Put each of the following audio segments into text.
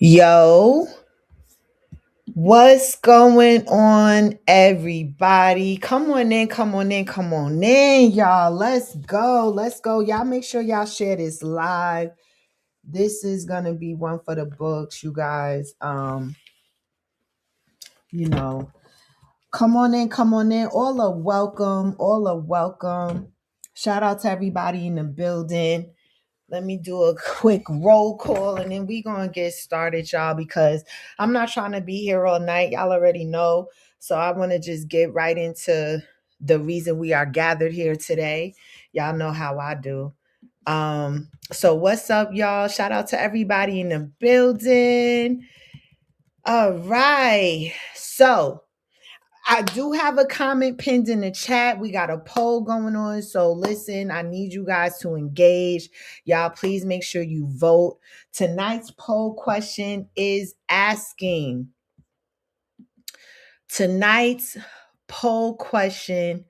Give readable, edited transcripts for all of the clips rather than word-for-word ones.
Yo, what's going on, everybody? Come on in, come on in, come on in, y'all. Let's go, let's go. Y'all make sure y'all share this live. This is gonna be one for the books, you guys. You know, come on in, come on in. All are welcome, all are welcome. Shout out to everybody in the building. Let me do a quick roll call and then we gonna get started, y'all, because I'm not trying to be here all night. Y'all already know. So I want to just get right into the reason we are gathered here today. Y'all know how I do. So what's up, y'all? Shout out to everybody in the building. All right. So I do have a comment pinned in the chat. We got a poll going on. So listen, I need you guys to engage. Y'all, please make sure you vote. Tonight's poll question is asking. Tonight's poll question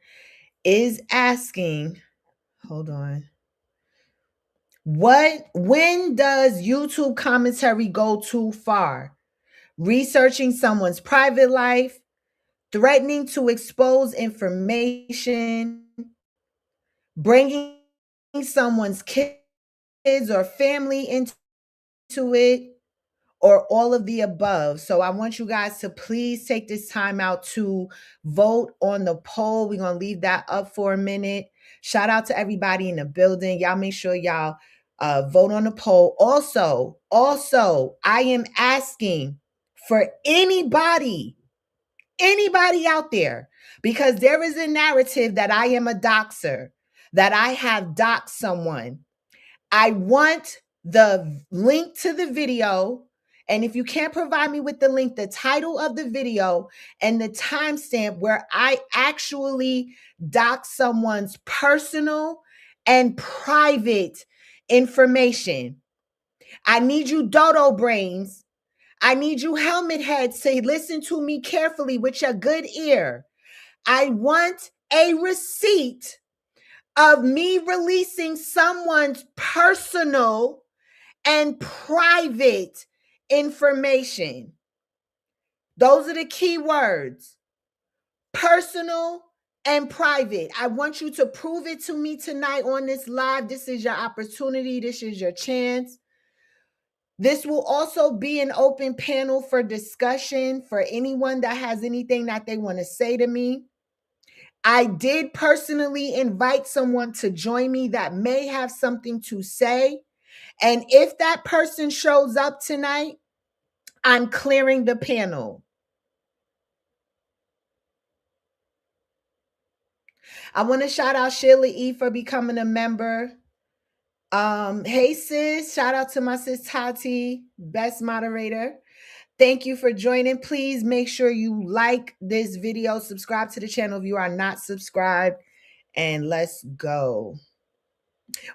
is asking. Hold on. When does YouTube commentary go too far? Researching someone's private life, threatening to expose information, bringing someone's kids or family into it, or all of the above. So I want you guys to please take this time out to vote on the poll. We're going to leave that up for a minute. Shout out to everybody in the building. Y'all make sure y'all vote on the poll. Also, I am asking for anybody out there, because there is a narrative that I am a doxer, that I have doxed someone. I want the link to the video. And if you can't provide me with the link, the title of the video and the timestamp where I actually dox someone's personal and private information. I need you dodo brains. I need you helmet heads to listen to me carefully with your good ear. I want a receipt of me releasing someone's personal and private information. Those are the key words. Personal and private. I want you to prove it to me tonight on this live. This is your opportunity. This is your chance. This will also be an open panel for discussion for anyone that has anything that they want to say to me. I did personally invite someone to join me that may have something to say. And if that person shows up tonight, I'm clearing the panel. I want to shout out Sheila E for becoming a member. Hey sis, shout out to my sis Tati, best moderator. Thank you for joining. Please make sure you like this video, subscribe to the channel if you are not subscribed, and let's go.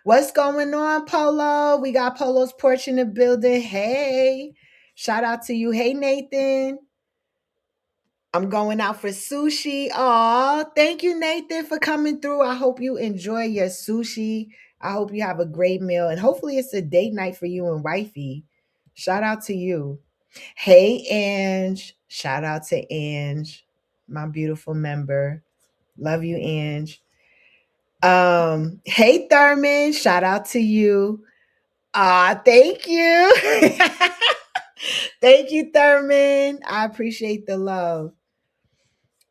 What's going on, Polo? We got Polo's Porch in the building. Hey, shout out to you. Hey, Nathan. I'm going out for sushi. Aw, thank you, Nathan, for coming through. I hope you enjoy your sushi. I hope you have a great meal, and hopefully it's a date night for you and wifey. Shout out to you. Hey, Ange. Shout out to Ange, my beautiful member. Love you, Ange. Hey, Thurman. Shout out to you. Thank you. Thank you, Thurman. I appreciate the love.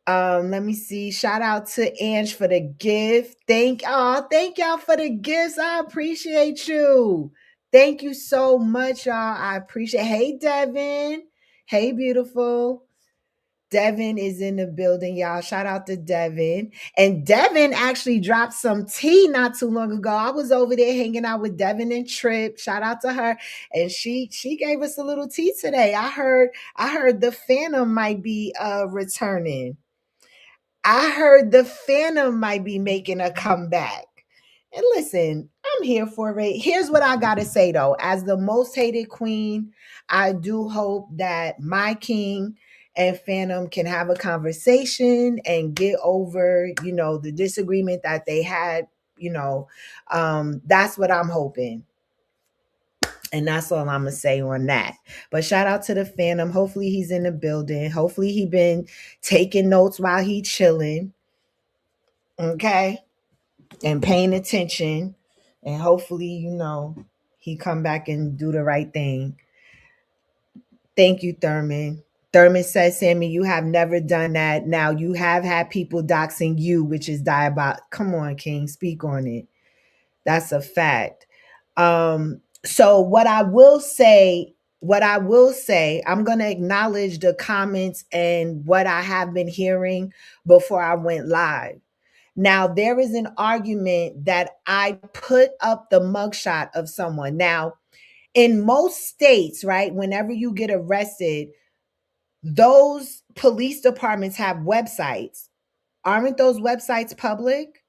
Let me see. Shout out to Ange for the gift. Thank y'all for the gifts. I appreciate you. Thank you so much, y'all. I appreciate. Hey, Devin. Hey, beautiful. Devin is in the building, y'all. Shout out to Devin. And Devin actually dropped some tea not too long ago. I was over there hanging out with Devin and Trip. Shout out to her. And she gave us a little tea today. I heard the Phantom might be returning. I heard the Phantom might be making a comeback. And listen, I'm here for it. Here's what I got to say though. As the most hated queen, I do hope that my king and Phantom can have a conversation and get over, the disagreement that they had, that's what I'm hoping. And that's all I'm gonna say on that. But shout out to the Phantom. Hopefully he's in the building. Hopefully he been taking notes while he chilling. Okay. And paying attention. And hopefully, he come back and do the right thing. Thank you, Thurman. Thurman says, Sammy, you have never done that. Now you have had people doxing you, which is diabolical. Come on, King, speak on it. That's a fact. So what I will say, I'm going to acknowledge the comments and what I have been hearing before I went live. Now, there is an argument that I put up the mugshot of someone. Now, in most states, right, whenever you get arrested, those police departments have websites. Aren't those websites public?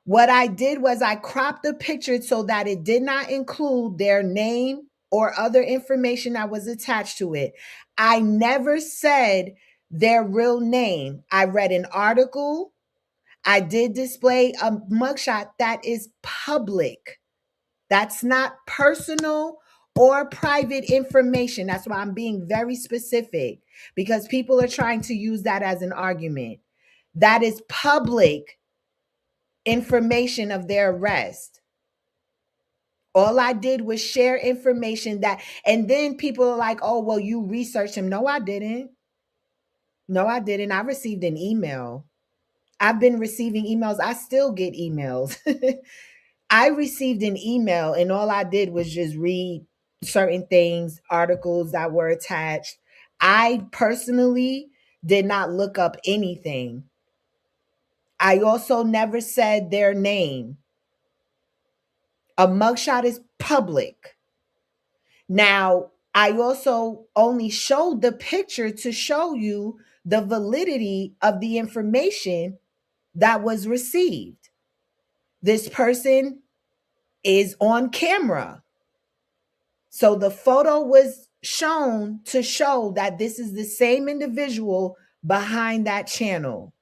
What I did was I cropped the picture so that it did not include their name or other information that was attached to it. I never said their real name. I read an article. I did display a mugshot that is public. That's not personal or private information. That's why I'm being very specific, because people are trying to use that as an argument. That is public information of their arrest. All I did was share information and then people are like, oh, well, you researched him. No, I didn't. No, I didn't. I received an email. I've been receiving emails. I still get emails. I received an email and all I did was just read certain things, articles that were attached. I personally did not look up anything. I also never said their name. A mugshot is public. Now, I also only showed the picture to show you the validity of the information that was received. This person is on camera. So the photo was shown to show that this is the same individual behind that channel.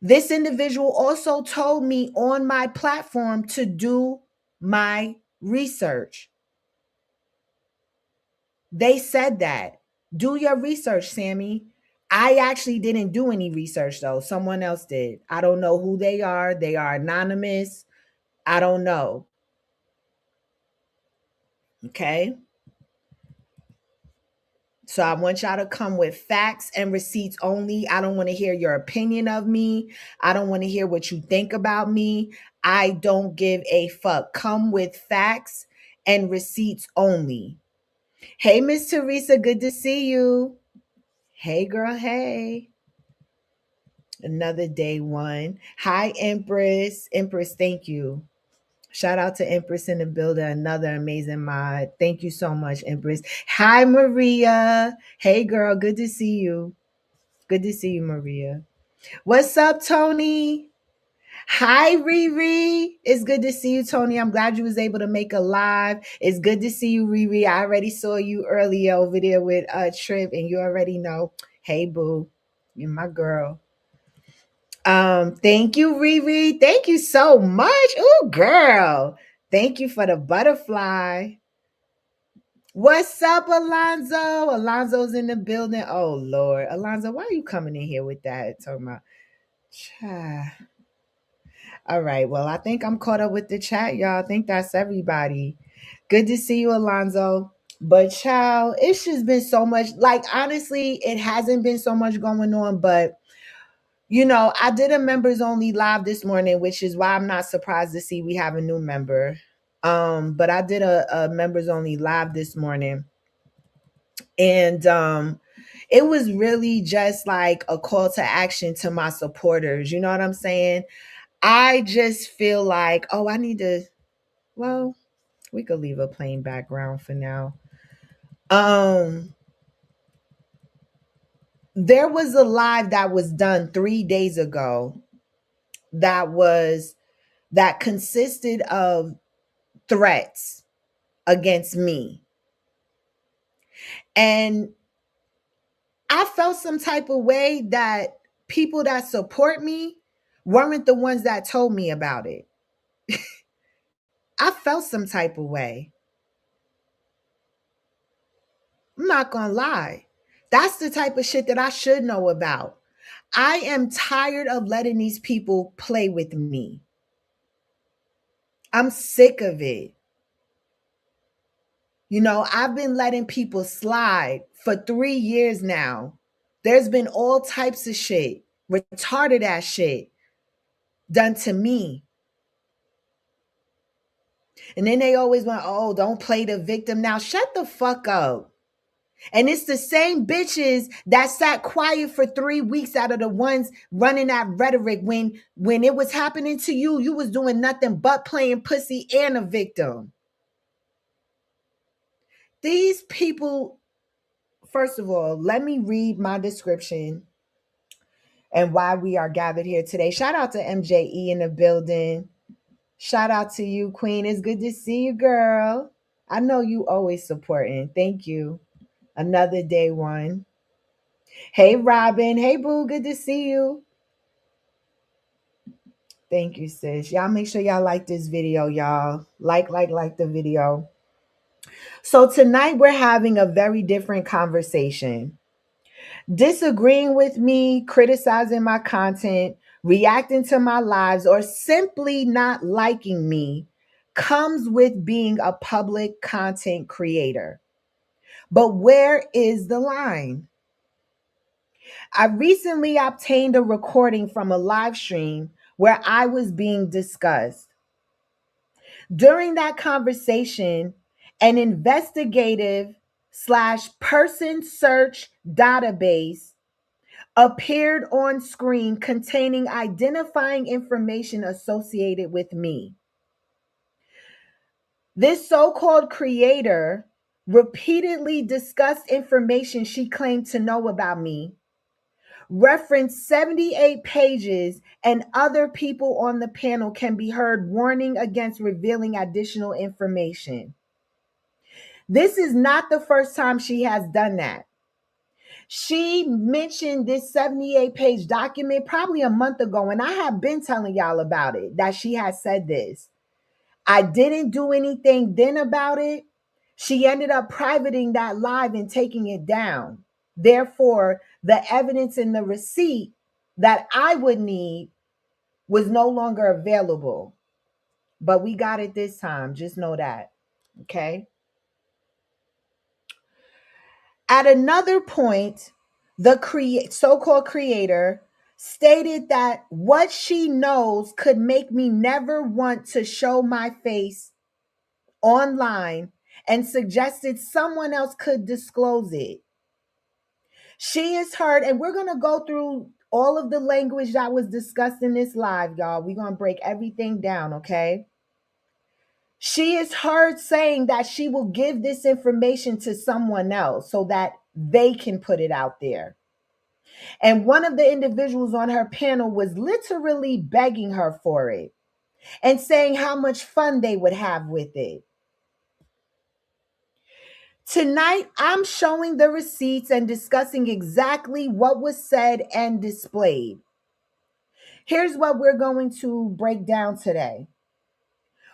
This individual also told me on my platform to do my research. They said that. Do your research, Sammy. I actually didn't do any research though. Someone else did. I don't know who they are. They are anonymous. I don't know. Okay. So I want y'all to come with facts and receipts only. I don't want to hear your opinion of me. I don't want to hear what you think about me. I don't give a fuck. Come with facts and receipts only. Hey, Miss Teresa, good to see you. Hey, girl, hey. Another day one. Hi, Empress. Empress, thank you. Shout out to Empress in the building, another amazing mod. Thank you so much, Empress. Hi, Maria. Hey, girl. Good to see you. Good to see you, Maria. What's up, Tony? Hi, Riri. It's good to see you, Tony. I'm glad you was able to make a live. It's good to see you, Riri. I already saw you earlier over there with Trip, and you already know. Hey, boo. You're my girl. Thank you, Riri. Thank you so much. Oh, girl. Thank you for the butterfly. What's up, Alonzo? Alonzo's in the building. Oh, Lord. Alonzo, why are you coming in here with that? Talking about, Cha. All right. Well, I think I'm caught up with the chat, y'all. I think that's everybody. Good to see you, Alonzo. But, child, it's just been so much. Like, honestly, it hasn't been so much going on, but I did a members only live this morning, which is why I'm not surprised to see we have a new member. But I did a members only live this morning. And it was really just like a call to action to my supporters. You know what I'm saying? I just feel like, oh, I need to, well, we could leave a plain background for now. There was a live that was done 3 days ago that consisted of threats against me. And I felt some type of way that people that support me weren't the ones that told me about it. I felt some type of way. I'm not gonna lie. That's the type of shit that I should know about. I am tired of letting these people play with me. I'm sick of it. You know, I've been letting people slide for 3 years now. There's been all types of shit, retarded ass shit done to me. And then they always want, oh, don't play the victim. Now shut the fuck up. And it's the same bitches that sat quiet for 3 weeks out of the ones running that rhetoric when it was happening to you, you was doing nothing but playing pussy and a victim. These people, first of all, let me read my description and why we are gathered here today. Shout out to MJE in the building. Shout out to you, Queen. It's good to see you, girl. I know you always supporting. Thank you. Another day one. Hey, Robin. Hey, Boo. Good to see you. Thank you, sis. Y'all make sure y'all like this video, y'all. Like the video. So tonight we're having a very different conversation. Disagreeing with me, criticizing my content, reacting to my lives, or simply not liking me comes with being a public content creator. But where is the line? I recently obtained a recording from a live stream where I was being discussed. During that conversation, an investigative / person search database appeared on screen containing identifying information associated with me. This so-called creator repeatedly discussed information she claimed to know about me, referenced 78 pages, and other people on the panel can be heard warning against revealing additional information. This is not the first time she has done that. She mentioned this 78-page document probably a month ago, and I have been telling y'all about it, that she has said this. I didn't do anything then about it. She ended up privating that live and taking it down. Therefore, the evidence in the receipt that I would need was no longer available. But we got it this time. Just know that. Okay. At another point, the so-called creator stated that what she knows could make me never want to show my face online and suggested someone else could disclose it. She is heard, and we're going to go through all of the language that was discussed in this live, y'all. We're going to break everything down, okay? She is heard saying that she will give this information to someone else so that they can put it out there. And one of the individuals on her panel was literally begging her for it and saying how much fun they would have with it. Tonight, I'm showing the receipts and discussing exactly what was said and displayed. Here's what we're going to break down today.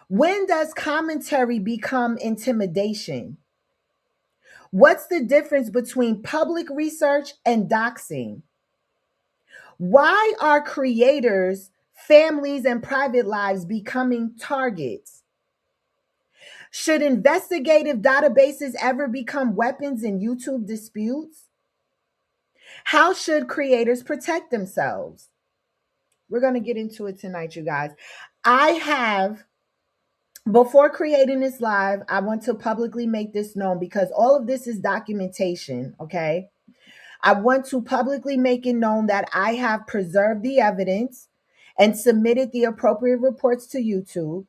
When does commentary become intimidation? What's the difference between public research and doxing? Why are creators, families, and private lives becoming targets? Should investigative databases ever become weapons in YouTube disputes? How should creators protect themselves? We're going to get into it tonight, you guys. Before creating this live, I want to publicly make this known because all of this is documentation, okay? I want to publicly make it known that I have preserved the evidence and submitted the appropriate reports to YouTube.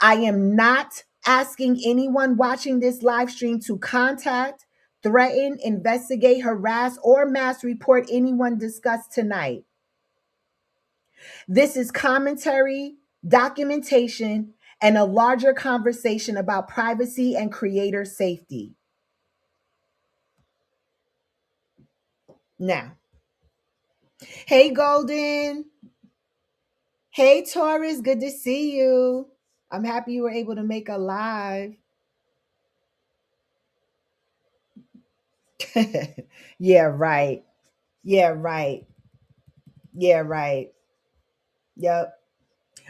I am not asking anyone watching this live stream to contact, threaten, investigate, harass, or mass report anyone discussed tonight. This is commentary, documentation, and a larger conversation about privacy and creator safety. Now, hey, Golden. Hey, Taurus. Good to see you. I'm happy you were able to make a live. Yeah, right. Yeah, right. Yeah, right. Yep.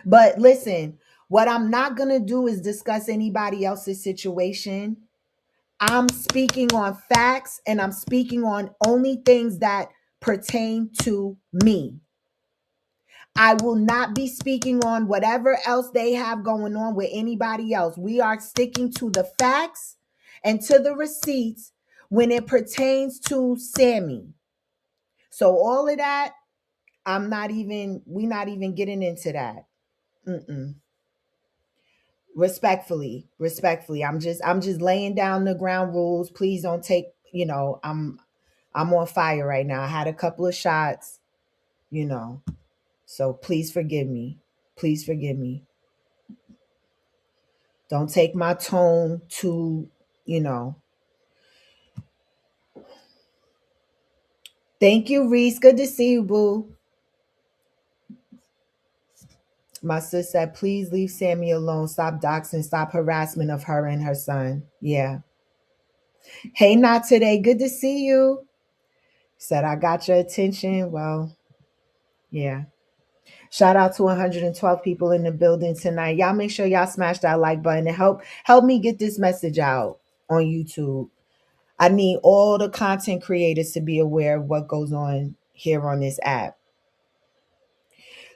But listen, what I'm not going to do is discuss anybody else's situation. I'm speaking on facts and I'm speaking on only things that pertain to me. I will not be speaking on whatever else they have going on with anybody else. We are sticking to the facts and to the receipts when it pertains to Sammy. So all of that, we're not even getting into that. Mm-mm. Respectfully. I'm just laying down the ground rules. Please don't take, I'm on fire right now. I had a couple of shots, you know. So please forgive me. Please forgive me. Don't take my tone to, you know. Thank you, Reese. Good to see you, boo. My sis said, please leave Sammy alone. Stop doxing. Stop harassment of her and her son. Yeah. Hey, not today. Good to see you. Said, I got your attention. Well, yeah. Shout out to 112 people in the building tonight. Y'all make sure y'all smash that like button and help me get this message out on YouTube. I need all the content creators to be aware of what goes on here on this app.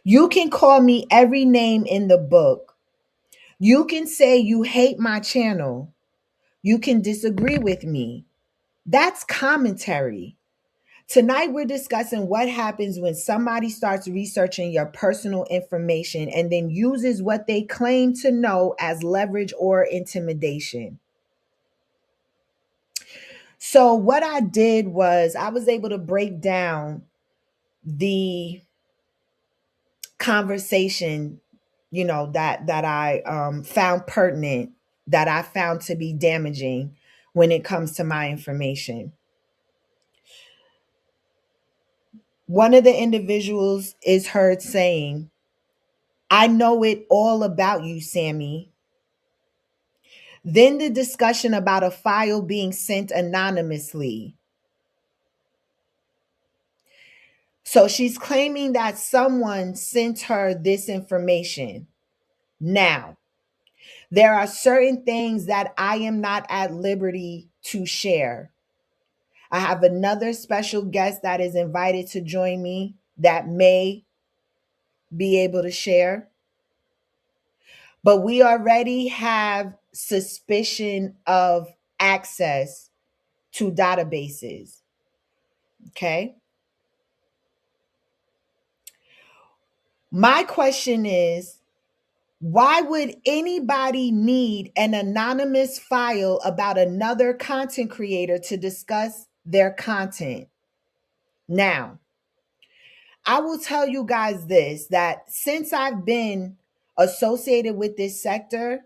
You can call me every name in the book. You can say you hate my channel. You can disagree with me. That's commentary. Tonight, we're discussing what happens when somebody starts researching your personal information and then uses what they claim to know as leverage or intimidation. So, what I did was I was able to break down the conversation, that I found pertinent, that I found to be damaging when it comes to my information. One of the individuals is heard saying, I know it all about you, Sammy. Then the discussion about a file being sent anonymously. So she's claiming that someone sent her this information. Now, there are certain things that I am not at liberty to share. I have another special guest that is invited to join me that may be able to share. But we already have suspicion of access to databases. Okay. My question is, why would anybody need an anonymous file about another content creator to discuss their content? Now, I will tell you guys this, that since I've been associated with this sector,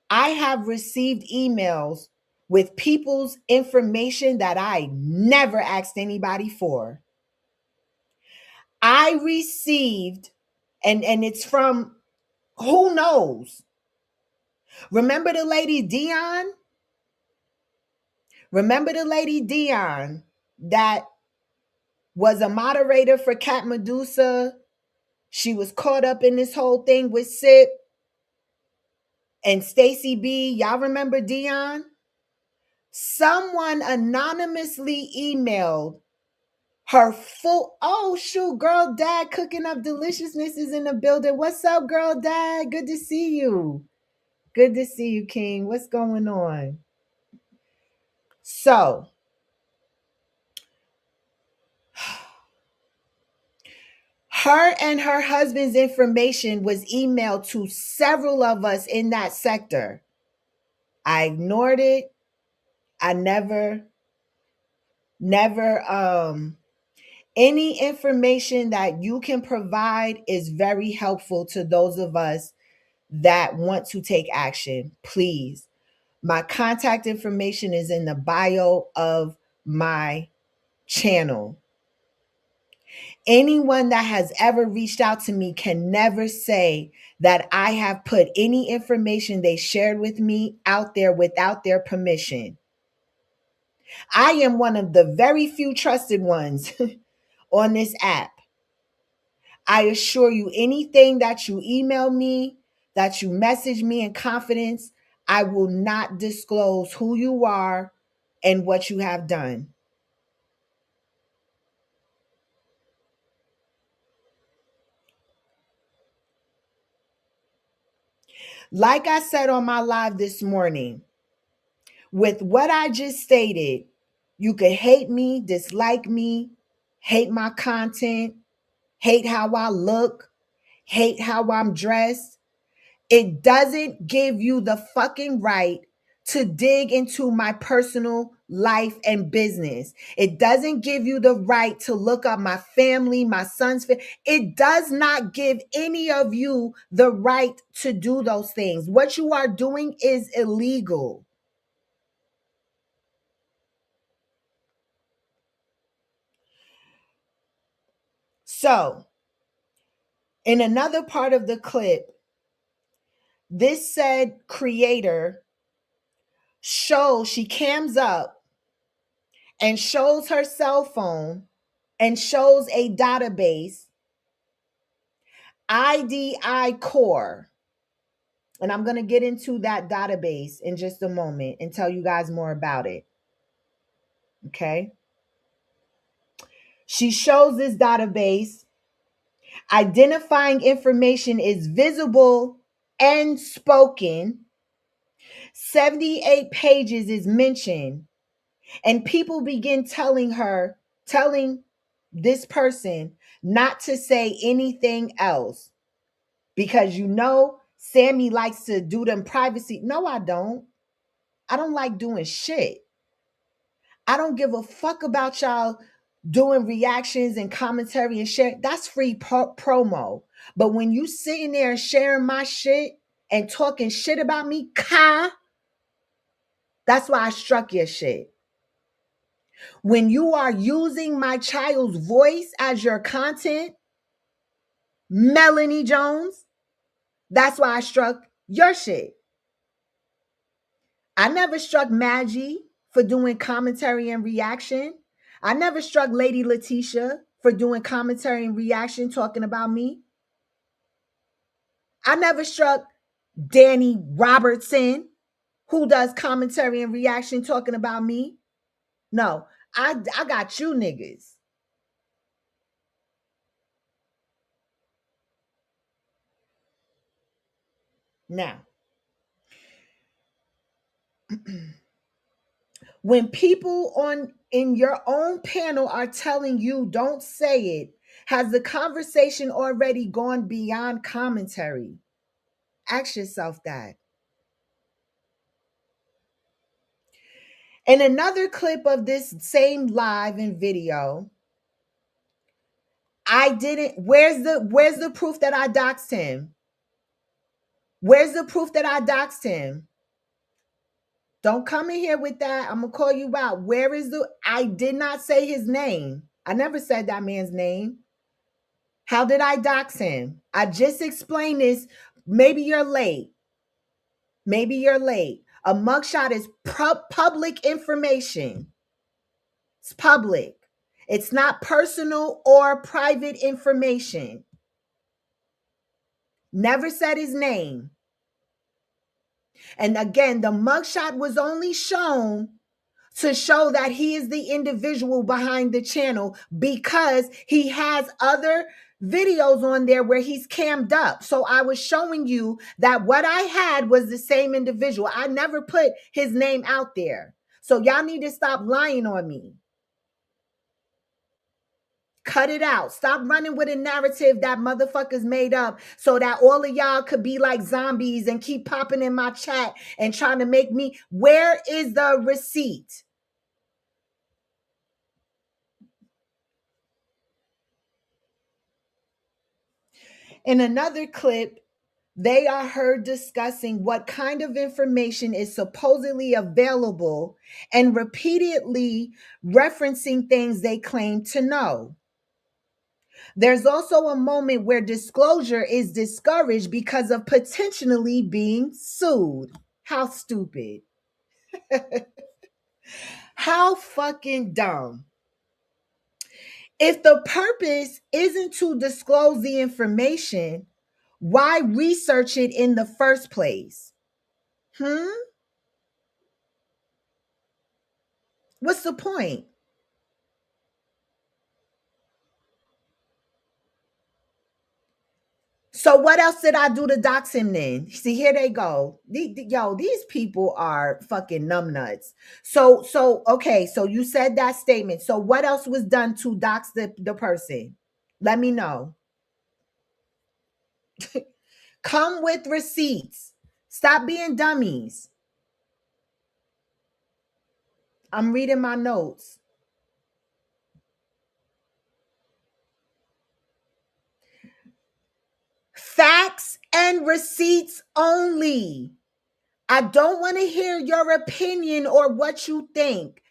I have received emails with people's information that I never asked anybody for. I received, and it's from who knows. Remember the lady Dion? Remember the lady Dion that was a moderator for Cat Medusa? She was caught up in this whole thing with Sip and Stacy B. Y'all remember Dion? Someone anonymously emailed her full, oh shoot, girl dad cooking up deliciousness is in the building. What's up, girl dad? Good to see you. Good to see you, King. What's going on? So, her and her husband's information was emailed to several of us in that sector. I ignored it. I never, any information that you can provide is very helpful to those of us that want to take action. Please. My contact information is in the bio of my channel. Anyone that has ever reached out to me can never say that I have put any information they shared with me out there without their permission. I am one of the very few trusted ones on this app. I assure you, anything that you email me, that you message me in confidence, I will not disclose who you are and what you have done. Like I said on my live this morning, with what I just stated, you could hate me, dislike me, hate my content, hate how I look, hate how I'm dressed. It doesn't give you the fucking right to dig into my personal life and business. It doesn't give you the right to look up my family, my son's family. It does not give any of you the right to do those things. What you are doing is illegal. So, in another part of the clip, this said creator she cams up and shows her cell phone and shows a database, IDI Core. And I'm going to get into that database in just a moment and tell you guys more about it. Okay. She shows this database. Identifying information is visible and spoken. 78 pages is mentioned. And people begin telling this person not to say anything else. Because Sammy likes to do them privacy. No, I don't. I don't like doing shit. I don't give a fuck about y'all doing reactions and commentary and share. That's free promo. But when you sitting there sharing my shit and talking shit about me, that's why I struck your shit. When you are using my child's voice as your content, Melanie Jones, that's why I struck your shit. I never struck Maggie for doing commentary and reaction. I never struck Lady Letitia for doing commentary and reaction talking about me. I never struck Danny Robertson, who does commentary and reaction talking about me. No, I got you niggas. Now, when people in your own panel are telling you don't say it, has the conversation already gone beyond commentary? Ask yourself that. In another clip of this same live and video, where's the proof that I doxed him? Where's the proof that I doxed him? Don't come in here with that. I'm gonna call you out. I did not say his name. I never said that man's name. How did I dox him? I just explained this. Maybe you're late. Maybe you're late. A mugshot is public information. It's public. It's not personal or private information. Never said his name. And again, the mugshot was only shown to show that he is the individual behind the channel because he has other videos on there where he's cammed up. So I was showing you that what I had was the same individual. I never put his name out there. So y'all need to stop lying on me. Cut it out. Stop running with a narrative that motherfuckers made up so that all of y'all could be like zombies and keep popping in my chat and trying to make me. Where is the receipt? In another clip, they are heard discussing what kind of information is supposedly available and repeatedly referencing things they claim to know. There's also a moment where disclosure is discouraged because of potentially being sued. How stupid. How fucking dumb. If the purpose isn't to disclose the information, why research it in the first place? Hmm? What's the point? So what else did I do to dox him then? See, here they go. Yo, these people are fucking numbnuts. So okay, so you said that statement. So what else was done to dox the person? Let me know. Come with receipts. Stop being dummies. I'm reading my notes. Facts and receipts only. I don't want to hear your opinion or what you think.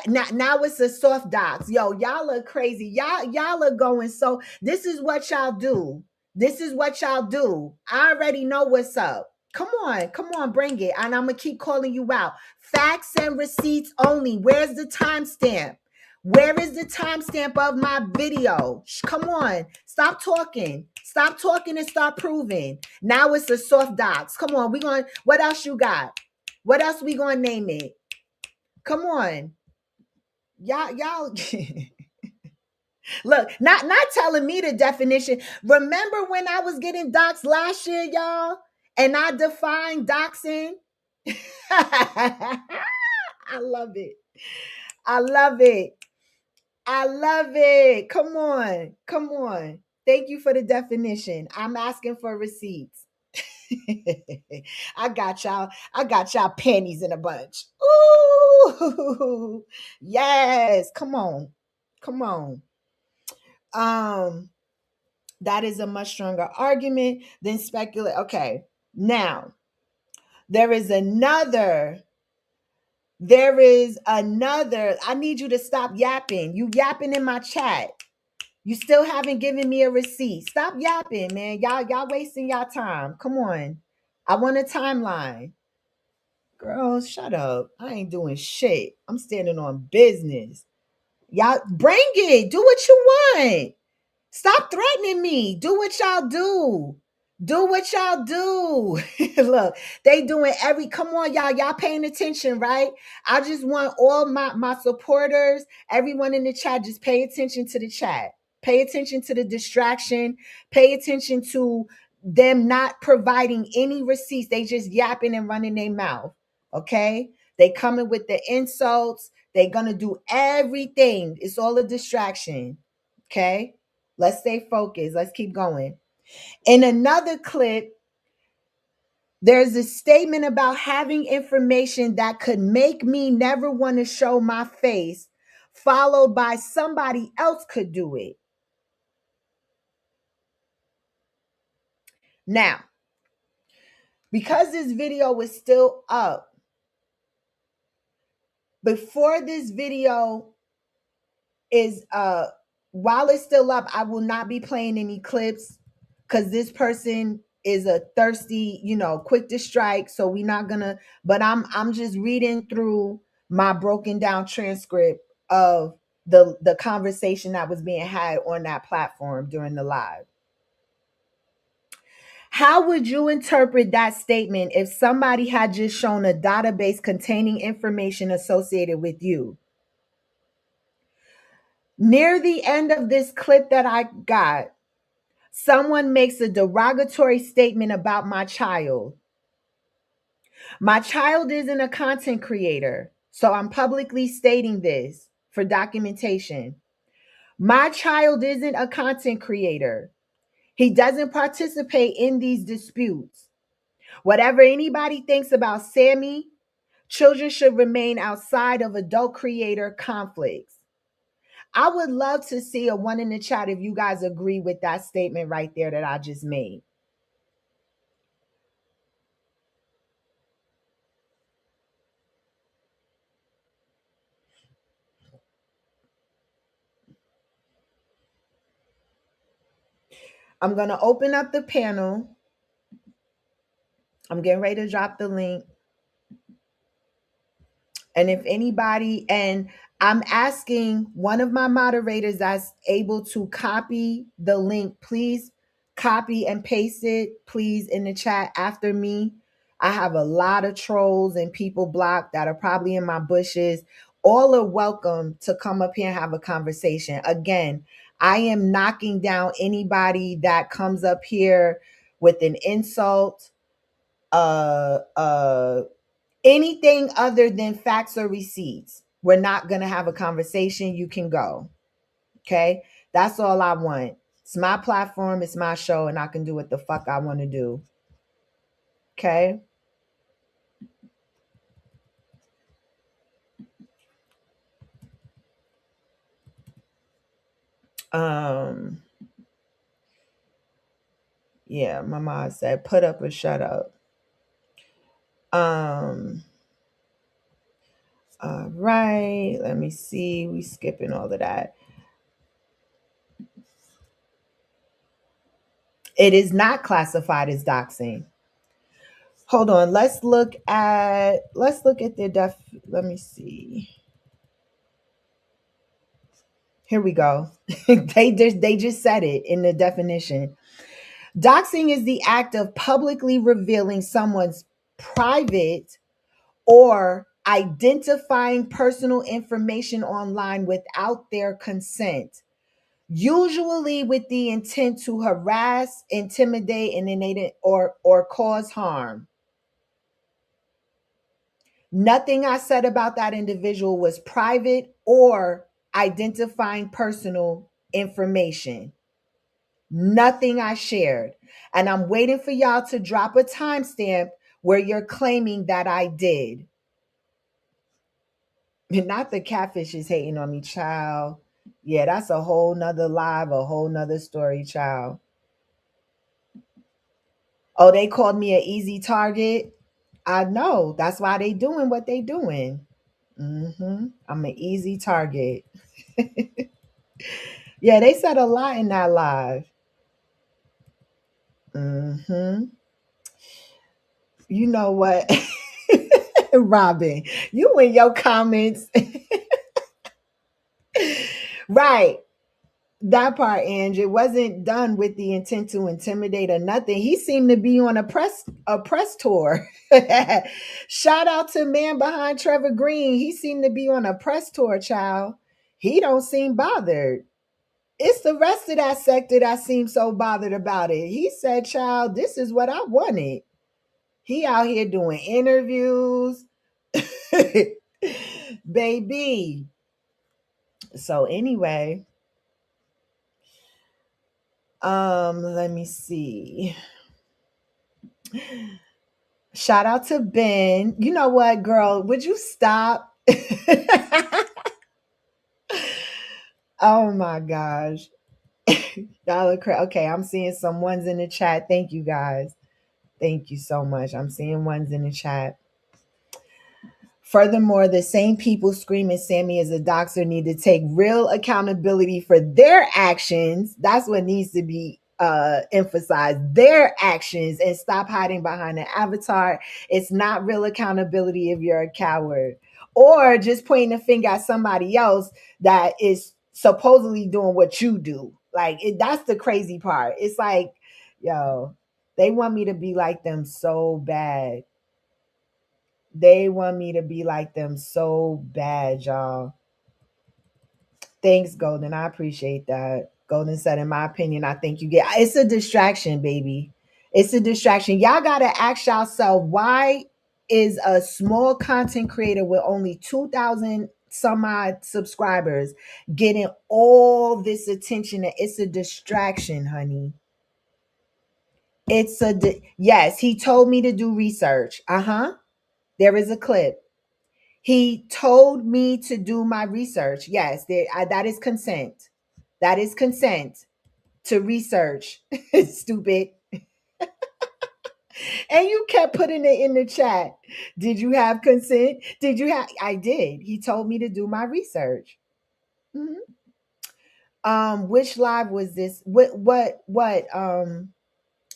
Now it's a soft docs. Yo, y'all are crazy. Y'all are going. So this is what y'all do. This is what y'all do. I already know what's up. Come on, bring it. And I'm gonna keep calling you out. Facts and receipts only. Where's the timestamp? Where is the timestamp of my video? Come on, stop talking. Stop talking and start proving. Now it's a soft docs. Come on, we going. What else you got? What else we gonna name it? Come on, y'all. Look, not telling me the definition. Remember when I was getting doxed last year, y'all, and I defined doxing. I love it. I love it. I love it. Come on. Come on. Thank you for the definition. I'm asking for receipts. I got y'all. I got y'all panties in a bunch. Ooh. Yes. Come on. Come on. Um, that is a much stronger argument than speculate. Okay. Now, there is another. There is another. I need you to stop yapping. You yapping in my chat. You still haven't given me a receipt. Stop yapping, man. Y'all wasting y'all time. Come on. I want a timeline. Girl, shut up. I ain't doing shit. I'm standing on business. Y'all bring it. Do what you want. Stop threatening me. Do what y'all do. Do what y'all do. Look, they doing every come on, y'all paying attention, right? I just want all my supporters, everyone in the chat, just pay attention to the chat. Pay attention to the distraction. Pay attention to them not providing any receipts. They just yapping and running their mouth. Okay? They coming with the insults. They gonna do everything. It's all a distraction. Okay? Let's stay focused. Let's keep going. In another clip, there's a statement about having information that could make me never want to show my face, followed by somebody else could do it. Now, because this video was still up, before this video is while it's still up, I will not be playing any clips because this person is a thirsty, quick to strike. So we're not gonna, but I'm just reading through my broken down transcript of the conversation that was being had on that platform during the live. How would you interpret that statement if somebody had just shown a database containing information associated with you? Near the end of this clip that I got, someone makes a derogatory statement about my child. My child isn't a content creator, so I'm publicly stating this for documentation. My child isn't a content creator. He doesn't participate in these disputes. Whatever anybody thinks about Sammy, children should remain outside of adult creator conflicts. I would love to see a one in the chat if you guys agree with that statement right there that I just made. I'm going to open up the panel. I'm getting ready to drop the link. And if anybody, and I'm asking one of my moderators that's able to copy the link, please copy and paste it, please, in the chat after me. I have a lot of trolls and people blocked that are probably in my bushes. All are welcome to come up here and have a conversation. Again, I am knocking down anybody that comes up here with an insult, uh, uh, anything other than facts or receipts. We're not going to have a conversation. You can go. Okay. That's all I want. It's my platform. It's my show, and I can do what the fuck I want to do. Okay. Yeah, my mom said, put up or shut up. All right. Let me see. We skipping all of that. It is not classified as doxing. Hold on. Let's look at the let me see. Here we go. They just said it in the definition. Doxing is the act of publicly revealing someone's private or identifying personal information online without their consent, usually with the intent to harass, intimidate, or cause harm. Nothing I said about that individual was private or identifying personal information. Nothing I shared. And I'm waiting for y'all to drop a timestamp where you're claiming that I did. Not the catfish is hating on me, child. Yeah, that's a whole nother live, a whole nother story, child. Oh, they called me an easy target. I know. That's why they doing what they doing. I'm an easy target. Yeah, they said a lot in that live. You know what? Robin, you in your comments. Right. That part, Ange, it wasn't done with the intent to intimidate or nothing. He seemed to be on a press tour. Shout out to man behind Trevor Green. He seemed to be on a press tour, child. He don't seem bothered. It's the rest of that sector that seems so bothered about it. He said, child, this is what I wanted. He out here doing interviews. Baby. So anyway, let me see. Shout out to Ben. You know what, girl? Would you stop? Oh my gosh. Y'all are crazy. Okay, I'm seeing some ones in the chat. Thank you guys. Thank you so much. I'm seeing ones in the chat. Furthermore, the same people screaming Sammy is a doxer need to take real accountability for their actions. That's what needs to be emphasized. Their actions, and stop hiding behind an avatar. It's not real accountability if you're a coward. Or just pointing a finger at somebody else that is supposedly doing what you do. Like, that's the crazy part. It's like, yo, they want me to be like them so bad. They want me to be like them so bad, y'all. Thanks, Golden. I appreciate that. Golden said, in my opinion, I think you get it's a distraction, baby. It's a distraction. Y'all gotta ask yourself, why is a small content creator with only 2,000 some odd subscribers getting all this attention? It's a distraction, honey. Yes, he told me to do research. There is a clip. He told me to do my research. Yes, that is consent. That is consent to research. Stupid. And you kept putting it in the chat. Did you have consent? I did. He told me to do my research. Which live was this? What?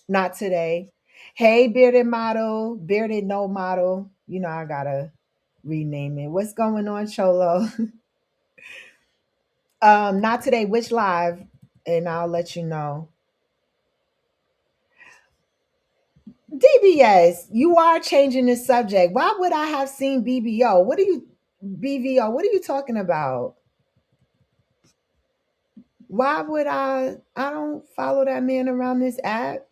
Not today. Hey, bearded model, bearded no model. You know I gotta rename it. What's going on, Cholo? Not today. Which live? And I'll let you know. DBS, you are changing the subject. Why would I have seen BBO? What are you BVO? What are you talking about? Why would I don't follow that man around this app.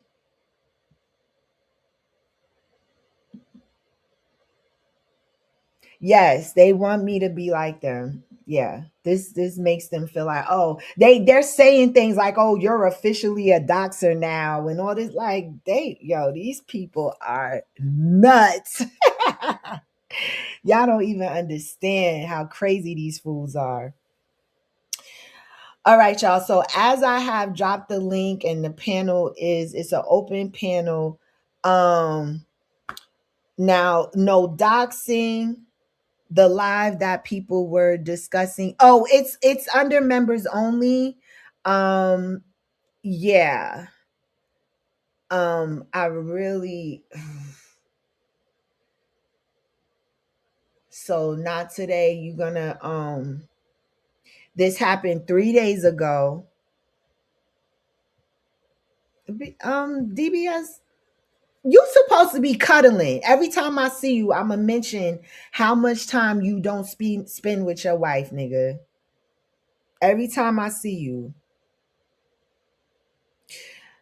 Yes, they want me to be like them. Yeah. This makes them feel like, oh, they're saying things like, oh, you're officially a doxer now and all this. Like, these people are nuts. Y'all don't even understand how crazy these fools are. All right, y'all. So as I have dropped the link and the panel it's an open panel. Now no doxing, the live that people were discussing. Oh, it's under members only. Um yeah. I really so not today. You're gonna this happened 3 days ago. DBS, you supposed to be cuddling. Every time I see you, I'ma mention how much time you don't spend with your wife, nigga. Every time I see you.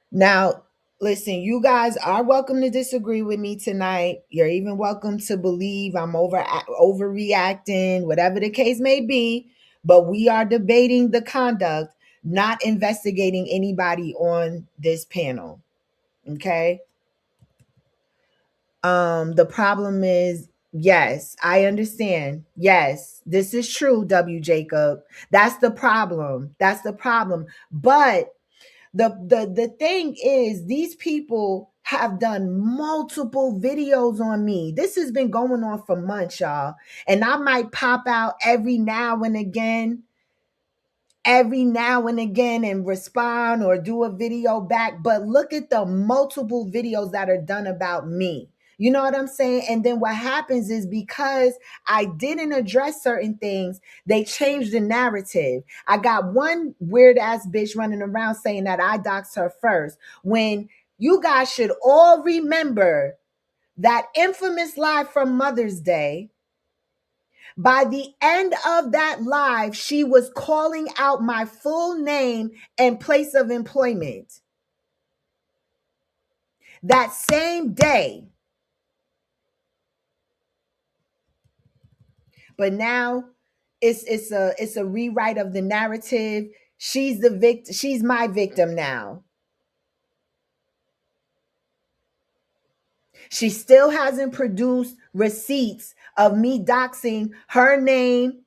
Now, listen, you guys are welcome to disagree with me tonight. You're even welcome to believe I'm overreacting, whatever the case may be. But we are debating the conduct, not investigating anybody on this panel. Okay. The problem is, yes, I understand. Yes, this is true, W. Jacob. That's the problem. That's the problem. But the thing is, these people have done multiple videos on me. This has been going on for months, y'all. And I might pop out every now and again and respond or do a video back, but look at the multiple videos that are done about me. You know what I'm saying? And then what happens is, because I didn't address certain things, they changed the narrative. I got one weird ass bitch running around saying that I doxed her first, when you guys should all remember that infamous live from Mother's Day. By the end of that live, she was calling out my full name and place of employment. That same day. But now it's a rewrite of the narrative. She's the victim. She's my victim now. She still hasn't produced receipts of me doxing her name.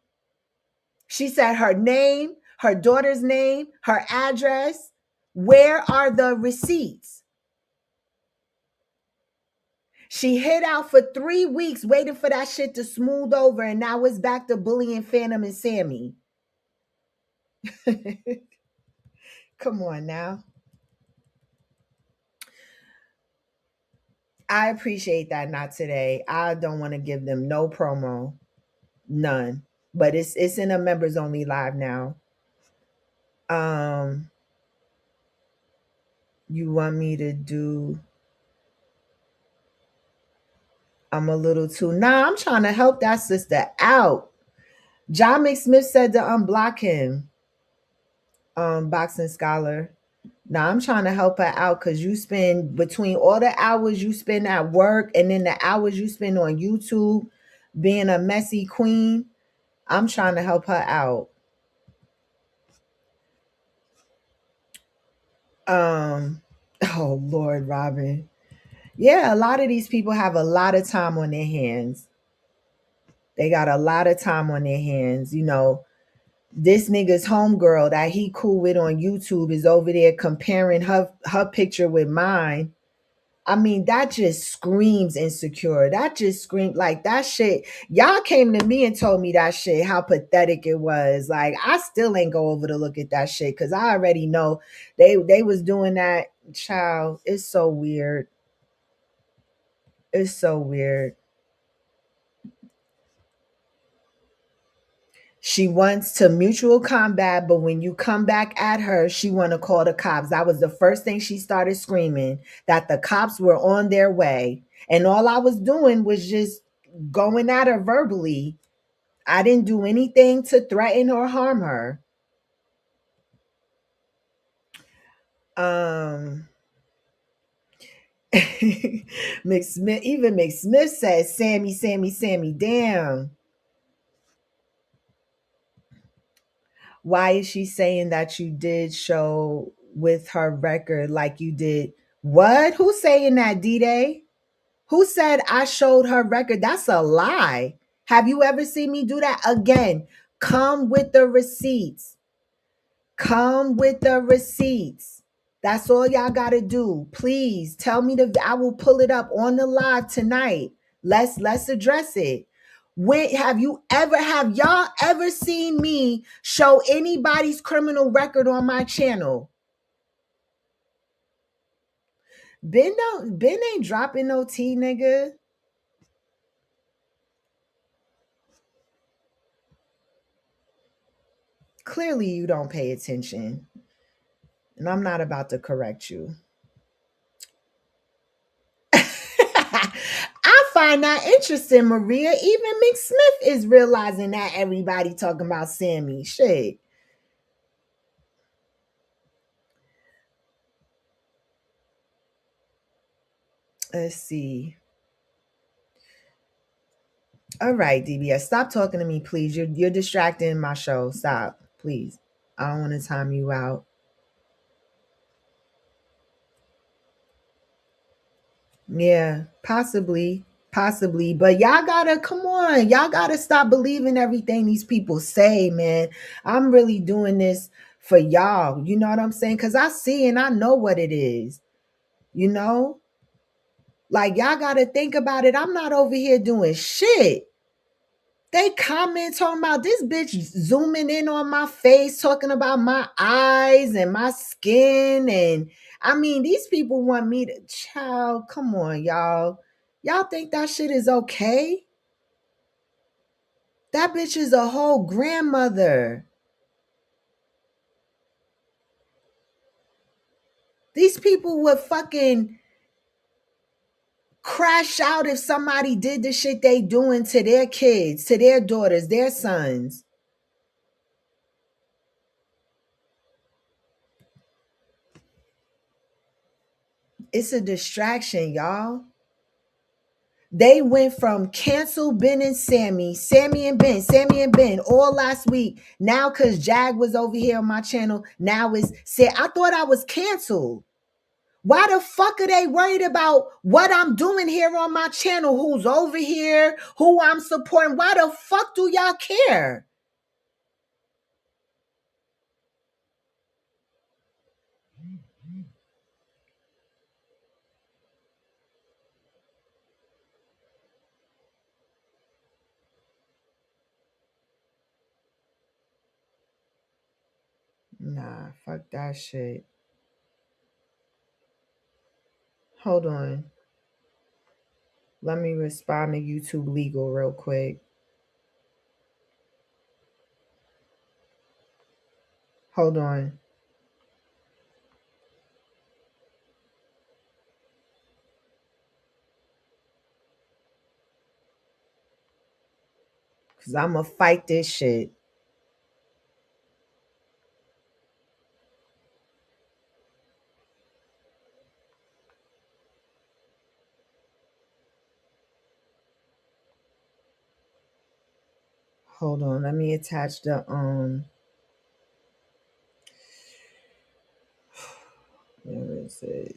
She said her name, her daughter's name, her address. Where are the receipts? She hid out for 3 weeks waiting for that shit to smooth over, and now it's back to bullying Phantom and Sammy. Come on now. I appreciate that. Not today. I don't want to give them no promo. None. But it's in a members only live now. You want me to do, I'm a little too, I'm trying to help that sister out. John McSmith said to unblock him. Boxing scholar. Now I'm trying to help her out, because you spend, between all the hours you spend at work and then the hours you spend on YouTube being a messy queen, I'm trying to help her out. Oh Lord, Robin. Yeah, a lot of these people have a lot of time on their hands. They got a lot of time on their hands. You know, this nigga's homegirl that he cool with on YouTube is over there comparing her picture with mine. I mean, that just screams insecure. That just screamed like that shit. Y'all came to me and told me that shit, how pathetic it was. Like, I still ain't go over to look at that shit because I already know they was doing that. Child, it's so weird. It's so weird. She wants to mutual combat, but when you come back at her, she want to call the cops. That was the first thing she started screaming, that the cops were on their way. And all I was doing was just going at her verbally. I didn't do anything to threaten or harm her. Um McSmith, even McSmith says, Sammy, Sammy, Sammy, damn. Why is she saying that you did show with her record like you did? What? Who's saying that, D-Day? Who said I showed her record? That's a lie. Have you ever seen me do that? Again, come with the receipts. Come with the receipts. That's all y'all gotta do. Please tell me I will pull it up on the live tonight. Let's address it. When have y'all ever seen me show anybody's criminal record on my channel? Ben ain't dropping no tea, nigga. Clearly you don't pay attention. And I'm not about to correct you. I find that interesting, Maria. Even McSmith is realizing that everybody talking about Sammy. Shit. Let's see. All right, DBS. Stop talking to me, please. You're distracting my show. Stop, please. I don't want to time you out. Yeah, possibly. Possibly. But y'all gotta come on. Y'all gotta stop believing everything these people say, man. I'm really doing this for y'all. You know what I'm saying? Because I see and I know what it is. You know? Like y'all gotta think about it. I'm not over here doing shit. They comment talking about this bitch zooming in on my face, talking about my eyes and my skin. And I mean, these people want me to, child, come on, y'all. Y'all think that shit is okay? That bitch is a whole grandmother. These people would fucking crash out if somebody did the shit they doing to their kids, to their daughters, their sons. It's a distraction, y'all. They went from cancel Ben and Sammy, Sammy and Ben, Sammy and Ben all last week. Now, because Jag was over here on my channel, now it's said, I thought I was canceled. Why the fuck are they worried about what I'm doing here on my channel? Who's over here? Who I'm supporting? Why the fuck do y'all care? Nah, fuck that shit. Hold on. Let me respond to YouTube Legal real quick. Hold on. Because I'm going to fight this shit. Hold on. Let me attach the where is it?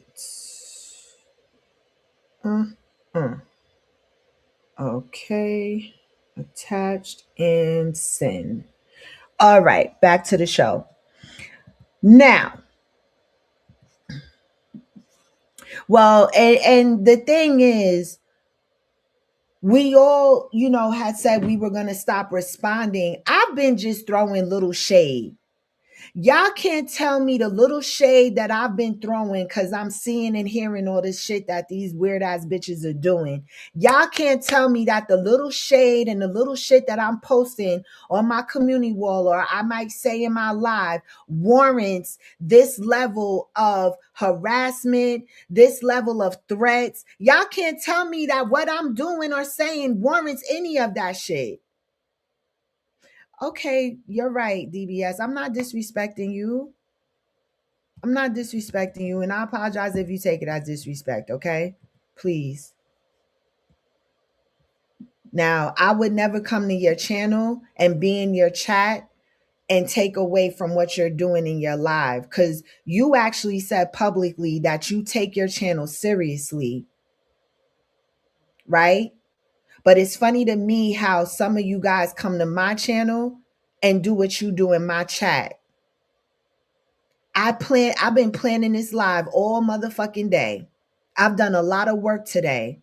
Okay. Attached and send. All right, back to the show. Now, Well, and the thing is, we all, had said we were going to stop responding. I've been just throwing little shade. Y'all can't tell me the little shade that I've been throwing because I'm seeing and hearing all this shit that these weird ass bitches are doing. Y'all can't tell me that the little shade and the little shit that I'm posting on my community wall, or I might say in my live, warrants this level of harassment, this level of threats. Y'all can't tell me that what I'm doing or saying warrants any of that shit. Okay, you're right, DBS. I'm not disrespecting you. I'm not disrespecting you, and I apologize if you take it as disrespect, okay? Please. Now, I would never come to your channel and be in your chat and take away from what you're doing in your live, because you actually said publicly that you take your channel seriously, right? But it's funny to me how some of you guys come to my channel and do what you do in my chat. I've been planning this live all motherfucking day. I've done a lot of work today.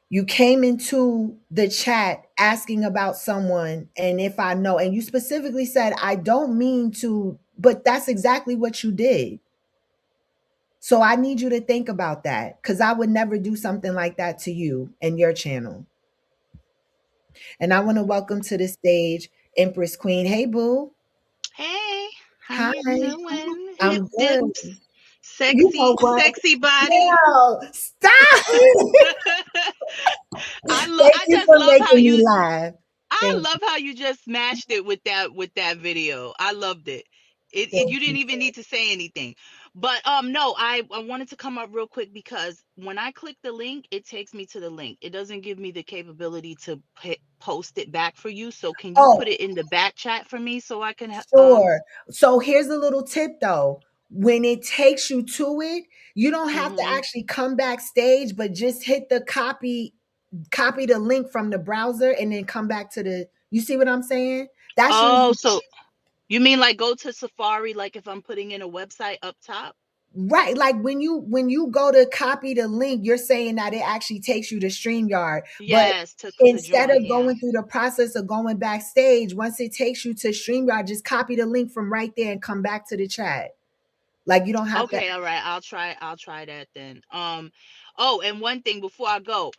You came into the chat asking about someone and if I know, and you specifically said, I don't mean to, but that's exactly what you did. So I need you to think about that, because I would never do something like that to you and your channel. And I want to welcome to the stage Empress Queen. Hey, boo. Hey, how Hi. you doing? Hip I'm good. dips, You know what? sexy body. Yo, stop. Thank I you just for love how making me you laugh. I Thank love how you just smashed it with that video. I loved it. thank You didn't you. even need to say anything. But no, I wanted to come up real quick because when I click the link, it takes me to the link. It doesn't give me the capability to post it back for you. So can you Oh, put it in the back chat for me so I can sure. So here's a little tip though. When it takes you to it, you don't have to mhm. actually come backstage, but just hit the copy the link from the browser and then come back to the, you see what I'm saying? That's Oh, usually so you mean like go to Safari, like if I'm putting in a website up top? right. Like when you go to copy the link, you're saying that it actually takes you to StreamYard. But Yes, to instead join, of yeah. going through the process of going backstage, once it takes you to StreamYard, just copy the link from right there and come back to the chat. Like you don't have to. Okay, all right. I'll try that then. Oh, and one thing before I go,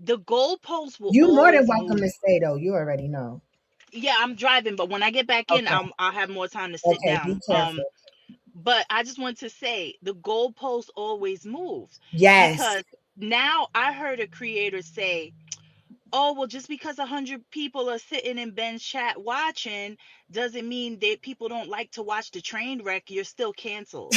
the goalposts will You more than always welcome to move. stay though. You already know. Yeah, I'm driving, but when I get back in, Okay. I'll have more time to sit Okay. Be down. careful. But I just want to say the goalpost always moves Yes. because now I heard a creator say, oh, well, just because 100 people are sitting in Ben's chat watching doesn't mean that people don't like to watch the train wreck. You're still canceled.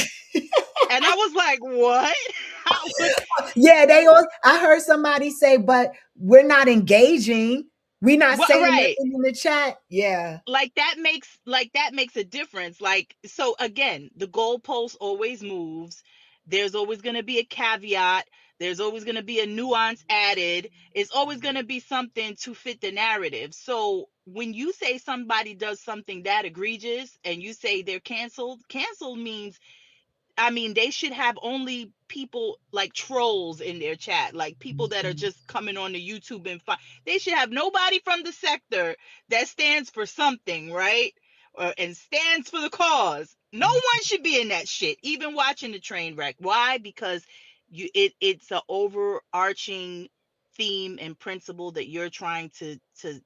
And I was like, what? How would, Yeah, they all I heard somebody say, but we're not engaging. We're not well, saying right. nothing in the chat. Yeah. Like that makes a difference. Like, so again, the goalpost always moves. There's always going to be a caveat. There's always going to be a nuance added. It's always going to be something to fit the narrative. So when you say somebody does something that egregious and you say they're canceled means, I mean, they should have only people like trolls in their chat, like people that are just coming on the YouTube and they should have nobody from the sector that stands for something, right? And stands for the cause. No one should be in that shit, even watching the train wreck. Why? Because it's an overarching theme and principle that you're trying to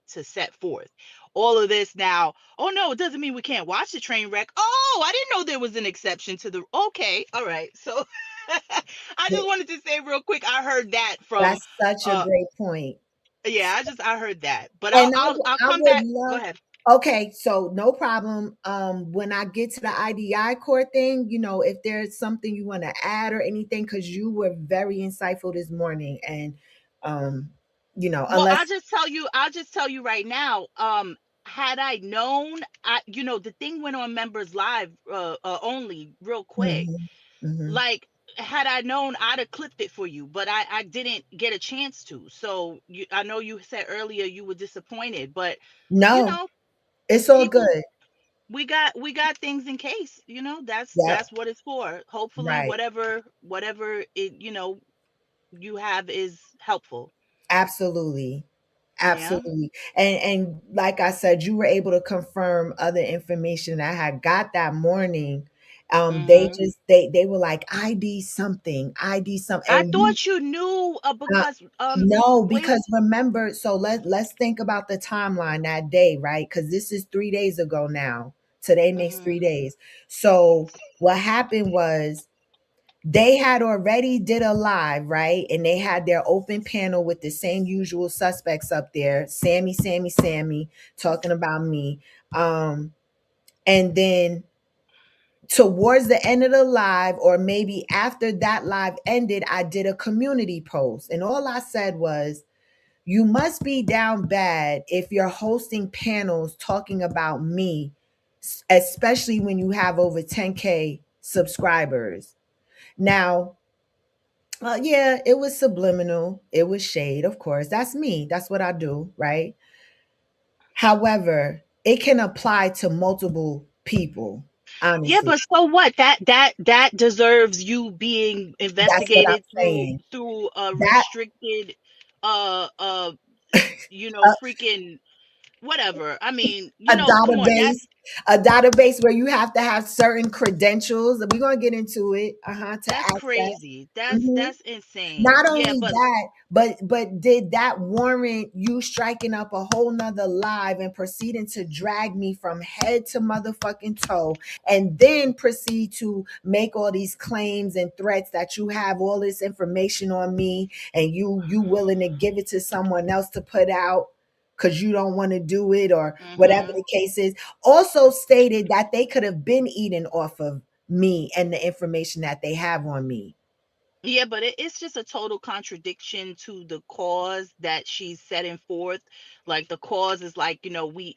set forth. All of this now, oh no, it doesn't mean we can't watch the train wreck. Oh, I didn't know there was an exception to the, okay, all right. So I just wanted to say real quick, I heard that from That's such a uh great point. yeah, I heard that. But And I'll I come would back. Go love, ahead. okay, so no problem. When I get to the IDI core thing, if there's something you want to add or anything, because you were very insightful this morning. And um, Well, unless I'll just tell you right now, had I known, the thing went on members live only real quick. Mhm, mhm. Like, had I known, I'd have clipped it for you, but I didn't get a chance to. So I know you said earlier you were disappointed, but you No, know, it's all people good. we got things in case, Yep. that's what it's for. Hopefully Right. whatever it you have is helpful. Absolutely. Yeah. Absolutely. And like I said, you were able to confirm other information I had got that morning. They Mhm. just they were like ID something, I and we thought you knew, uh, because no, wait. because remember, so let's think about the timeline that day, right? Because this is 3 days ago now. Today makes Mhm. 3 days. So what happened was they had already did a live, right? And they had their open panel with the same usual suspects up there, Sammy, talking about me. And then towards the end of the live, or maybe after that live ended, I did a community post. And all I said was, you must be down bad if you're hosting panels talking about me, especially when you have over 10K subscribers. Now, yeah, it was subliminal. It was shade, of course. That's me. That's what I do, right? However, it can apply to multiple people, Yeah, honestly. but so what? That deserves you being That's what I'm investigated through saying. through a That restricted uh uh uh, freaking whatever. I mean, a come on, that's database where you have to have certain credentials. We're gonna get into it, to that's access. crazy. That's Mhm. that's insane. Not Yeah, only but that, but did that warrant you striking up a whole nother live and proceeding to drag me from head to motherfucking toe, and then proceed to make all these claims and threats that you have all this information on me, and you willing to give it to someone else to put out because you don't want to do it, or whatever mhm. the case is. Also stated that they could have been eating off of me and the information that they have on me. Yeah, but it's just a total contradiction to the cause that she's setting forth. Like the cause is like, we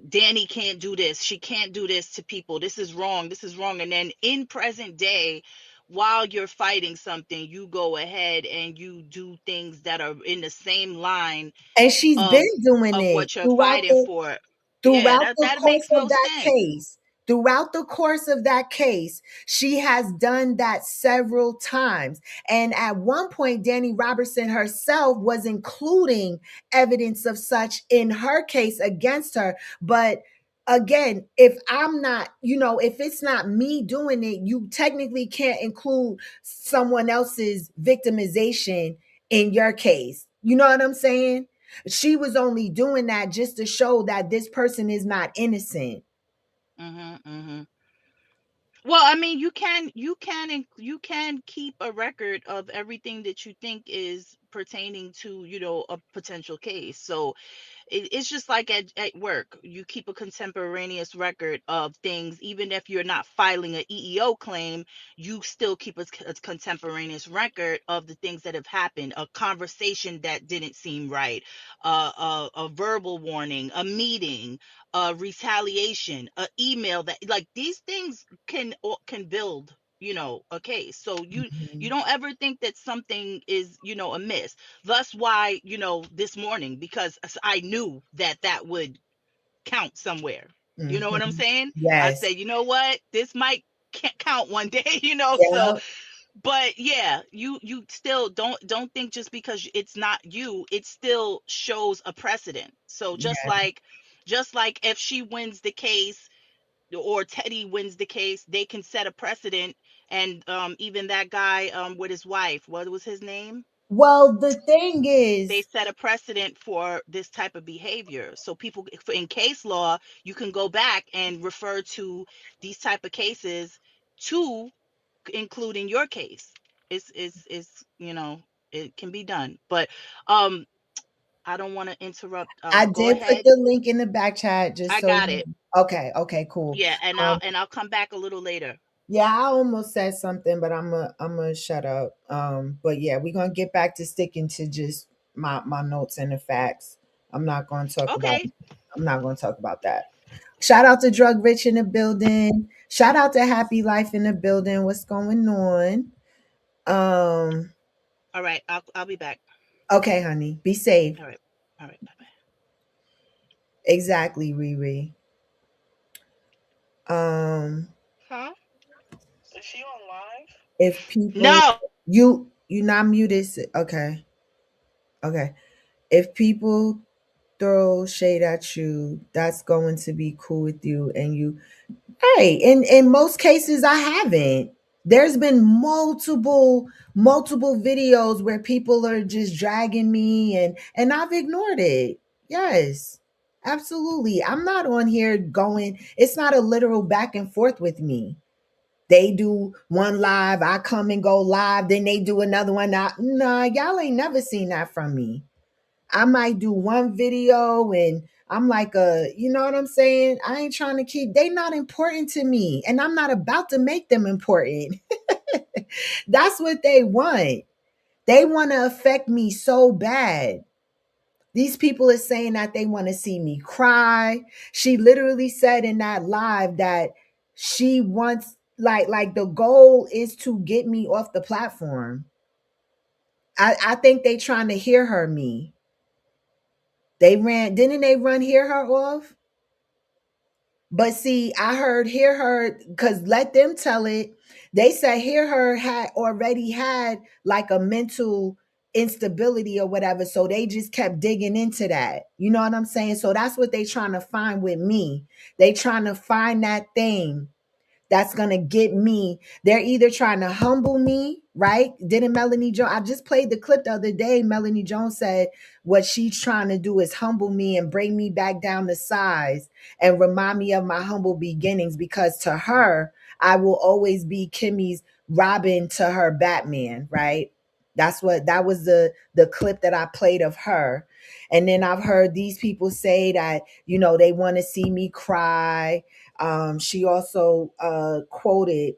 Danny can't do this. She can't do this to people. This is wrong. This is wrong. And then in present day, while you're fighting something, you go ahead and you do things that are in the same line And she's of been doing it what you're fighting for. Yeah, throughout that the that course makes of no that sense. case. Throughout the course of that case, she has done that several times. And at one point, Danny Robertson herself was including evidence of such in her case against her. But again, if I'm not, if it's not me doing it, you technically can't include someone else's victimization in your case. You know what I'm saying? She was only doing that just to show that this person is not innocent. Mhm, mhm. Well, I mean, you can keep a record of everything that you think is pertaining to, a potential case. So it's just like at work. You keep a contemporaneous record of things, even if you're not filing an EEO claim, you still keep a contemporaneous record of the things that have happened, a conversation that didn't seem right, a verbal warning, a meeting, a retaliation, a email, that like these things can build, a case. So you Mhm, don't ever think that something is, amiss. Thus why, this morning, because I knew that that would count somewhere. You know what I'm mhm. saying? I Yes. said, you know what, this might count one day. So Yeah. but yeah, you still don't think just because it's not you, it still shows a precedent. So Yeah. just like if she wins the case, or Teddy wins the case, they can set a precedent. And even that guy with his wife, what was his name? Well, the thing They is, set a precedent for this type of behavior. So people, in case law, you can go back and refer to these type of cases to include in your case. It's it can be done. But um I don't want to interrupt. I Go did put ahead. the link in the back chat just I so got it. you. Okay, okay, cool. Yeah, and I'll Um, and I'll come back a little later. yeah, I almost said something, but I'm gonna shut up. But yeah, we're gonna get back to sticking to just my notes and the facts. I'm not gonna talk about Okay. I'm not gonna talk about that. Shout out to Drug Rich in the building. Shout out to Happy Life in the building. What's going on? Um, All right. I'll be back. okay, honey. Be safe. All right. All right. Bye bye. Exactly, Riri. Um, Huh? Is she on live? if people, No. you not muted. Okay, okay. If people throw shade at you, that's going to be cool with you, and you right. In most cases, I haven't. There's been multiple videos where people are just dragging me, and I've ignored it. Yes, absolutely. I'm not on here going. It's not a literal back and forth with me. They do one live, I come and go live, then they do another one. Nah, y'all ain't never seen that from me. I might do one video and I'm like you know what I'm saying? I ain't trying to keep, they not important to me and I'm not about to make them important. That's what they want. They want to affect me so bad. These people are saying that they want to see me cry. She literally said in that live that she wants like the goal is to get me off the platform. I think they trying to hear her me. Didn't they run hear her off? But see, I heard hear her because let them tell it. They said hear her had already had like a mental instability or whatever. So they just kept digging into that. You know what I'm saying? So that's what they trying to find with me. They trying to find that thing that's gonna get me. They're either trying to humble me, right? Didn't Melanie Jones? I just played the clip the other day. Melanie Jones said what she's trying to do is humble me and bring me back down to size and remind me of my humble beginnings because to her, I will always be Kimmy's Robin to her Batman, right? That was the clip that I played of her. And then I've heard these people say that, you know, they want to see me cry. She also quoted,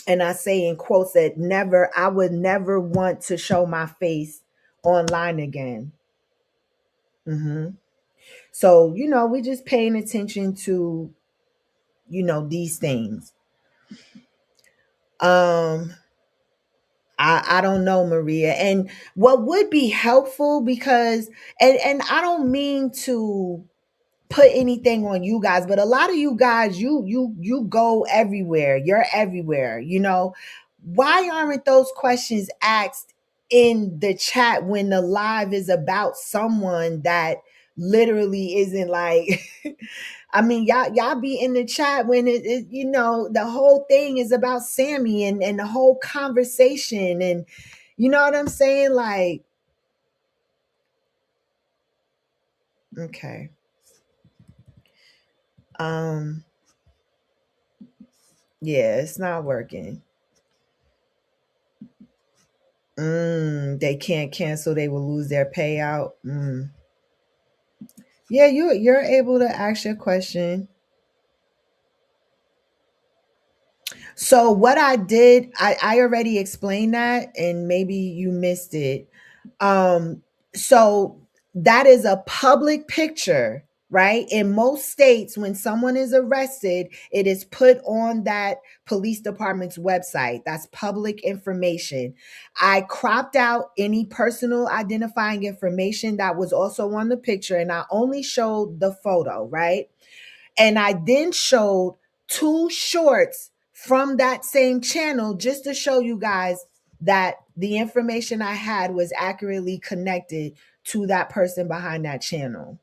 and I say in quotes that I would never want to show my face online again. hmm So, you know, we're just paying attention to, you know, these things. Um, I don't know, Maria. And what would be helpful because and I don't mean to put anything on you guys, but a lot of you guys, you go everywhere. You're everywhere, you know. Why aren't those questions asked in the chat when the live is about someone that literally isn't like I mean, y'all be in the chat when you know, the whole thing is about Sammy and the whole conversation and you know what I'm saying? Like, okay. Um, yeah, it's not working. They can't cancel, they will lose their payout. Yeah, you're able to ask your question. So what I did, I already explained that and maybe you missed it. So that is a public picture, right? In most states, when someone is arrested, it is put on that police department's website. That's public information. I cropped out any personal identifying information that was also on the picture and I only showed the photo, right? And I then showed two shorts from that same channel just to show you guys that the information I had was accurately connected to that person behind that channel.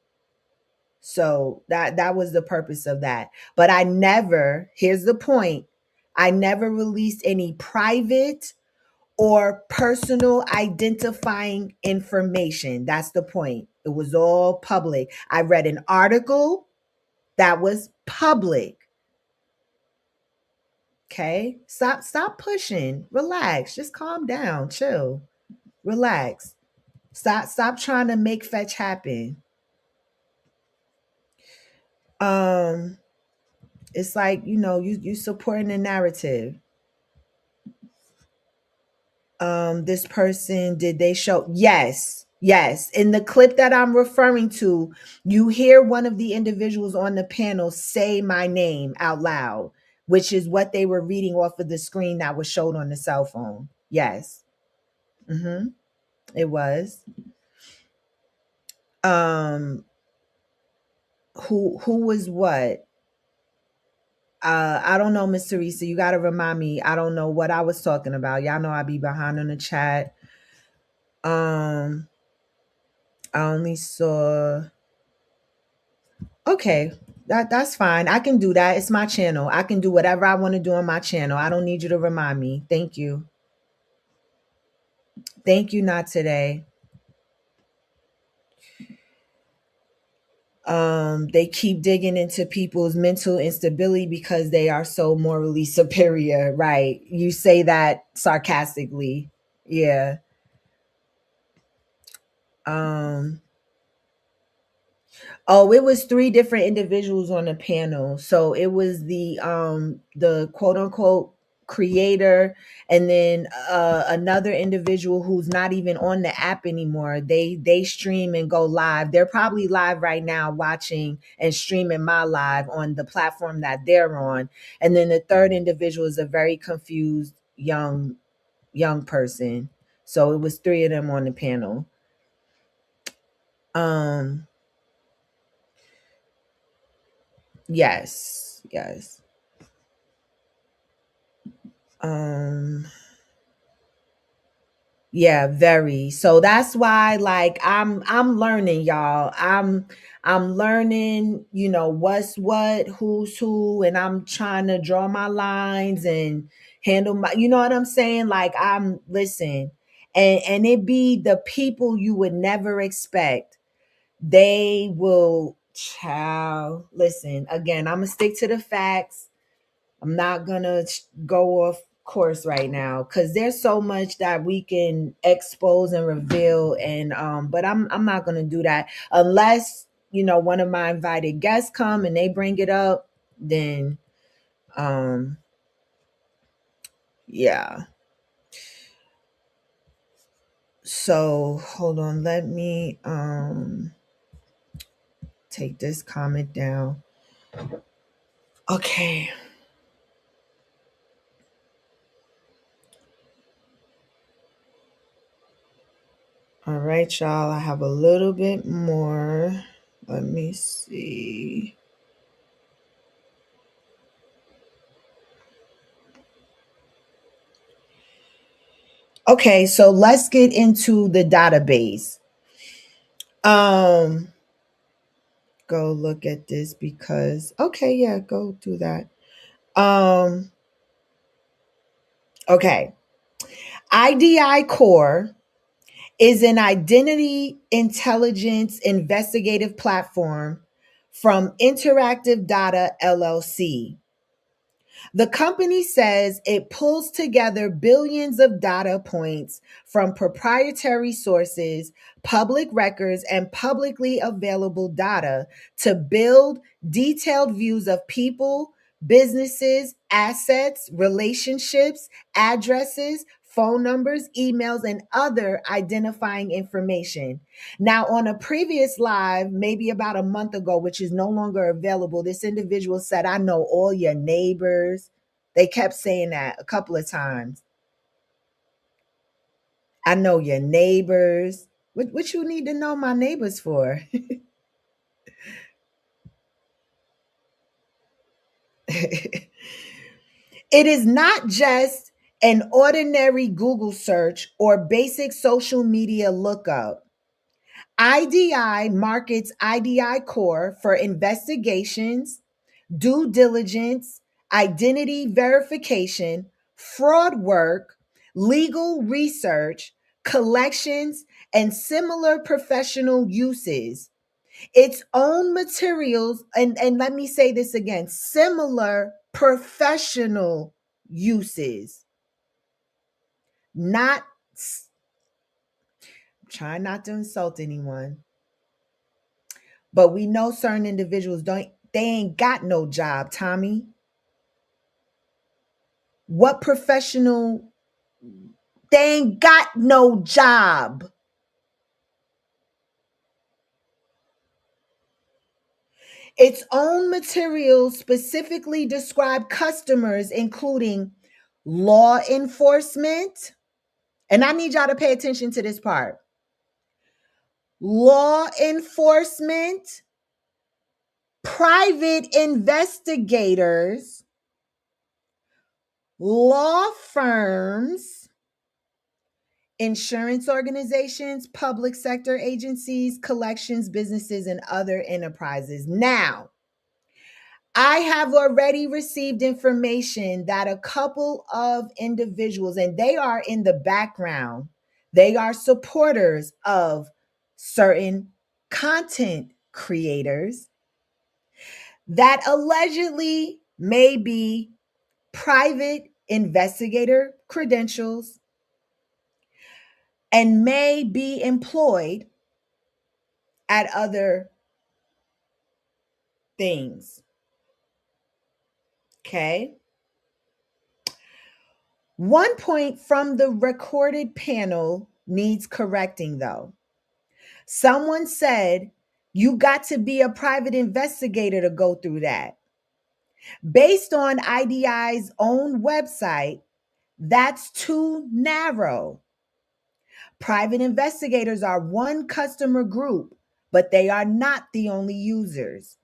So that was the purpose of that. But I never, here's the point, I never released any private or personal identifying information. That's the point. It was all public. I read an article that was public. Okay? Stop pushing. Relax. Just calm down. Chill. Relax. Stop trying to make fetch happen. Um it's like, you know, you supporting the narrative. This person, did they show? Yes, in the clip that I'm referring to, you hear one of the individuals on the panel say my name out loud, which is what they were reading off of the screen that was showed on the cell phone. Yes. It was. um who was what? I don't know, Miss Teresa. You gotta remind me. I don't know what I was talking about. Y'all know I be behind on the chat. I only saw. Okay, that's fine. I can do that. It's my channel. I can do whatever I want to do on my channel. I don't need you to remind me. Thank you. Thank you. Not today. They keep digging into people's mental instability because they are so morally superior. Right? You say that sarcastically. Yeah. Um Oh, it was three different individuals on the panel. So it was the quote unquote creator, and then another individual who's not even on the app anymore. They stream and go live. They're probably live right now watching and streaming my live on the platform that they're on. And then the third individual is a very confused young person. So it was three of them on the panel. Um yes, yes. Um yeah, very. So that's why like I'm learning, y'all. I'm learning, what's what, who's who, and I'm trying to draw my lines and handle my, you know what I'm saying? Like I'm listen. And it be the people you would never expect. They will child. Listen, again, I'm gonna stick to the facts. I'm not gonna go off course right now because there's so much that we can expose and reveal, and but I'm not gonna do that unless one of my invited guests come and they bring it up. Then um yeah. So hold on, let me take this comment down. Okay. All right, y'all. I have a little bit more. Let me see. Okay, so let's get into the database. Um, go look at this because okay, yeah, go do that. Um, okay. IDI Core is an identity intelligence investigative platform from Interactive Data LLC. The company says it pulls together billions of data points from proprietary sources, public records, and publicly available data to build detailed views of people, businesses, assets, relationships, addresses, phone numbers, emails, and other identifying information. Now, on a previous live, maybe about a month ago, which is no longer available, this individual said, I know all your neighbors. They kept saying that a couple of times. I know your neighbors. What you need to know my neighbors for? It is not just an ordinary Google search or basic social media lookup. IDI markets IDI Core for investigations, due diligence, identity verification, fraud work, legal research, collections, and similar professional uses. Its own materials, and let me say this again, similar professional uses. Not trying not to insult anyone, but we know certain individuals they ain't got no job, Tommy. What professional? They ain't got no job. Its own materials specifically describe customers, including law enforcement. And I need y'all to pay attention to this part: law enforcement, private investigators, law firms, insurance organizations, public sector agencies, collections, businesses, and other enterprises. Now, I have already received information that a couple of individuals, and they are in the background, they are supporters of certain content creators that allegedly may be private investigator credentials and may be employed at other things. Okay. One point from the recorded panel needs correcting, though. Someone said, you got to be a private investigator to go through that. Based on IDI's own website, that's too narrow. Private investigators are one customer group, but they are not the only users.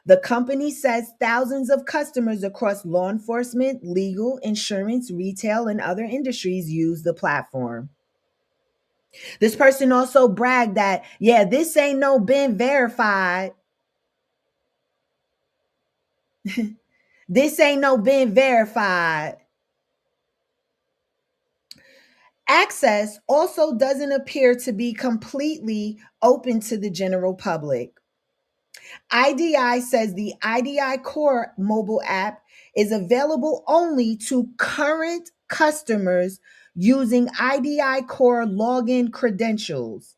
The company says thousands of customers across law enforcement, legal, insurance, retail, and other industries use the platform. This person also bragged that, yeah, this ain't no been verified. This ain't no been verified. Access also doesn't appear to be completely open to the general public. IDI says the IDI Core mobile app is available only to current customers using IDI Core login credentials.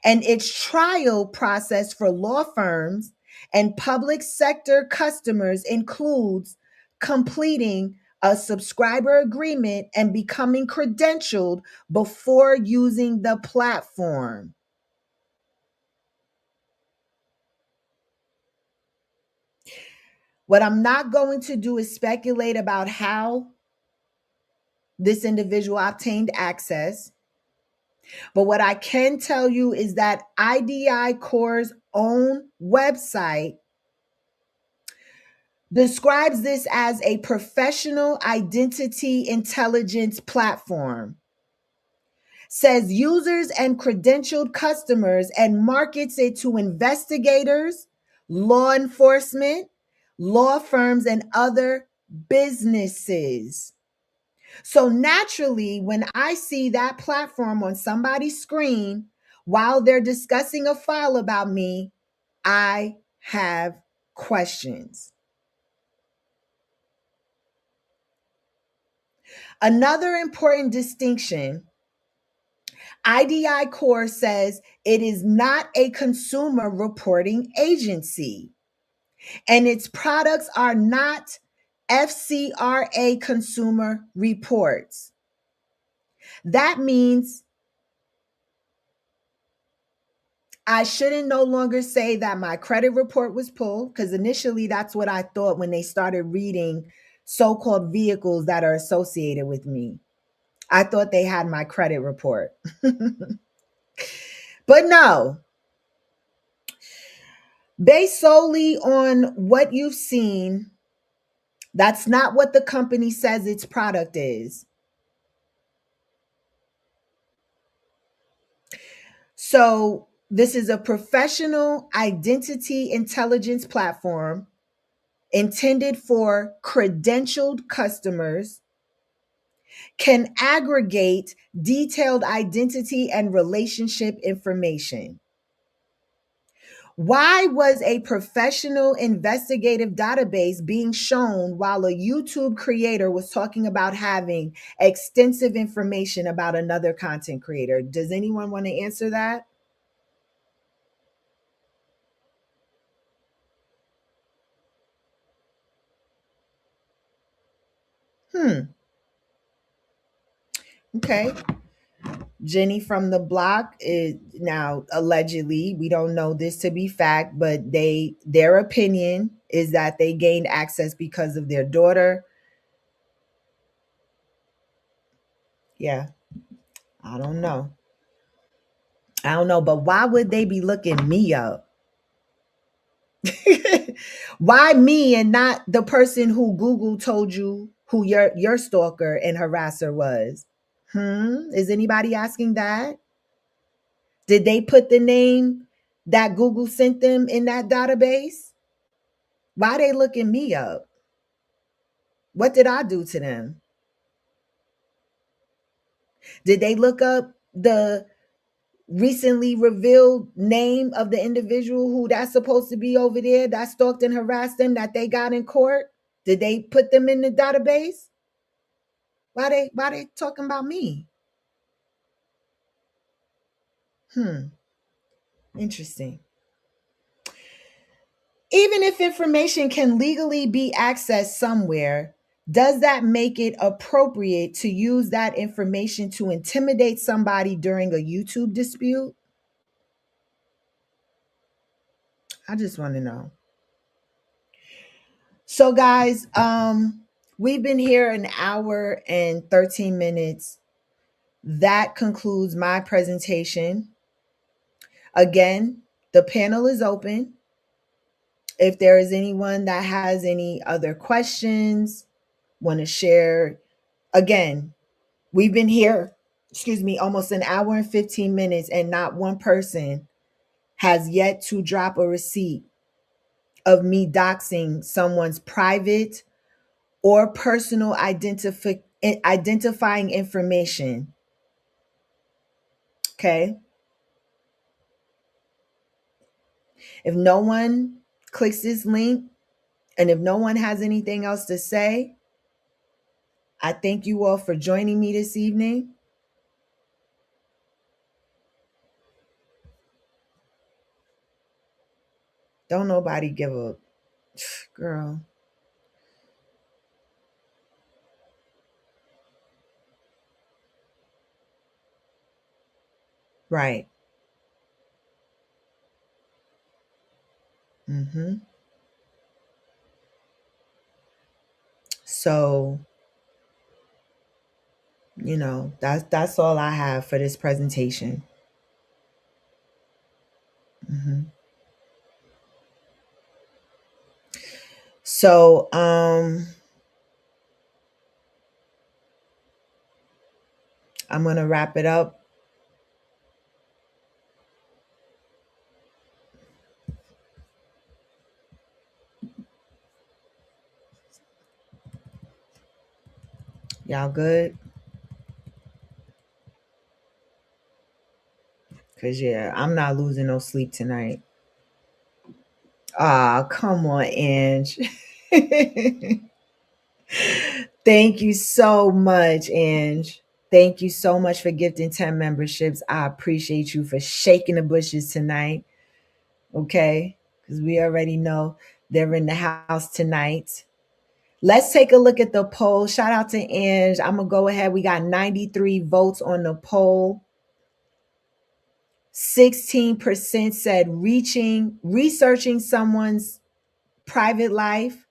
And its trial process for law firms and public sector customers includes completing a subscriber agreement and becoming credentialed before using the platform. What I'm not going to do is speculate about how this individual obtained access. But what I can tell you is that IDI Core's own website describes this as a professional identity intelligence platform, says users and credentialed customers, and markets it to investigators, law enforcement, law firms, and other businesses. So naturally, when I see that platform on somebody's screen while they're discussing a file about me, I have questions. Another important distinction, IDI Core says it is not a consumer reporting agency, and its products are not FCRA consumer reports. That means I shouldn't no longer say that my credit report was pulled, because initially that's what I thought when they started reading so-called vehicles that are associated with me. I thought they had my credit report. But no, based solely on what you've seen, that's not what the company says its product is. So, this is a professional identity intelligence platform intended for credentialed customers, can aggregate detailed identity and relationship information. Why was a professional investigative database being shown while a YouTube creator was talking about having extensive information about another content creator? Does anyone want to answer that? Okay. Jenny from the block is now allegedly, we don't know this to be fact, but their opinion is that they gained access because of their daughter. Yeah, I don't know. I don't know, but why would they be looking me up? Why me and not the person who Google told you who your stalker and harasser was? Is anybody asking that? Did they put the name that Google sent them in that database? Why they looking me up? What did I do to them? Did they look up the recently revealed name of the individual who that's supposed to be over there that stalked and harassed them that they got in court? Did they put them in the database? Why they talking about me? Interesting. Even if information can legally be accessed somewhere, does that make it appropriate to use that information to intimidate somebody during a YouTube dispute? I just want to know. So guys, we've been here an hour and 13 minutes. That concludes my presentation. Again, the panel is open. If there is anyone that has any other questions, want to share, again, we've been here, almost an hour and 15 minutes, and not one person has yet to drop a receipt of me doxing someone's private or personal identifying information. Okay. If no one clicks this link and if no one has anything else to say, I thank you all for joining me this evening. Don't nobody give a girl. Right. So, that's all I have for this presentation. So, I'm going to wrap it up. Y'all good? Cause yeah, I'm not losing no sleep tonight. Ah, come on, Ange. Thank you so much, Ange. Thank you so much for gifting 10 memberships. I appreciate you for shaking the bushes tonight. Okay? Because we already know they're in the house tonight. Let's take a look at the poll. Shout out to Ange. I'm going to go ahead. We got 93 votes on the poll. 16% said researching someone's private life.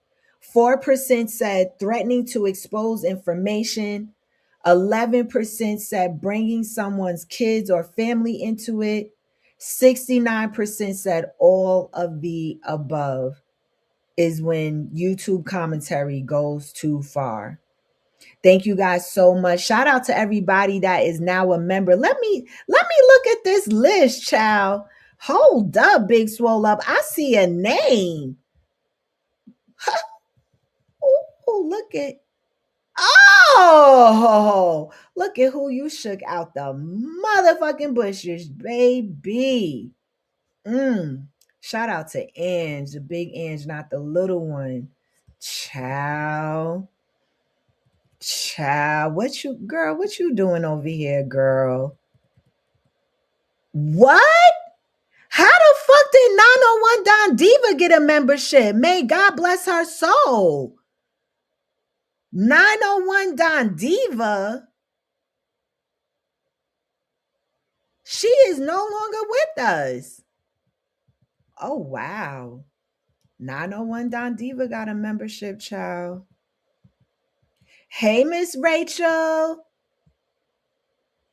4% said threatening to expose information. 11% said bringing someone's kids or family into it. 69% said all of the above is when YouTube commentary goes too far. Thank you guys so much. Shout out to everybody that is now a member. Let me look at this list, child. Hold up, Big Swole Up. I see a name. Oh, look at look at who you shook out the motherfucking bushes, baby. Shout out to Ange, the big Ange, not the little one. Child. What you doing over here, girl? What? How the fuck did 901 Don Diva get a membership? May God bless her soul. 901 Don Diva? She is no longer with us. Oh, wow. 901 Don Diva got a membership, child. Hey, Miss Rachel.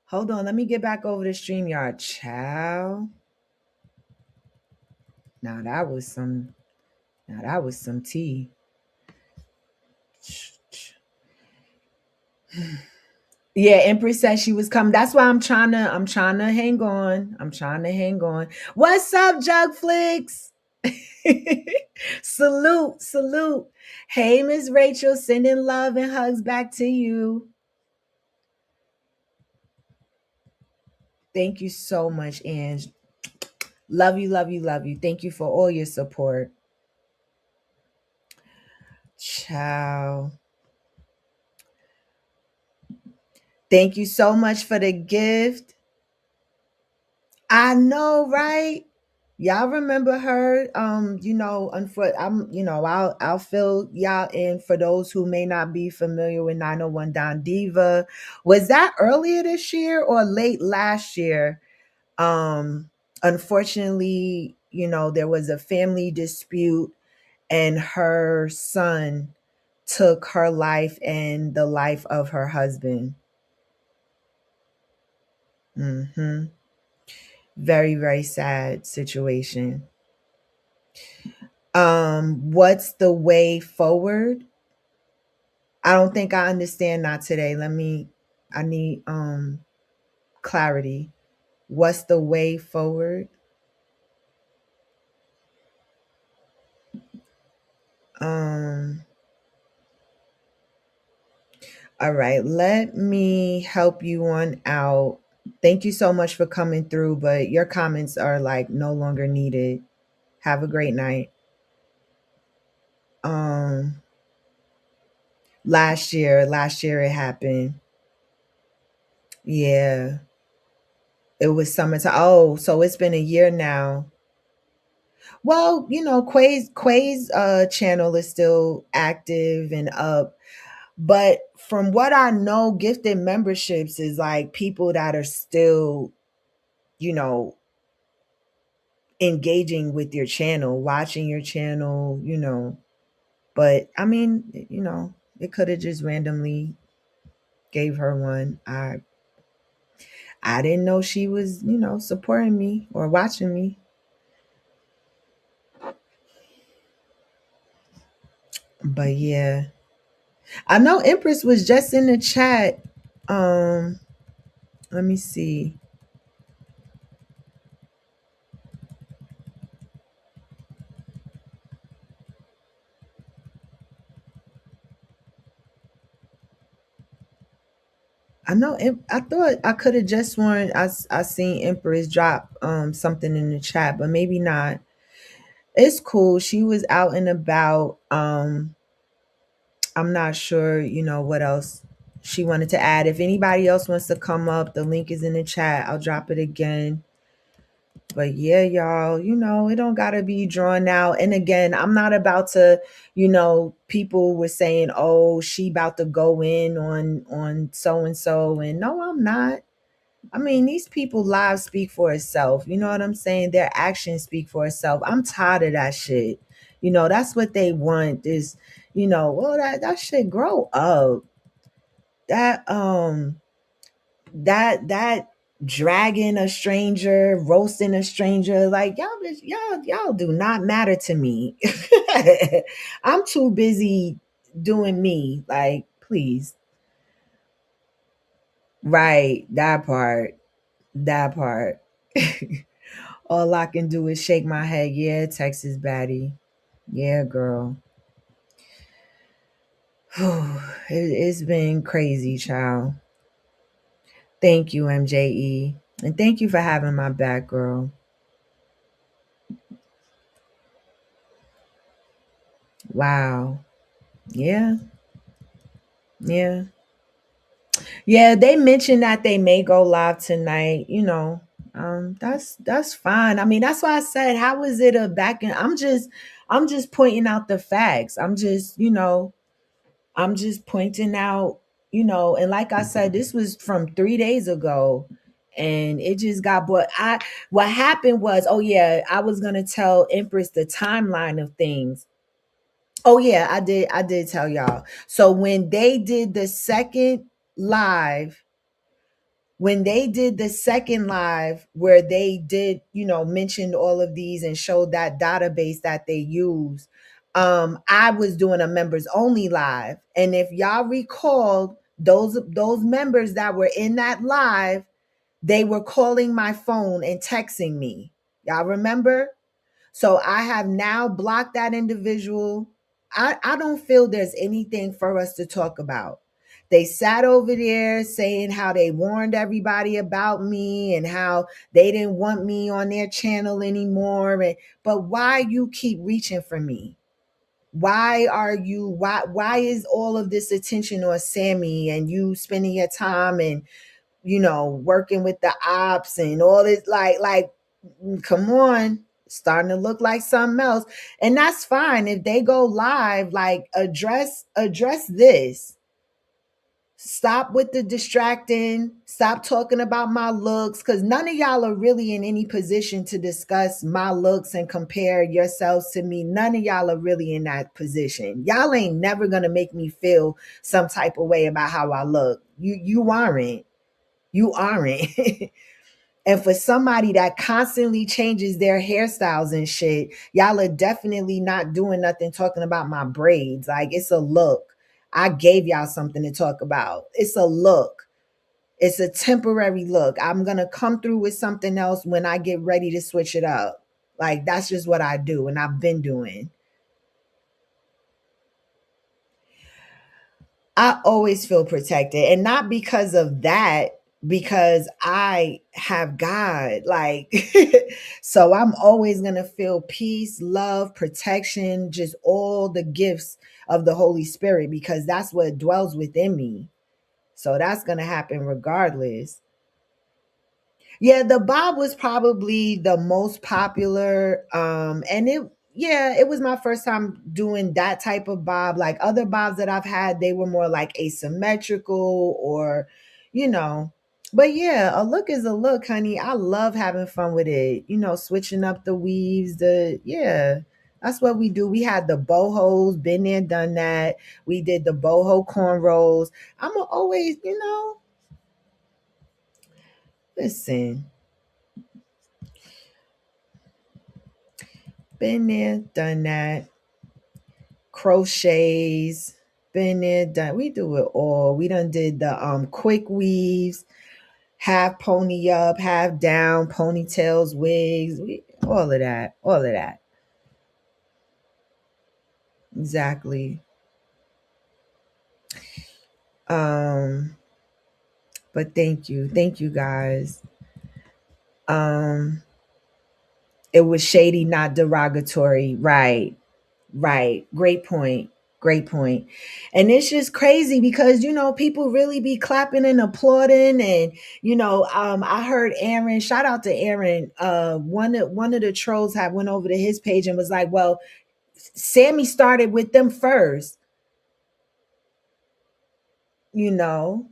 Hold on, let me get back over to StreamYard, child. Now that was some tea. Yeah, Empress said she was coming. That's why I'm trying to hang on. I'm trying to hang on. What's up, Jugflix? Salute, salute. Hey, Miss Rachel, sending love and hugs back to you. Thank you so much, Ange. Love you, love you, love you. Thank you for all your support. Ciao. Thank you so much for the gift. I know, right? Y'all remember her? I'll fill y'all in for those who may not be familiar with 901 Don Diva. Was that earlier this year or late last year? Unfortunately, there was a family dispute and her son took her life and the life of her husband. Hmm. Very, very sad situation. What's the way forward? I don't think I understand that today. I need clarity. What's the way forward? Um all right, let me help you on out. Thank you so much for coming through, but your comments are like no longer needed. Have a great night. Um last year it happened. Yeah. It was summertime. Oh, so it's been a year now. Well, Quay's channel is still active and up, but from what I know, gifted memberships is like people that are still, you know, engaging with your channel, watching your channel. But I mean, it could have just randomly gave her one. I didn't know she was, supporting me or watching me. But yeah. I know Empress was just in the chat. Um, Let me see. I know. I thought I could have just sworn I seen Empress drop something in the chat, but maybe not. It's cool. She was out and about. I'm not sure. What else she wanted to add. If anybody else wants to come up, the link is in the chat. I'll drop it again. But yeah, y'all, it don't gotta be drawn out. And again, I'm not about to, people were saying, oh, she about to go in on so and so. And no, I'm not. I mean, these people lives speak for itself. You know what I'm saying? Their actions speak for itself. I'm tired of that shit. That's what they want is, well, that shit grow up. That that dragging a stranger, roasting a stranger, like y'all do not matter to me. I'm too busy doing me. Like, please. Right, that part. That part. All I can do is shake my head. Yeah, Texas baddie. Yeah, girl. It's been crazy, child. Thank you, MJE. And thank you for having my back, girl. Wow. Yeah. Yeah. Yeah, they mentioned that they may go live tonight, that's fine. I mean, that's why I said, how is it a back end? I'm just pointing out the facts. I'm just pointing out, and like I said, this was from 3 days ago. And it just got, but what happened was, oh yeah, I was gonna tell Empress the timeline of things. Oh yeah, I did tell y'all. So live, when they did the second live where they did, mentioned all of these and showed that database that they use, I was doing a members only live. And if y'all recall, those members that were in that live, they were calling my phone and texting me. Y'all remember? So I have now blocked that individual. I don't feel there's anything for us to talk about. They sat over there saying how they warned everybody about me and how they didn't want me on their channel anymore. But why you keep reaching for me? Why is all of this attention on Sammy and you spending your time and working with the ops and all this, like come on, starting to look like something else. And that's fine if they go live, like address this. Stop with the distracting. Stop talking about my looks, because none of y'all are really in any position to discuss my looks and compare yourselves to me. None of y'all are really in that position. Y'all ain't never gonna make me feel some type of way about how I look. You aren't. You aren't. And for somebody that constantly changes their hairstyles and shit, y'all are definitely not doing nothing talking about my braids. Like, it's a look. I gave y'all something to talk about. It's a look. It's a temporary look. I'm going to come through with something else when I get ready to switch it up. Like, that's just what I do, and I've been doing. I always feel protected, and not because of that, because I have God. Like, so I'm always going to feel peace, love, protection, just all the gifts of the Holy Spirit, because that's what dwells within me. So that's going to happen regardless. Yeah, the bob was probably the most popular. And it was my first time doing that type of bob. Like other bobs that I've had, they were more like asymmetrical or, you know. But yeah, a look is a look, honey. I love having fun with it. Switching up the weaves, that's what we do. We had the bohos, been there, done that. We did the boho cornrows. I'm always, listen. Been there, done that. Crochets, been there, done. We do it all. We done did the quick weaves, half pony up, half down, ponytails, wigs, all of that, all of that. Exactly. Um, but thank you guys. Um, it was shady, not derogatory, right? Right. Great point. Great point. And it's just crazy because, people really be clapping and applauding. And, I heard Aaron, shout out to Aaron. One of the trolls had went over to his page and was like, well, Sammy started with them first, you know.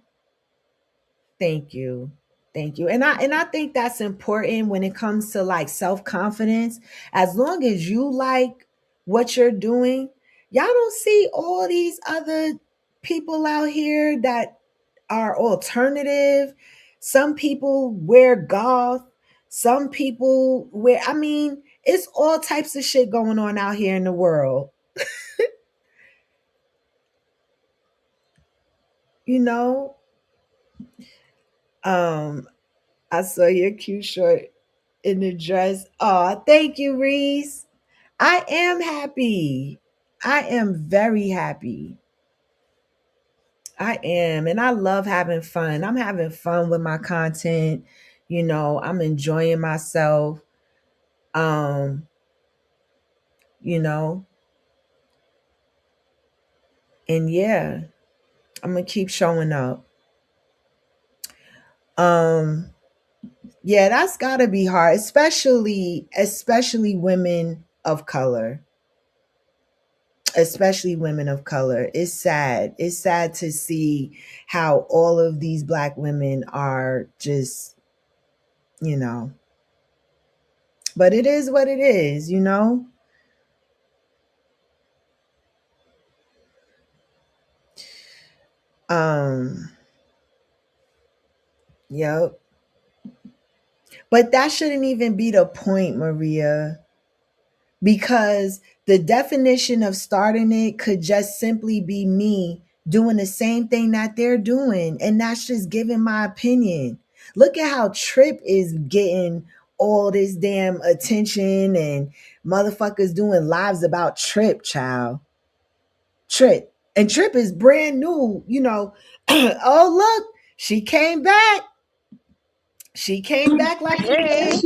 Thank you. Thank you. And I think that's important when it comes to like self-confidence. As long as you like what you're doing, y'all don't see all these other people out here that are alternative. Some people wear goth, some people wear, it's all types of shit going on out here in the world. You know? Um I saw your cute short in the dress. Oh, thank you, Reese. I am happy. I am very happy. I am. And I love having fun. I'm having fun with my content. I'm enjoying myself. Um, you know, and yeah, I'm gonna keep showing up. Um, yeah, that's gotta be hard, especially women of color. Especially women of color. It's sad. It's sad to see how all of these black women are just, you know, but it is what it is. Um, yep. But that shouldn't even be the point, Maria, because the definition of starting it could just simply be me doing the same thing that they're doing. And that's just giving my opinion. Look at how Trip is getting all this damn attention and motherfuckers doing lives about Trip, child. Trip. And Trip is brand new, you know. Oh, look, she came back. She came back like she Hey. said.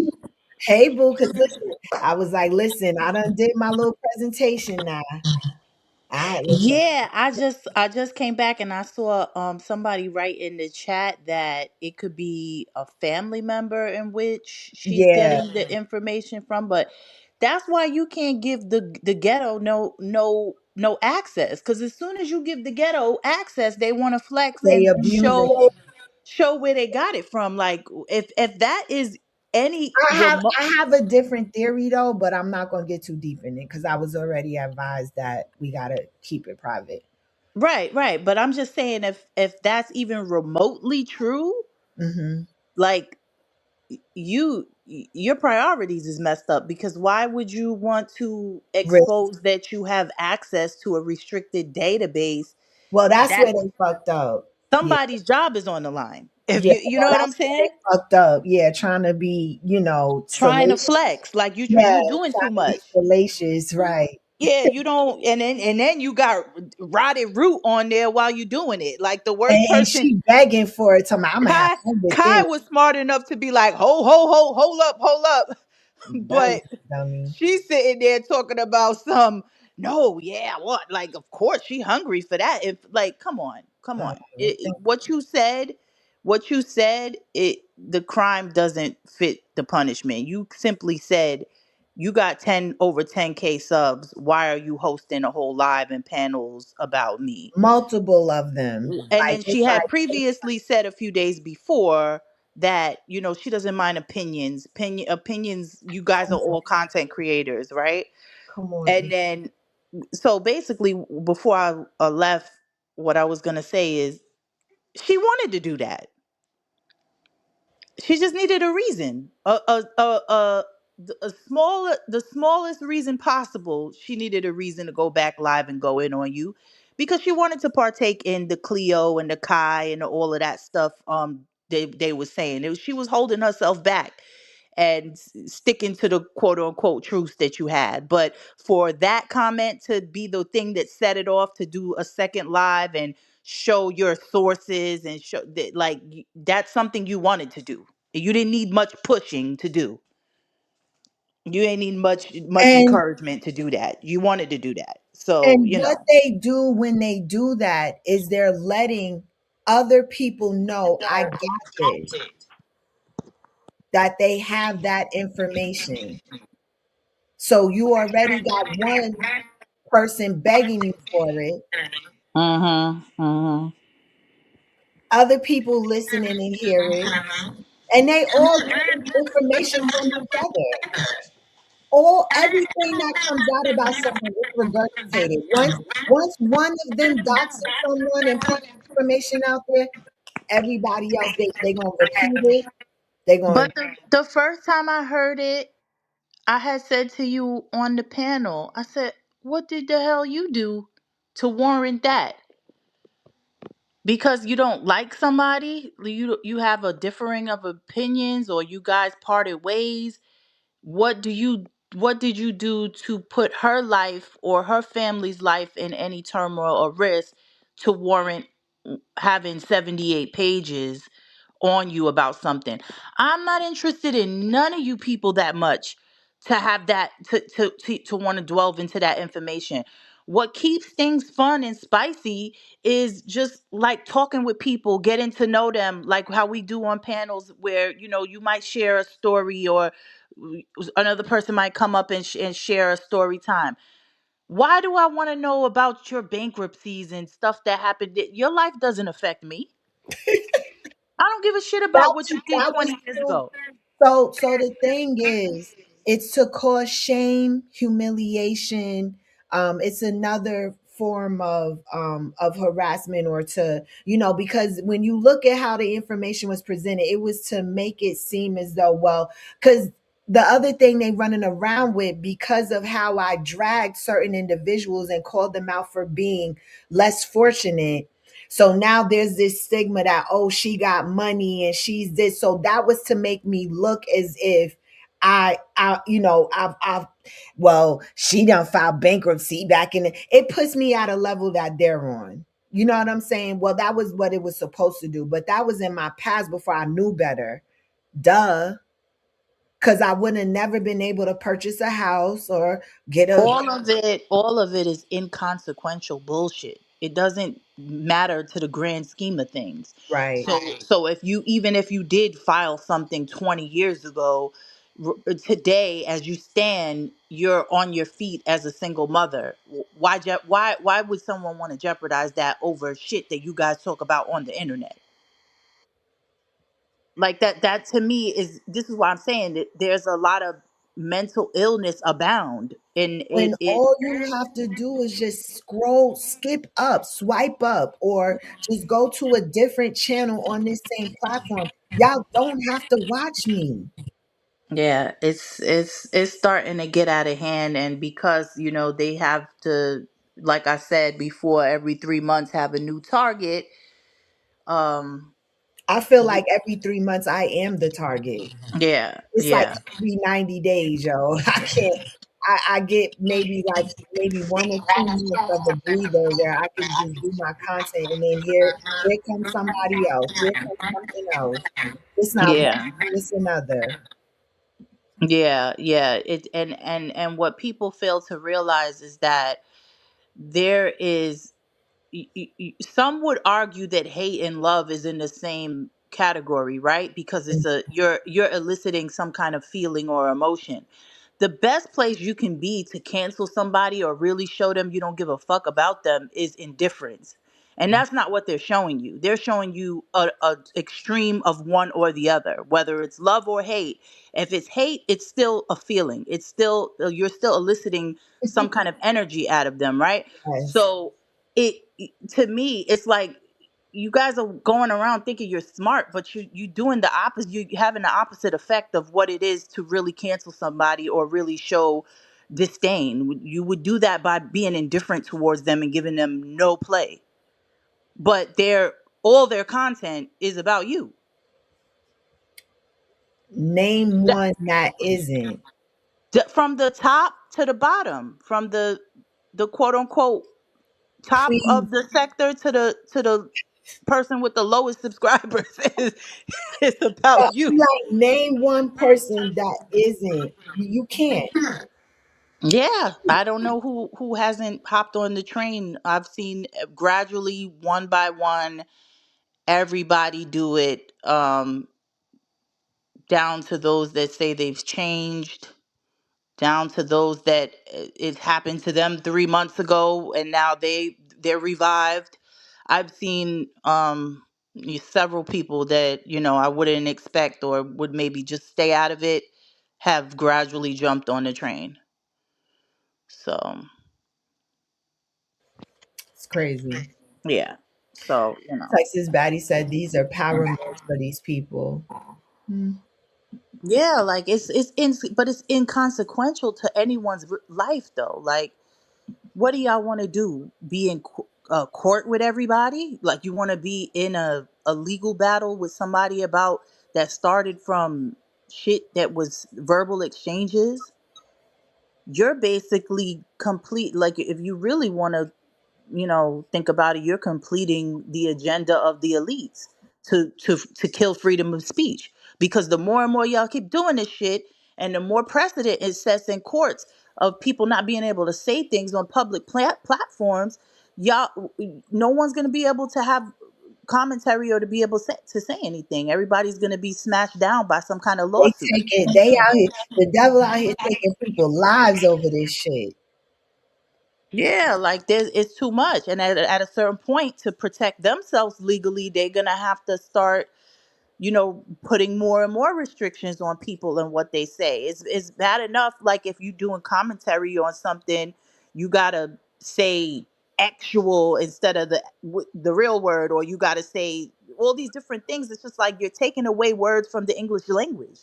Hey, boo, because listen, I was like, listen, I done did my little presentation now. I listen. Yeah, I just came back and I saw somebody write in the chat that it could be a family member in which she's Yeah, getting the information from, but that's why you can't give the ghetto no access, cuz as soon as you give the ghetto access, they want to flex they and abuse it. show where they got it from. Like if that is any remote. I have a different theory though, but I'm not gonna get too deep in it because I was already advised that we gotta keep it private. Right, right, but I'm just saying if that's even remotely true, Hmm. like your priorities is messed up, because why would you want to Risk. expose that you have access to a restricted database Well, that's that where they fucked up. Yeah, somebody's job is on the line, if yeah. you Well, know what I'm that's where saying, they fucked up. Yeah, trying to be, you know, trying to salacious. flex like Yeah, you doing too trying to be much. salacious, right? Yeah, you don't, and then you got rotted root on there while you doing it, like the worst And person. she begging for it. Tell me, I'm gonna have Kai fun with Kai this. was smart enough to be like, hold up, hold up. Dummy, But dummy. she's sitting there talking about some, no, yeah, what? Like, of course she hungry for that. If like, come on, come I on. don't even think. What you said, the crime doesn't fit the punishment. You simply said you got 10 over 10K subs. Why are you hosting a whole live and panels about me? Multiple of them. And Like then she it's had like, previously said a few days before that, she doesn't mind opinions. You guys are come on, all content creators, right? come on. And then, so basically, before I left, what I was going to say is she wanted to do that. She just needed a reason, a the smallest reason possible. She needed a reason to go back live and go in on you, because she wanted to partake in the Cleo and the Kai and all of that stuff. They was saying she was holding herself back and sticking to the quote unquote truths that you had. But for that comment to be the thing that set it off to do a second live and show your sources and show that, like, that's something you wanted to do. You didn't need much pushing to do. You ain't need much And encouragement to do that. You wanted to do that. So, and what they do when they do that is they're letting other people know I got this, that they have that information. So you already got one person begging you for it, Mhm. other people listening and hear it, and they all getting information from each other. All everything that comes out about someone is regurgitated. Once one of them doxes someone and put information out there, everybody else they gonna repeat it. They gonna But the first time I heard it, I had said to you on the panel, I said, "What did the hell you do to warrant that?" Because you don't like somebody, you have a differing of opinions, or you guys parted ways. What do you what did you do to put her life or her family's life in any turmoil or risk to warrant having 78 pages on you about something? I'm not interested in none of you people that much to have that to want to delve into that information. What keeps things fun and spicy is just like talking with people, getting to know them, like how we do on panels where you might share a story, or another person might come up and share a story time. Why do I want to know about your bankruptcies and stuff that happened? Your life doesn't affect me. I don't give a shit about what you did that was 20 years too. ago. So the thing is, it's to cause shame, humiliation. It's another form of harassment, or to, because when you look at how the information was presented, it was to make it seem as though, well, because the other thing they running around with, because of how I dragged certain individuals and called them out for being less fortunate, So now there's this stigma that, oh, she got money and she's this. So that was to make me look as if well, she done filed bankruptcy back in it puts me at a level that they're on. You know what I'm saying? Well, that was what it was supposed to do, but that was in my past before I knew better. Duh. Because I would have never been able to purchase a house or get a All of it is inconsequential bullshit. It doesn't matter to the grand scheme of things. right. So if you, even if you did file something 20 years ago, today as you stand, you're on your feet as a single mother. Why would someone want to jeopardize that over shit that you guys talk about on the internet? Like that to me is, this is why I'm saying that there's a lot of mental illness abound, and When it all you have to do is just scroll, skip up, swipe up, or just go to a different channel on this same platform. Y'all don't have to watch me. Yeah, it's starting to get out of hand, and because they have to, like I said before, every 3 months have a new target. Um, I feel like every 3 months I am the target. yeah, It's like yeah, every 90 days, yo. I can't. I get maybe 1 or 2 months of a breather where I can just do my content, and then here comes somebody else. Here comes something else. It's not one yeah, thing, it's another. yeah. And what people fail to realize is that there is some would argue that hate and love is in the same category, right? Because it's a you're eliciting some kind of feeling or emotion. The best place you can be to cancel somebody or really show them you don't give a fuck about them is indifference. And that's not what they're showing you. They're showing you a extreme of one or the other, whether it's love or hate. If it's hate, it's still a feeling. It's still, you're still eliciting some kind of energy out of them, right? Yes. So it to me, it's like you guys are going around thinking you're smart, but you doing the opposite. You having the opposite effect of what it is to really cancel somebody or really show disdain. You would do that by being indifferent towards them and giving them no play. But all their content is about you. Name That, one that isn't. from the top to the bottom, from the quote unquote top Please, of the sector to the person with the lowest subscribers is it's about you. I'm like, name one person that isn't. You can't. Yeah, I don't know who hasn't hopped on the train. I've seen gradually, one by one, everybody do it, down to those that say they've changed, down to those that it happened to them 3 months ago and now they're revived. I've seen several people that I wouldn't expect or would maybe just stay out of it have gradually jumped on the train. So It's crazy. yeah. So Texas Baddie said these are power moves for these people. Hmm. yeah, like but it's inconsequential to anyone's life though. Like, what do y'all want to do? Be in court with everybody? Like, you want to be in a legal battle with somebody about that started from shit that was verbal exchanges? You're basically complete. Like, if you really want to, think about it, you're completing the agenda of the elites to kill freedom of speech. Because the more and more y'all keep doing this shit, and the more precedent it sets in courts of people not being able to say things on public platforms, y'all, no one's going to be able to have commentary or to be able to say anything. Everybody's going to be smashed down by some kind of They lawsuit. take it. They out here. The devil out here taking people lives over this shit. Yeah, like it's too much, and at a certain point, to protect themselves legally, they're gonna have to start, putting more and more restrictions on people and what they say. It's bad enough, like if you doing commentary on something, you gotta say actual instead of the real word, or you gotta say all these different things. It's just like you're taking away words from the English language.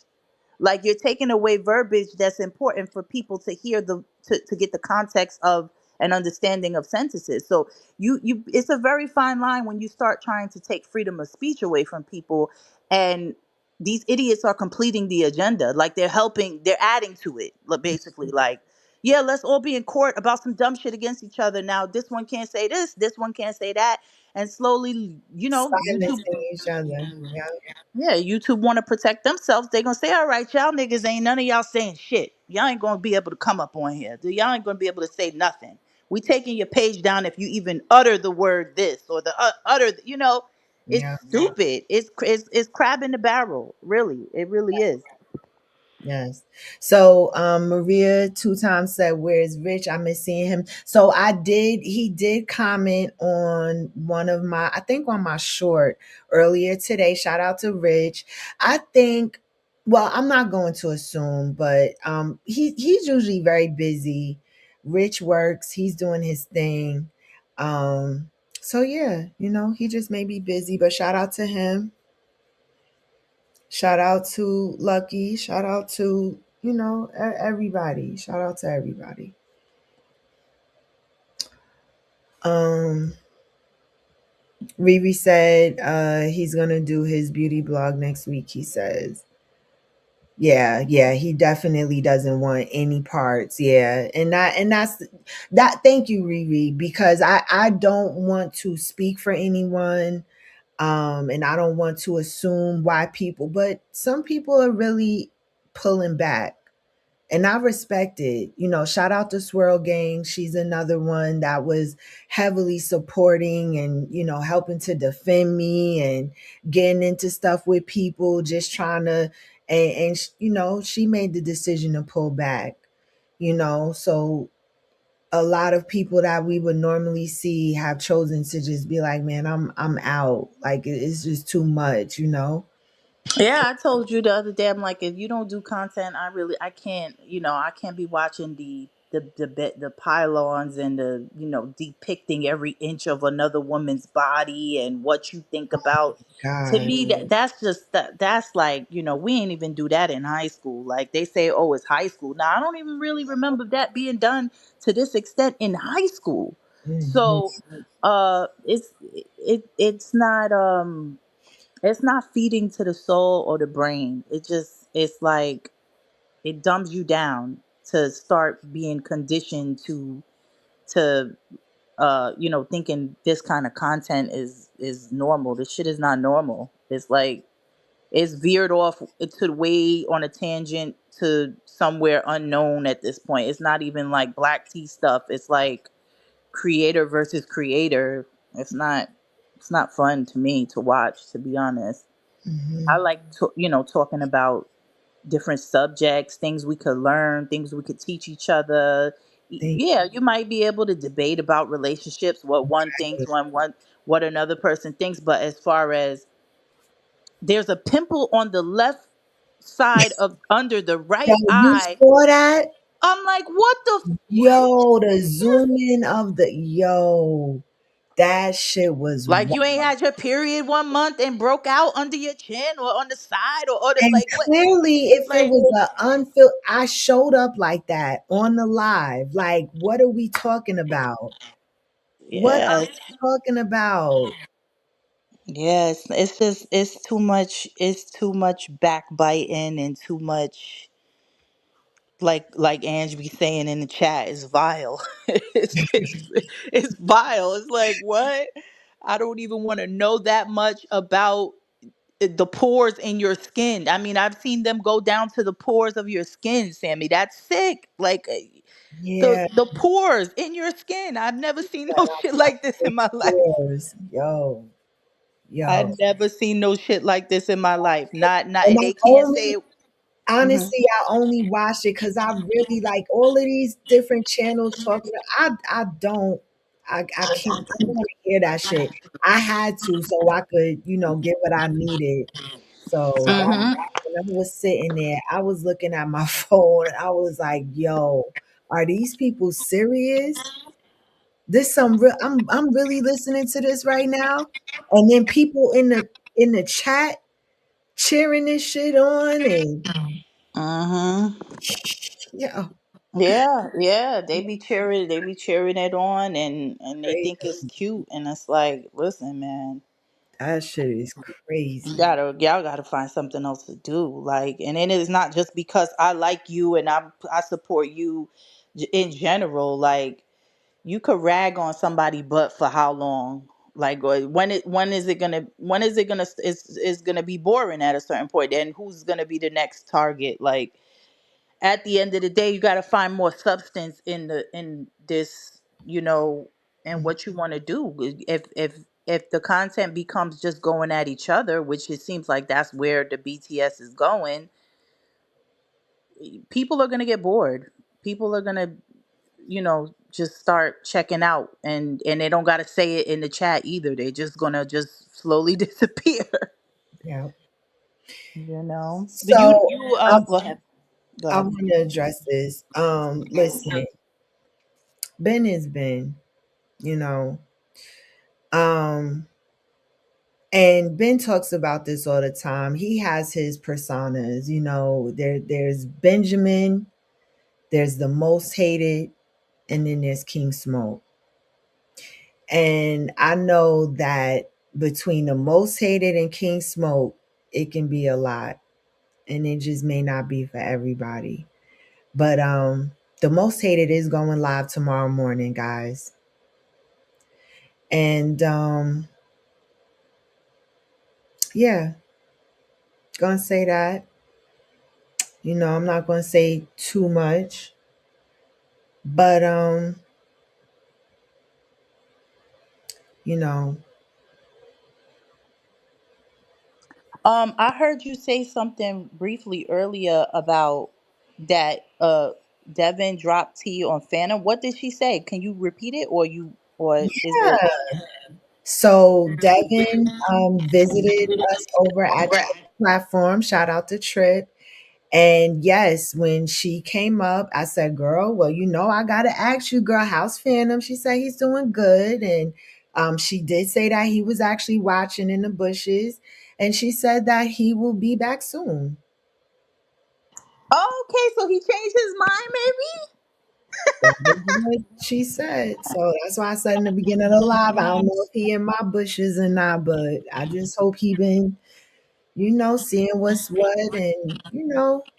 Like, you're taking away verbiage that's important for people to hear to get the context of and understanding of sentences. So you it's a very fine line when you start trying to take freedom of speech away from people, and these idiots are completing the agenda. Like they're adding to it, basically. Like, yeah, let's all be in court about some dumb shit against each other. Now this one can't say this one can't say that, and slowly, YouTube. Silencing each other. Yeah. Yeah, YouTube want to protect themselves. They gonna say, all right, y'all niggas ain't none of y'all saying shit. Y'all ain't gonna be able to come up on here. Y'all ain't gonna be able to say nothing. We taking your page down if you even utter the word this or the utter. It's Yeah. stupid. It's crab in the barrel. Really, it really is. Yes. So Maria 2 times said, "Where's Rich? I miss seeing him." So he did comment on one of my, I think on my short earlier today. Shout out to Rich. I think, well, I'm not going to assume, but he's usually very busy. Rich works, he's doing his thing. So yeah, he just may be busy, but shout out to him. Shout out to Lucky. Shout out to, everybody. Shout out to everybody. Um, Riri said he's gonna do his beauty blog next week, he says. Yeah, yeah, he definitely doesn't want any parts. Yeah. And that's that. Thank you, Riri, because I don't want to speak for anyone. And I don't want to assume why people, but some people are really pulling back. And I respect it. Shout out to Swirl Gang. She's another one that was heavily supporting and, helping to defend me and getting into stuff with people, just trying to, and she made the decision to pull back, so a lot of people that we would normally see have chosen to just be like, man, I'm out. Like it's just too much. Yeah, I told you the other day. I'm like, if you don't do content, I can't. I can't be watching the pylons and depicting every inch of another woman's body and what you think about. To God. me, that's like, we ain't even do that in high school. Like they say, oh, it's high school. Now I don't even really remember that being done to this extent in high school. Mhm. So, it's not feeding to the soul or the brain. It's like it dumbs you down to start being conditioned to thinking this kind of content is normal. This shit is not normal. It's like it's veered off to way on a tangent to somewhere unknown at this point. It's not even like black tea stuff. It's like creator versus creator. It's not fun to me to watch, to be honest. I Mhm. like talking about different subjects, things we could learn, things we could teach each other. Thank Yeah, you might be able to debate about relationships, what one thinks, you. what another person thinks, but as far as there's a pimple on the left side of under the Yo, right you eye, saw that? I'm like, what the Yo, the zoom in of that shit was like wild. you ain't had your period 1 month and broke out under your chin or on the side or the And like what clearly, if it like was a unfilled, I showed up like that on the live. Like, what are we talking about? What are yeah. we talking about? Yes, it's just it's too much backbiting and too much like Ange be saying in the chat is vile. It's vile. It's like what? I don't even want to know that much about the pores in your skin. I mean, I've seen them go down to the pores of your skin, Sammy. That's sick. Like Yeah, the pores in your skin. I've never seen no shit like this in my life. pause. Yo. I've never seen no shit like this in my life. Not, And and I they can't say only, it. Hmm. honestly, I only watched it because I really like all of these different channels talking. I don't, I can't, I don't want to hear that shit. I had to so I could, get what I needed. So that Hmm. when I was sitting there, I was looking at my phone. I was like, "Yo, are these people serious? This some real. I'm really listening to this right now." And then people in the chat cheering this shit on and Hmm. yeah. Yeah, yeah, they be cheering it on, and they think it's Crazy. cute, and it's like, listen, man, That shit is you crazy. gotta y'all gotta find something else to do. Like, and then it's not just because I like you and I support you in general. Like, you could rag on somebody, but for how long? Like, when is it gonna is gonna be boring at a certain point? Then who's gonna be the next target? Like, at the end of the day, you got to find more substance in this, and what you want to do. If the content becomes just going at each other, which it seems like that's where the BTS is going, people are going to get bored. People are going to, just start checking out, and they don't got to say it in the chat either. They're just going to just slowly disappear. Yeah. But you So you um, go ahead. Go I ahead. want to address this. Listen, Ben is Ben, you know. Um, and Ben talks about this all the time. He has his personas, there's Benjamin, there's the most hated, and then there's King Smoke. And I know that between the most hated and King Smoke, it can be a lot. And it just may not be for everybody. But the most hated is going live tomorrow morning, guys. And yeah, gonna say that. I'm not gonna say too much. But you know, I heard you say something briefly earlier about that Devin dropped T on Phantom. What did she say? Can you repeat it, or is it? yeah. So Devin visited us over at platform. Shout out to Trip. And yes, when she came up, I said, "Girl, well, I gotta ask you, girl, how's Phantom?" She said he's doing good, and she did say that he was actually watching in the bushes, and she said that he will be back soon. Oh, okay, so he changed his mind, maybe. That is what she said. So that's why I said in the beginning of the live, I don't know if he in my bushes or not, but I just hope he been, seeing what's what, and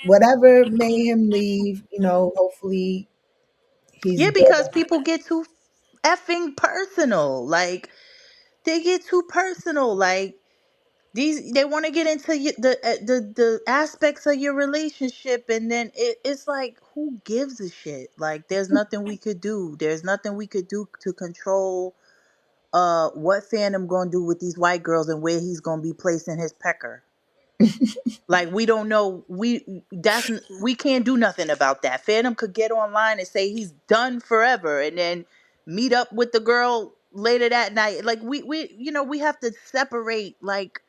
whatever made him leave. Hopefully he's Yeah, good. because people get too effing personal. Like, they get too personal. Like, they want to get into the aspects of your relationship, and then it's like, who gives a shit? Like, there's nothing we could do. There's nothing we could do to control what Phantom gonna do with these white girls and where he's gonna be placing his pecker. Like, we don't know. We can't do nothing about that. Phantom could get online and say he's done forever, and then meet up with the girl later that night. Like, we have to separate, like,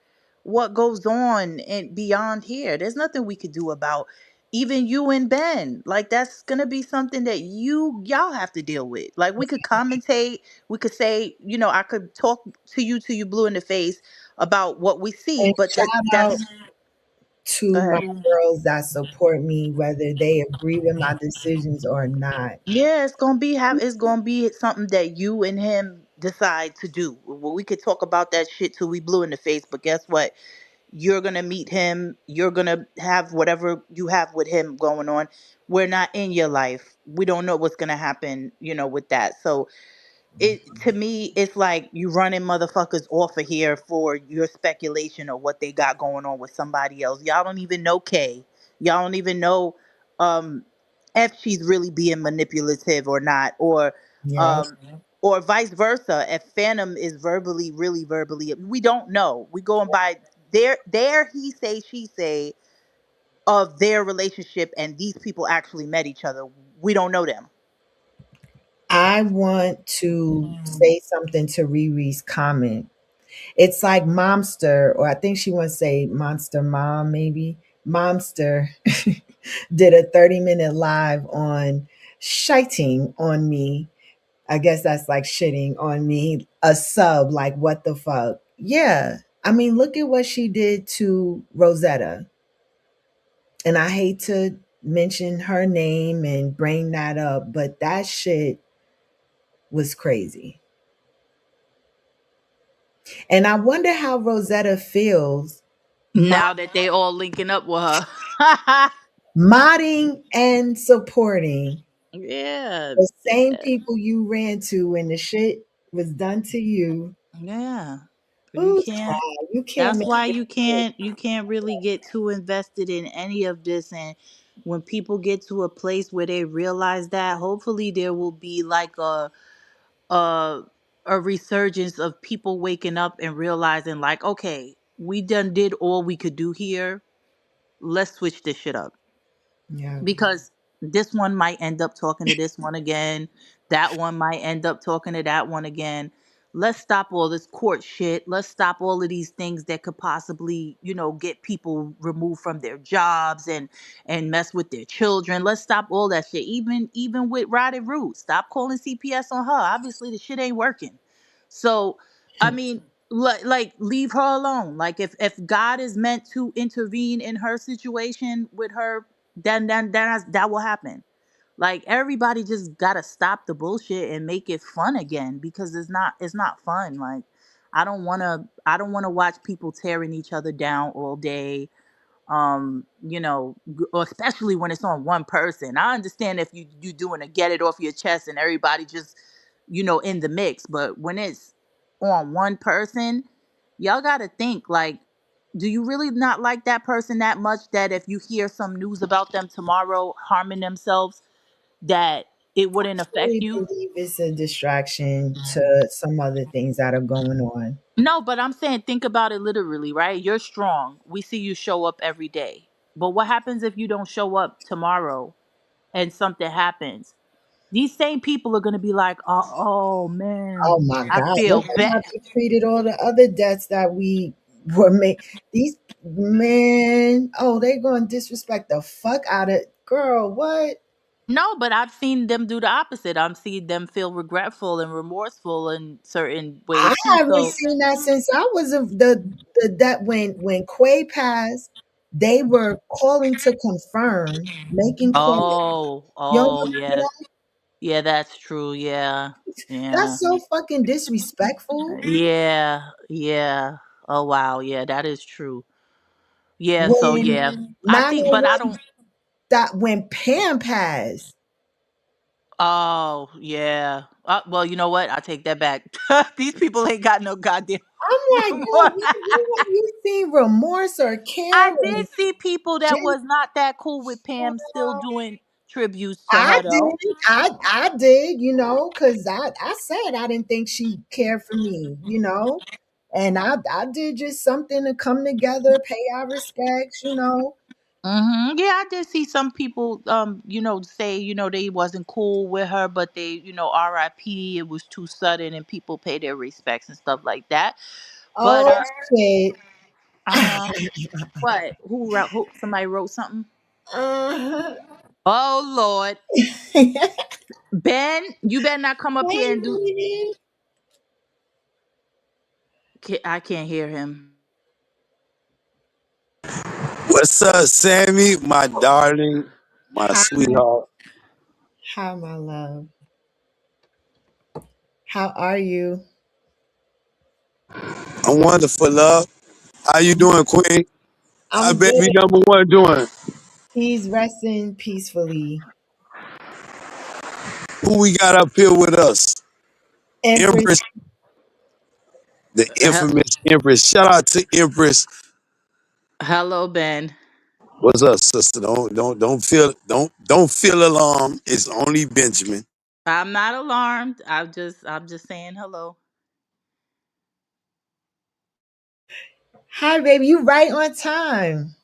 what goes on and beyond here. There's nothing we could do about even you and Ben. Like, that's gonna be something that y'all have to deal with. Like, we could commentate. We could say, I could talk to you blue in the face about what we see, And but shout out that's go to my ahead. girls that support me, whether they agree with my decisions or not. Yeah, it's gonna be something that you and him decide to do. Well, we could talk about that shit till we blue in the face, but guess what? You're gonna meet him. You're gonna have whatever you have with him going on. We're not in your life. We don't know what's gonna happen, with that. So, it to me, it's like you running motherfuckers off of here for your speculation of what they got going on with somebody else. Y'all don't even know Kay. Y'all don't even know um if she's really being manipulative or not, Yeah. um or vice versa. If Phantom is really verbally, we don't know. We going by their he say she say of their relationship, and these people actually met each other. We don't know them. I want to say something to Riri's comment. It's like Momster, or I think she wants to say Monster Mom, maybe. Momster did a 30-minute live on shiting on me. I guess that's like shitting on me. A sub, like, what the fuck? Yeah. I mean, look at what she did to Rosetta. And I hate to mention her name and bring that up, but that shit was crazy. And I wonder how Rosetta feels Now that they all linking up with her. modding and supporting Yeah. the same people you ran to when the shit was done to you. Yeah. You Ooh, can't. child, you can't That's make why it. you can't really get too invested in any of this. And when people get to a place where they realize that, hopefully there will be like a a resurgence of people waking up and realizing like, okay, we done did all we could do here. Let's switch this shit up, Yeah. because this one might end up talking to this one again, that one might end up talking to that one again. Let's stop all this court shit. Let's stop all of these things that could possibly, get people removed from their jobs and mess with their children. Let's stop all that shit. Even with Rotted Root, stop calling CPS on her. Obviously the shit ain't working. So I mean, like leave her alone. Like if God is meant to intervene in her situation with her, then that will happen. Like everybody just gotta stop the bullshit and make it fun again, because it's not fun. Like I don't wanna watch people tearing each other down all day. Or especially when it's on one person. I understand if you doing a get it off your chest and everybody just in the mix, but when it's on one person, y'all got to think like, do you really not like that person that much that if you hear some news about them tomorrow harming themselves, that it wouldn't affect Truly you? believe it's a distraction to some other things that are going on. No, but I'm saying think about it literally, right? You're strong. We see you show up every day. But what happens if you don't show up tomorrow and something happens? These same people are going to be like, oh Oh man, my I God. Look feel at bad. how they treated all the other deaths that we were made. These men, oh, they gonna disrespect the fuck out of girl. What? No, but I've seen them do the opposite. I've seen them feel regretful and remorseful in certain I ways too. haven't So, seen that since I was the that when Quay passed, they were calling to confirm, making calls. You don't oh remember yeah, that? yeah, that's true. Yeah, yeah, That's so fucking disrespectful. yeah, yeah. Oh wow, yeah, that is true. Yeah, so When yeah, I think, but I 911 don't. that when Pam passed, Oh yeah. Well, you know what? I take that back. These people ain't got no goddamn I'm like, girl, remorse. when have you seen remorse or I care did and see people that gen- was not that cool with Pam still doing tributes to I her did. though. I did, because I said I didn't think she cared for me. And I did just something to come together, pay our respects. Yeah, I did see some people, say, they wasn't cool with her, but they, R.I.P. It was too sudden, and people pay their respects and stuff like that. But Oh shit. uh, what? Who? Somebody wrote something. uh, Oh Lord, hey, Ben, you better not come up here and do. baby. I can't hear him. What's up, Sammy? My darling, my Hi, sweetheart. hi, my love. How are you? I'm wonderful, love. How you doing, Queen? How I'm baby good. number one doing? He's resting peacefully. Who we got up here with us? Empress, Empress, the He- infamous Empress. Shout out to Empress. Hello, Ben. What's up, sister? Don't feel alarmed. It's only Benjamin. I'm not alarmed. I'm just saying hello. hi, baby. You right on time.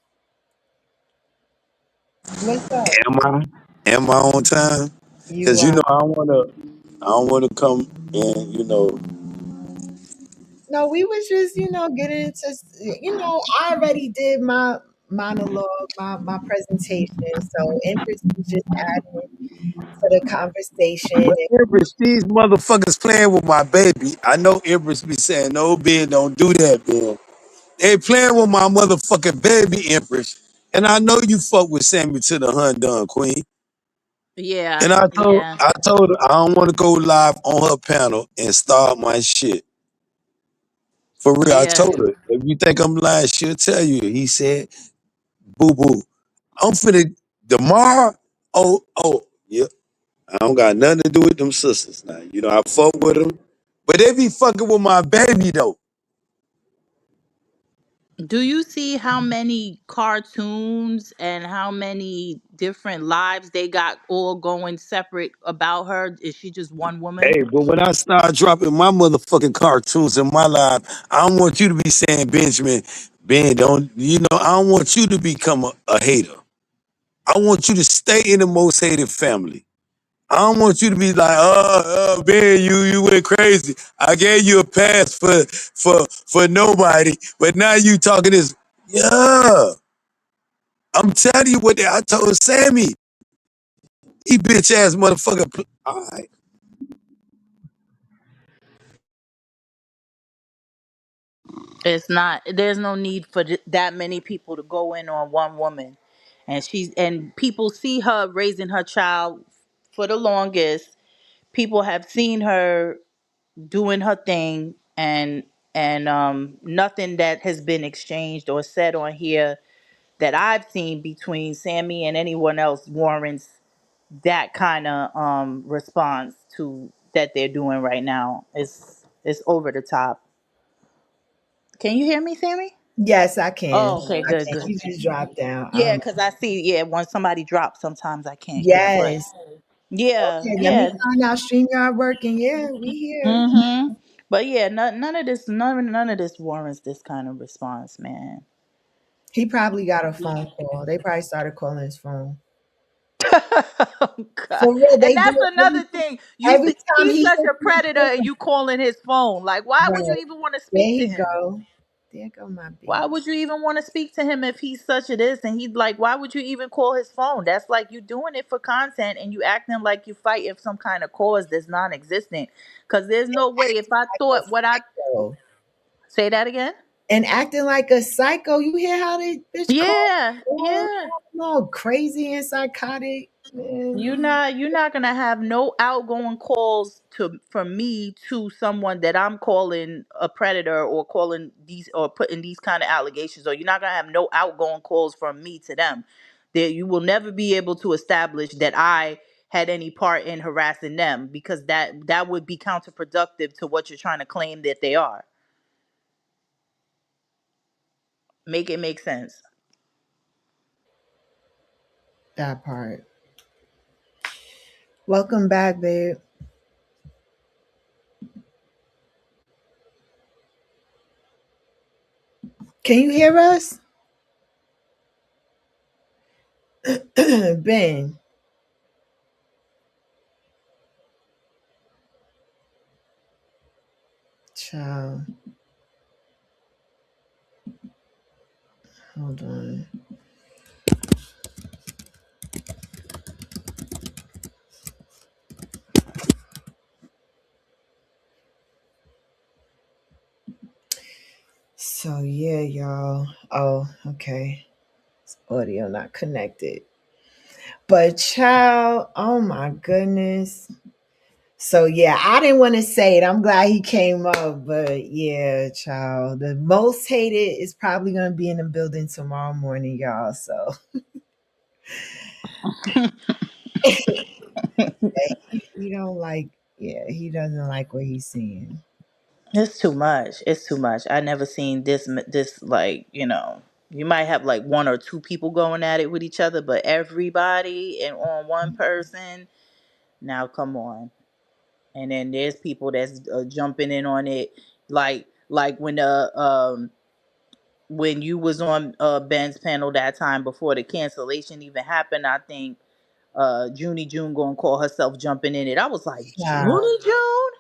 What's up? Am I? Am I on time? You Cause are. I don't wanna come and No, we was just, getting into, I already did my monologue, my presentation. So Empress was just adding to the conversation. But Empress, these motherfuckers playing with my baby. I know Empress be saying, no, Ben, don't do that, Ben. They playing with my motherfucking baby, Empress. And I know you fuck with Sammy to the Hundun Queen. Yeah, And I told yeah, I told her I don't want to go live on her panel and start my shit. For real, I yeah. told her, if you think I'm lying, she'll tell you. He said, boo boo, I'm finna tomorrow. Oh, yeah. I don't got nothing to do with them sisters now. You know, I fuck with them. But they be fucking with my baby though. Do you see how many cartoons and how many different lives they got all going separate about her? Is she just one woman? Hey, but when I start dropping my motherfucking cartoons in my live, I don't want you to be saying, Benjamin, Ben, don't, you know, I don't want you to become a hater. I want you to stay in the most hated family. I don't want you to be like, Ben, you went crazy. I gave you a pass for nobody, but now you talking this. Yeah, I'm telling you what I told Sammy. He bitch ass motherfucker. All right. It's not. There's no need for that many people to go in on one woman, and people see her raising her child for the longest. People have seen her doing her thing, and nothing that has been exchanged or said on here that I've seen between Sammy and anyone else warrants that kind of response to that they're doing right now. It's over the top. Can you hear me, Sammy? Yes, I can. Oh, okay, I good, can. good. You just dropped down. I Yeah, don't because know. I see, yeah, when somebody drops, sometimes I can't hear. But Yes. yeah, Okay, let me yeah. find out StreamYard working. Yeah, we here. Mm-hmm. But yeah, none of this, none of this warrants this kind of response, man. He probably got a phone call. They probably started calling his phone. Oh God. For real, And they do that's it another thing. every time He's he such hits a my predator and phone. you calling his phone. Like, why would you Right. even want to There speak to he him? go. There go my Why baby. would you even want to speak to him if he's such a this? And he's like, why would you even call his phone? That's like you doing it for content and you acting like you fighting some kind of cause that's non existent. Because there's no way if I Like a thought what I psycho. say that again. And acting like a psycho. You hear how they bitch call Yeah, yeah. all crazy and psychotic? Man. You're not gonna have no outgoing calls to from me to someone that I'm calling a predator or calling these or putting these kind of allegations, or you're not gonna have no outgoing calls from me to them. That you will never be able to establish that I had any part in harassing them because that would be counterproductive to what you're trying to claim that they are. Make it make sense. That part. Welcome back, babe. Can you hear us? Ben. Child. Hold on. So yeah, y'all. Oh, okay. Audio not connected. But child, oh my goodness. So yeah, I didn't want to say it. I'm glad he came up, but yeah, child. The most hated is probably gonna be in the building tomorrow morning, y'all. So he don't like, yeah, he doesn't like what he's seeing. It's too much. It's too much. I never seen this like, you might have like one or two people going at it with each other, but everybody and on one person. Now come on. And then there's people that's jumping in on it like when you was on Ben's panel that time before the cancellation even happened, I think Junie June gonna call herself jumping in it. I was like, Child, Junie June?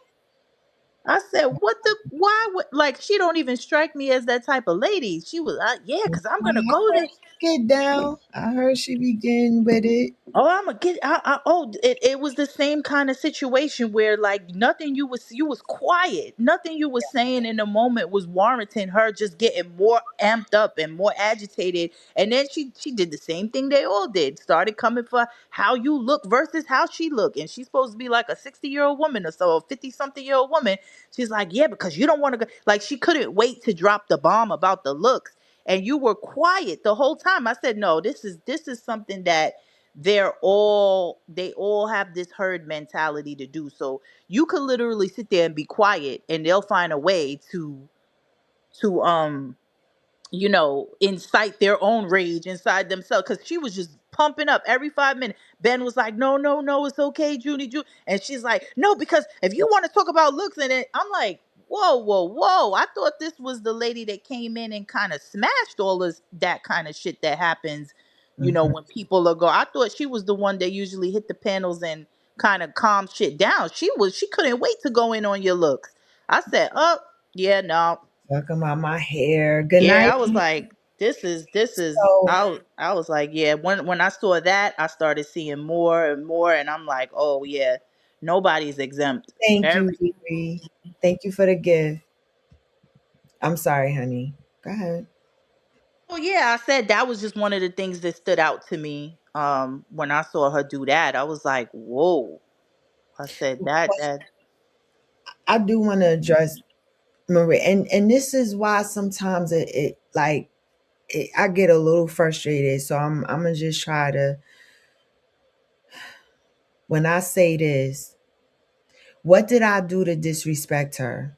I said, what the, why would, like, she don't even strike me as that type of lady. She was, yeah, because I'm going to I go heard there. she get down. I heard she be getting with it. Oh, I'm gonna get. It was the same kind of situation where like nothing you was quiet, nothing you was saying in the moment was warranting her just getting more amped up and more agitated. And then she did the same thing they all did, started coming for how you look versus how she look, and she's supposed to be like a 60-year-old woman or so, a 50-something-year-old woman. She's like, yeah, because you don't want to go. Like she couldn't wait to drop the bomb about the looks, and you were quiet the whole time. I said, no, this is something that they all have this herd mentality to do. So you could literally sit there and be quiet and they'll find a way to incite their own rage inside themselves, because she was just pumping up every 5 minutes. Ben was like, no, no, no, it's okay, Judy, Judy. And she's like, no, because if you want to talk about looks in it, I'm like, whoa, whoa, whoa. I thought this was the lady that came in and kind of smashed all this that kind of shit that happens, Mhm. when people are go. I thought she was the one that usually hit the panels and kind of calm shit down. She couldn't wait to go in on your looks. I said, oh, yeah, no. Talking about my hair. Good night. Yeah, I was like, this is So I was like, yeah, when I saw that, I started seeing more and more, and I'm like, oh yeah, nobody's exempt. thank you, Every Riri. Thank you for the gift. I'm sorry, honey. Go ahead. Oh yeah, I said that was just one of the things that stood out to me. When I saw her do that, I was like, whoa. I said that. I do want to address Maria, and this is why sometimes it like I get a little frustrated. So I'm gonna just try to, when I say this, what did I do to disrespect her?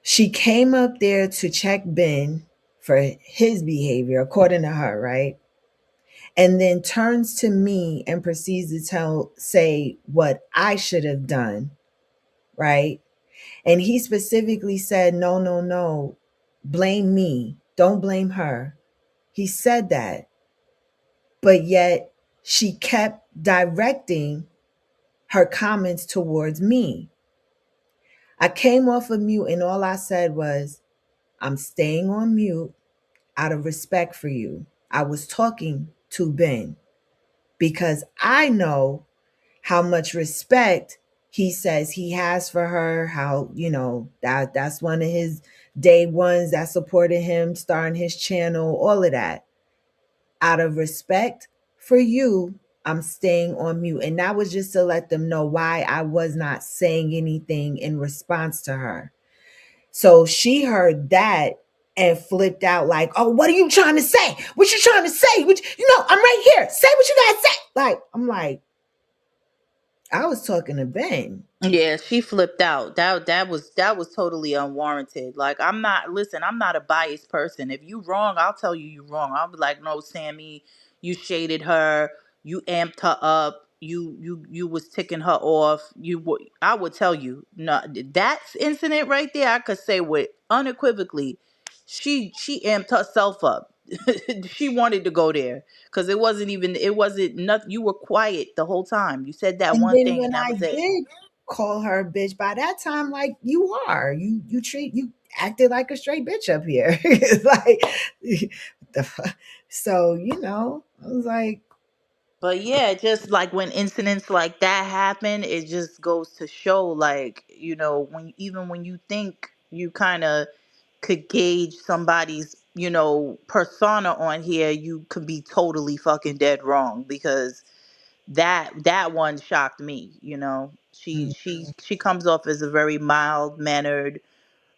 She came up there to check Ben for his behavior, according to her, right? And then turns to me and proceeds to say what I should have done, right? And he specifically said, no, no, no, blame me. Don't blame her. He said that. But yet she kept directing her comments towards me. I came off of mute and all I said was, I'm staying on mute out of respect for you. I was talking to Ben because I know how much respect he says he has for her, how, that's one of his day ones that supported him starting his channel, all of that. Out of respect for you, I'm staying on mute. And that was just to let them know why I was not saying anything in response to her. So she heard that and flipped out like, oh, what are you trying to say? What you trying to say? I'm right here. Say what you gotta say. Like, I'm like, I was talking to Ben. Yeah, she flipped out. That was totally unwarranted. Like I'm not a biased person. If you wrong, I'll tell you wrong. I'll be like, no, Sammy, you shaded her, you amped her up, you was ticking her off. I would tell you. No, that incident right there, I could say with unequivocally, she amped herself up. She wanted to go there because it wasn't nothing. You were quiet the whole time. You said that And one then thing and when that I was it. did call her a bitch, by that time, like you are, you acted like a straight bitch up here. It's like the fuck. So, I was like, But yeah, just like when incidents like that happen, it just goes to show, like, when you think you kind of could gauge somebody's, persona on here, you could be totally fucking dead wrong, because that one shocked me. She mm. she comes off as a very mild mannered,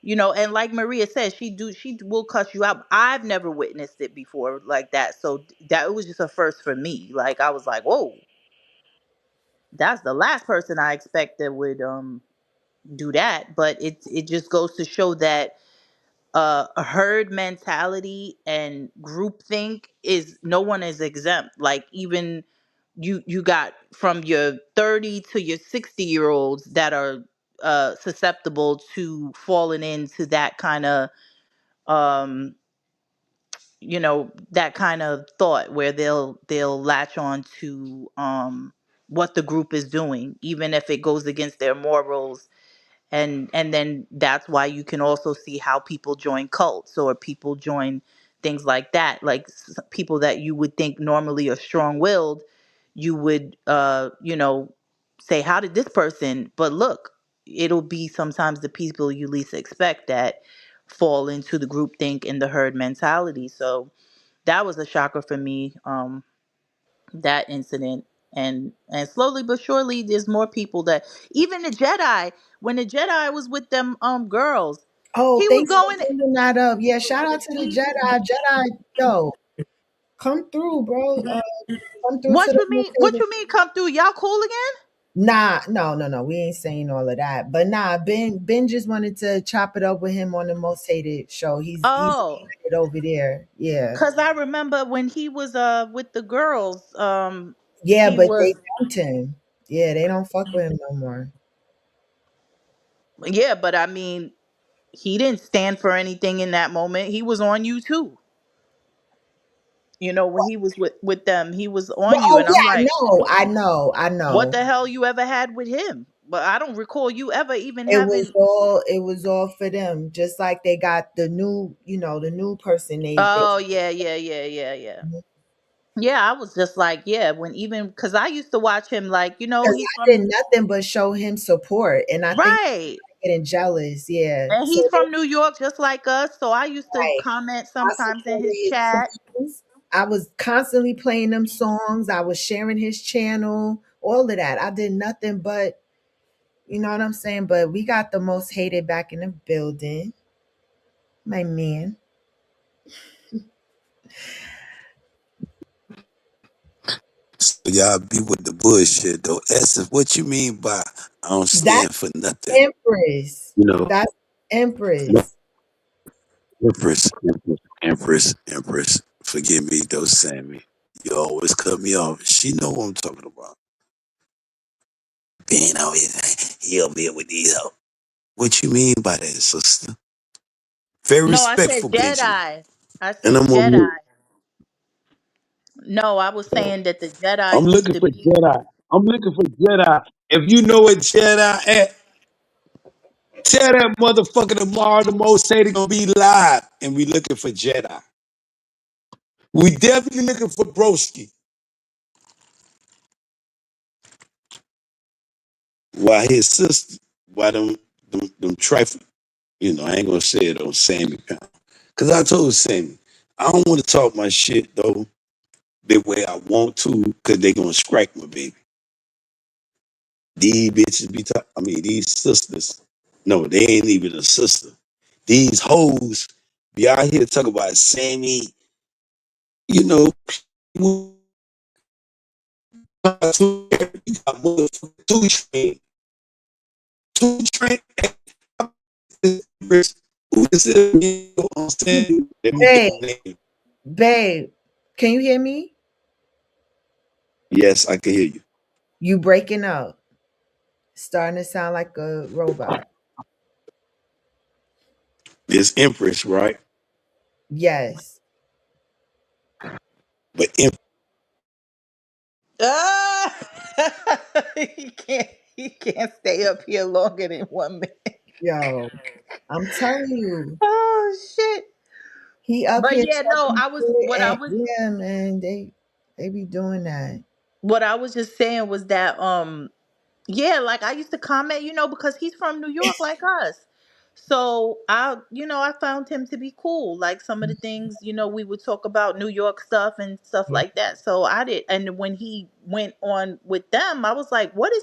and like Maria said, she will cuss you out. I've never witnessed it before like that, so that it was just a first for me. Like I was like, whoa, that's the last person I expected would do that. But it just goes to show that a herd mentality and groupthink is no one is exempt. Like even you got from your 30 to your 60-year olds that are susceptible to falling into that kind of um that kind of thought where they'll latch on to what the group is doing, even if it goes against their morals. And then that's why you can also see how people join cults or people join things like that, like people that you would think normally are strong-willed, you would say, how did this person, but look, it'll be sometimes the people you least expect that fall into the group think and the herd mentality. So that was a shocker for me, that incident. And slowly but surely there's more people that, even the Jedi, when the Jedi was with them girls, Oh, he was thanks for going. bringing that up. Yeah, shout out to the Jedi. Jedi, yo, come through, bro. Come through to What the you mean? What located. you mean? Come through? Y'all cool again? Nah, no, no, no. We ain't saying all of that. But nah, Ben just wanted to chop it up with him on the most hated show. He's Oh, it over there. Yeah. cause I remember when he was with the girls, Yeah, he but was, they dumped him. Yeah, they don't fuck with him no more. yeah, but I mean, he didn't stand for anything in that moment. He was on you too. When he was with them, he was But on you, oh and I'm yeah, I like, know, I know, I what know. the hell you ever had with him? But I don't recall you ever even It was having. all it was all for them. Just like they got the new, the new person they Oh yeah, yeah, yeah, yeah, yeah. Yeah, I was just like, yeah, when even because I used to watch him, like, because he's I from, did nothing but show him support, and I think right. they're getting jealous. Yeah, And so he's they from New York just like us. So I used to right. comment I sometimes in supported his his chat. songs. I was constantly playing them songs. I was sharing his channel, all of that. I did nothing but, you know what I'm saying? But we got the most hated back in the building, my man. So y'all be with the bullshit though. Essence, what you mean by I don't That's stand for nothing? Empress. You know, That's Empress. Empress. Forgive me though, Sammy. You always cut me off. She know what I'm talking about. Being out here, help me with these help. What you mean by that, sister? Very No, I said respectful, Benjamin. Jedi. I And said I'm on Jedi. mute. No, I was saying that the I'm Jedi used looking to for be. Jedi. I'm looking for Jedi. If you know what Jedi at, tell that motherfucker tomorrow the most say they gonna be live. And we looking for Jedi. We definitely looking for Broski. Why his sister, why them trifling, I ain't gonna say it on Sammy Pound. Cause I told Sammy, I don't wanna talk my shit though the way I want to, cause they gonna strike my baby. These bitches be talking, these sisters, no, they ain't even a sister. These hoes be out here talking about Sammy, you know, you got motherfucking two train. Who is it? You know what I'm saying? Let me get Babe, the name. babe, can you hear me? Yes, I can hear you. You breaking up. Starting to sound like a robot. It's Empress, right? Yes. But Ah! he can't stay up here longer than 1 minute. Yo, I'm telling you, Oh shit. he up But here yeah, no, talking I was shit, what I and was yeah, man, they be doing that. what I was just saying was that yeah, like I used to comment, because he's from New York like us. So I found him to be cool. Like some of the things, we would talk about New York stuff and stuff Yeah. like that. So I did, and when he went on with them, I was like, what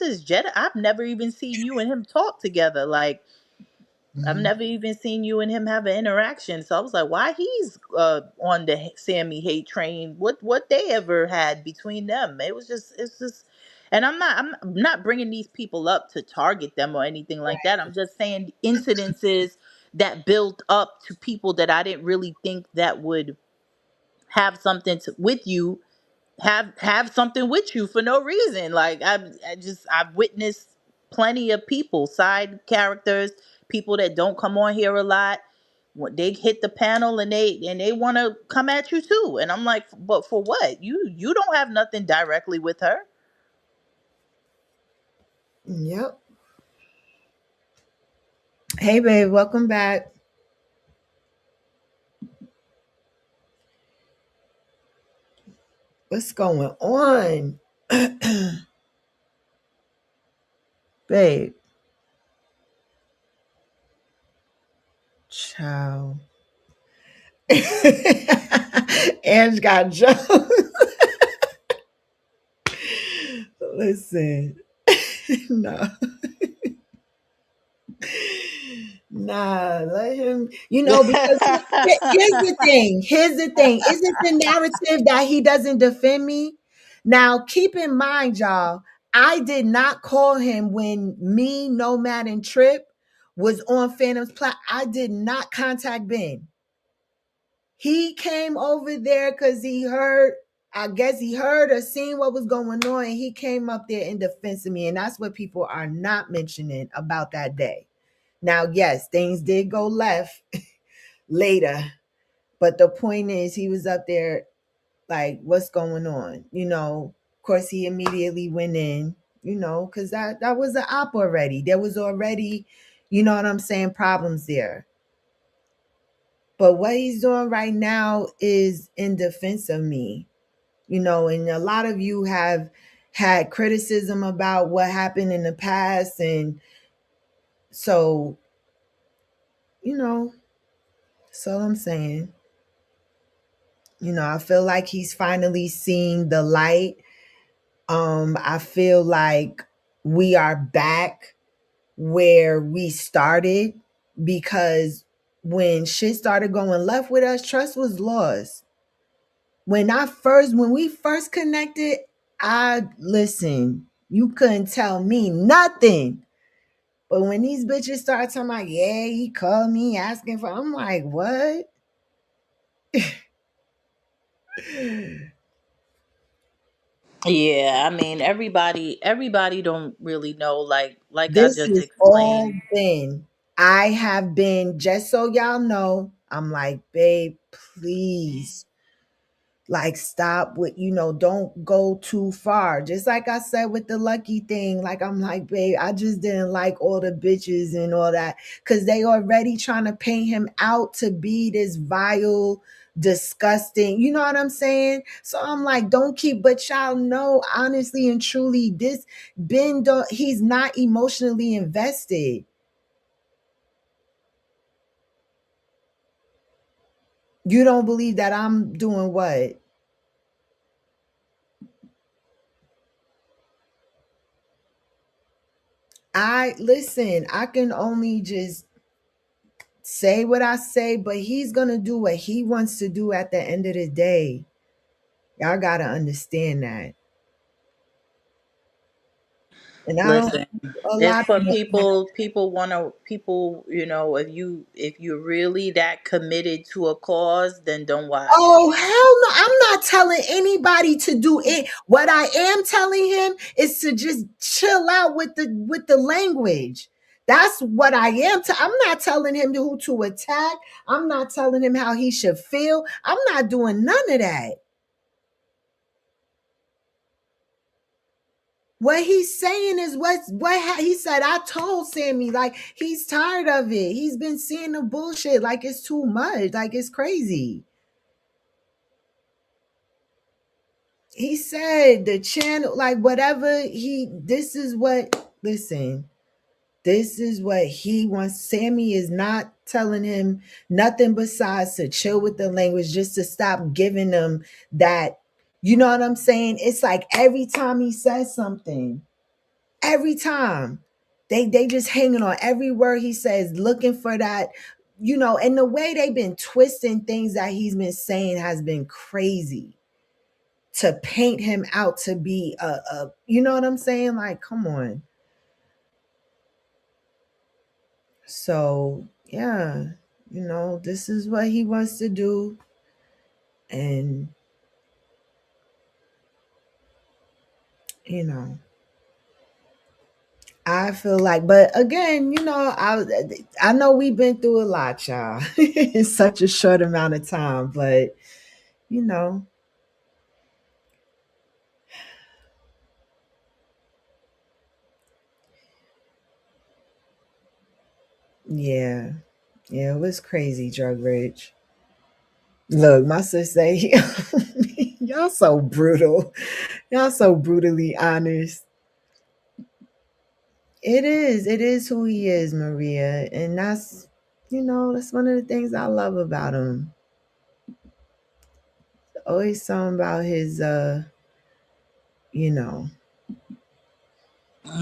does Jedi? I've never even seen you and him talk together. Like I've Mhm. never even seen you and him have an interaction. So I was like, why he's on the Sammy hate train? What they ever had between them? It's just, and I'm not bringing these people up to target them or anything like that. I'm just saying incidences that built up to people that I didn't really think that would have something with you, have something with you for no reason. Like I've witnessed plenty of people, side characters, people that don't come on here a lot. When they hit the panel and they want to come at you too, and I'm like, but for what? You don't have nothing directly with her. Yep. Hey, babe, welcome back. What's going on? Babe. Ciao. Ange got jokes. Listen. No. Nah, let him, because here's the thing. Here's the thing. Isn't the narrative that he doesn't defend me? Now, keep in mind, y'all, I did not call him when me, Nomad, and Trip was on Phantom's plat. I did not contact Ben. He came over there because he heard, I guess he heard or seen what was going on, and he came up there in defense of me. And that's what people are not mentioning about that day. Now, yes, things did go left later, but the point is he was up there like, what's going on? Of course, he immediately went in, because that was an op already. There was already, you know what I'm saying, problems there. But what he's doing right now is in defense of me, and a lot of you have had criticism about what happened in the past. And so, that's all I'm saying. I feel like he's finally seeing the light. I feel like we are back where we started, because when shit started going left with us, trust was lost. When we first connected, listen, you couldn't tell me nothing. But when these bitches start talking about, yeah, he called me asking for, I'm like, what? Yeah, I mean everybody don't really know, like I This just is all explained. been, I have been, just so y'all know, I'm like, babe, please, like, stop with, don't go too far. Just like I said with the Lucky thing, like, I'm like, babe, I just didn't like all the bitches and all that, because they already trying to paint him out to be this vile, disgusting, you know what I'm saying? So I'm like, don't keep, but y'all know, honestly and truly, this Ben, he's not emotionally invested. You don't believe that I'm doing what? Listen, I can only just say what I say, but he's gonna do what he wants to do at the end of the day. Y'all gotta understand that. And I don't Listen, a it's lot for of people, if you're really that committed to a cause, then don't watch. oh hell no. I'm not telling anybody to do it. What I am telling him is to just chill out with the language. That's what I am. I'm not telling him who to attack. I'm not telling him how he should feel. I'm not doing none of that. What he's saying is he said. I told Sammy, like, he's tired of it. He's been seeing the bullshit, like, it's too much, like, it's crazy. He said the channel, like, whatever this is what, listen, this is what he wants. Sammy is not telling him nothing besides to chill with the language, just to stop giving them that, you know what I'm saying? It's like every time he says something, every time they just hanging on every word he says, looking for that, and the way they've been twisting things that he's been saying has been crazy, to paint him out to be you know what I'm saying, like, come on. So yeah, this is what he wants to do. And you know I feel like, but again, I know we've been through a lot, y'all, in such a short amount of time, but you know, yeah, it was crazy, Drug Rich. Look, my sister say, Y'all so brutal. Y'all so brutally honest. It is. It is who he is, Maria. And that's one of the things I love about him. Always something about his you know.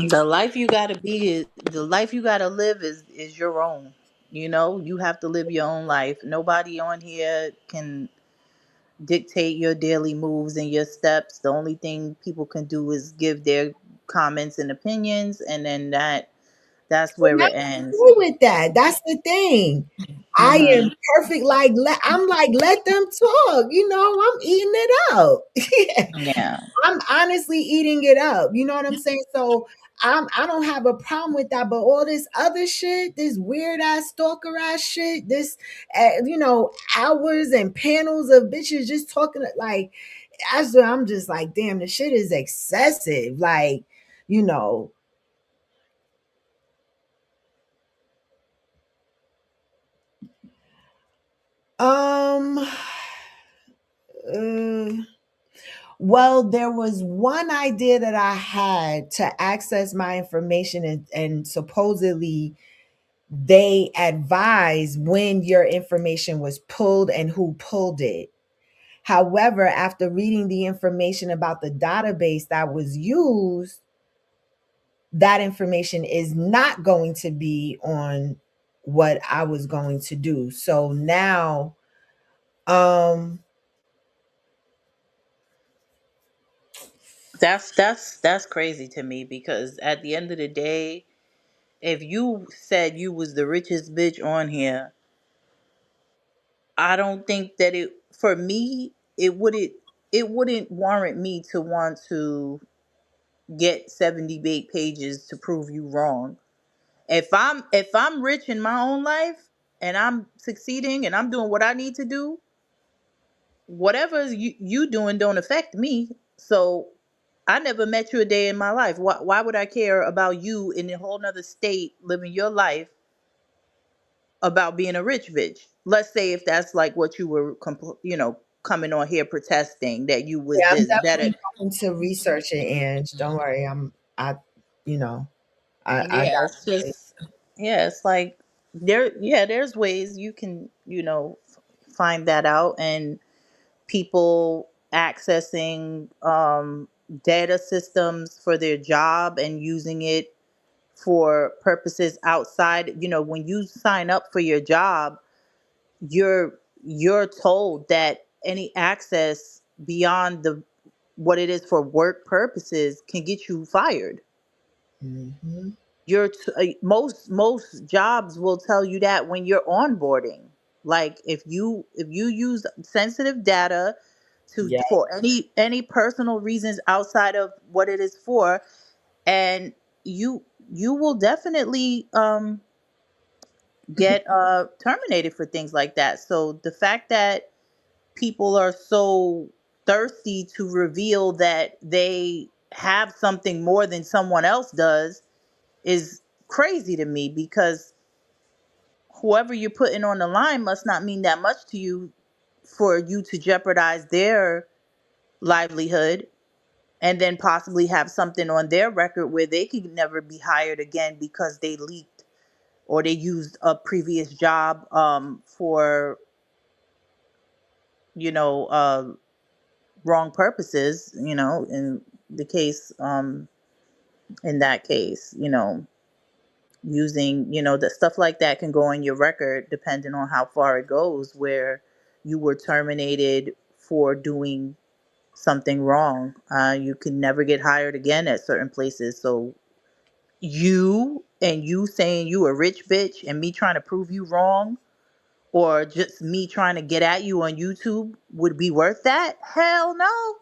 The life you gotta the life you gotta live is your own. You know, you have to live your own life. Nobody on here can dictate your daily moves and your steps. The only thing people can do is give their comments and opinions, and then that's And where it I'm ends. cool with that. That's the thing. I am Hmm. perfect. I'm like, let them talk. I'm eating it up. Yeah, I'm honestly eating it up. You know what I'm saying? So I don't have a problem with that. But all this other shit, this weird ass stalker ass shit, this hours and panels of bitches just talking like I'm just like, damn, the shit is excessive. Like, you know, um uh, well, there was one idea that I had to access my information, and supposedly they advise when your information was pulled and who pulled it. However, after reading the information about the database that was used, that information is not going to be on what I was going to do. So now, that's crazy to me because at the end of the day, if you said you was the richest bitch on here, I don't think that it for me it wouldn't warrant me to want to get 78 pages to prove you wrong. If I'm rich in my own life and I'm succeeding and I'm doing what I need to do, whatever you doing don't affect me. So I never met you a day in my life. Why would I care about you in a whole nother state living your life about being a rich bitch? Let's say if that's like what you were, coming on here protesting that you was yeah, I'm this better. definitely going to research it, Ange. Don't worry. I, you know, I Yeah, got it's just yeah, it's like there's ways you can, find that out and people accessing data systems for their job and using it for purposes outside. When you sign up for your job, you're told that any access beyond the what it is for work purposes can get you fired. Mhm. Most jobs will tell you that when you're onboarding. Like if you use sensitive data to Yeah. for any personal reasons outside of what it is for, and you will definitely get terminated for things like that. So the fact that people are so thirsty to reveal that they have something more than someone else does is crazy to me because whoever you're putting on the line must not mean that much to you for you to jeopardize their livelihood and then possibly have something on their record where they could never be hired again because they leaked or they used a previous job for you know uh, wrong purposes, in the case in that case, using, the stuff like that can go on your record depending on how far it goes, where you were terminated for doing something wrong. You can never get hired again at certain places. So you saying you a rich bitch and me trying to prove you wrong, or just me trying to get at you on YouTube would be worth that? Hell no.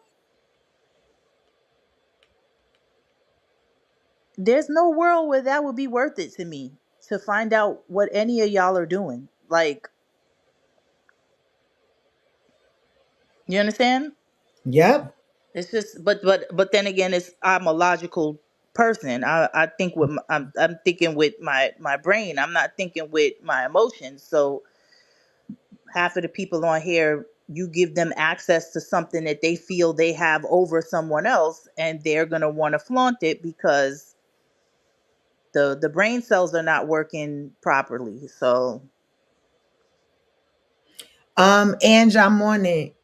There's no world where that would be worth it to me to find out what any of y'all are doing. Like, you understand? Yep. It's just, but then again, it's I'm a logical person. I think with I'm thinking with my brain. I'm not thinking with my emotions. So half of the people on here you give them access to something that they feel they have over someone else, and they're going to want to flaunt it because the brain cells are not working properly. So Ange, I'm on it.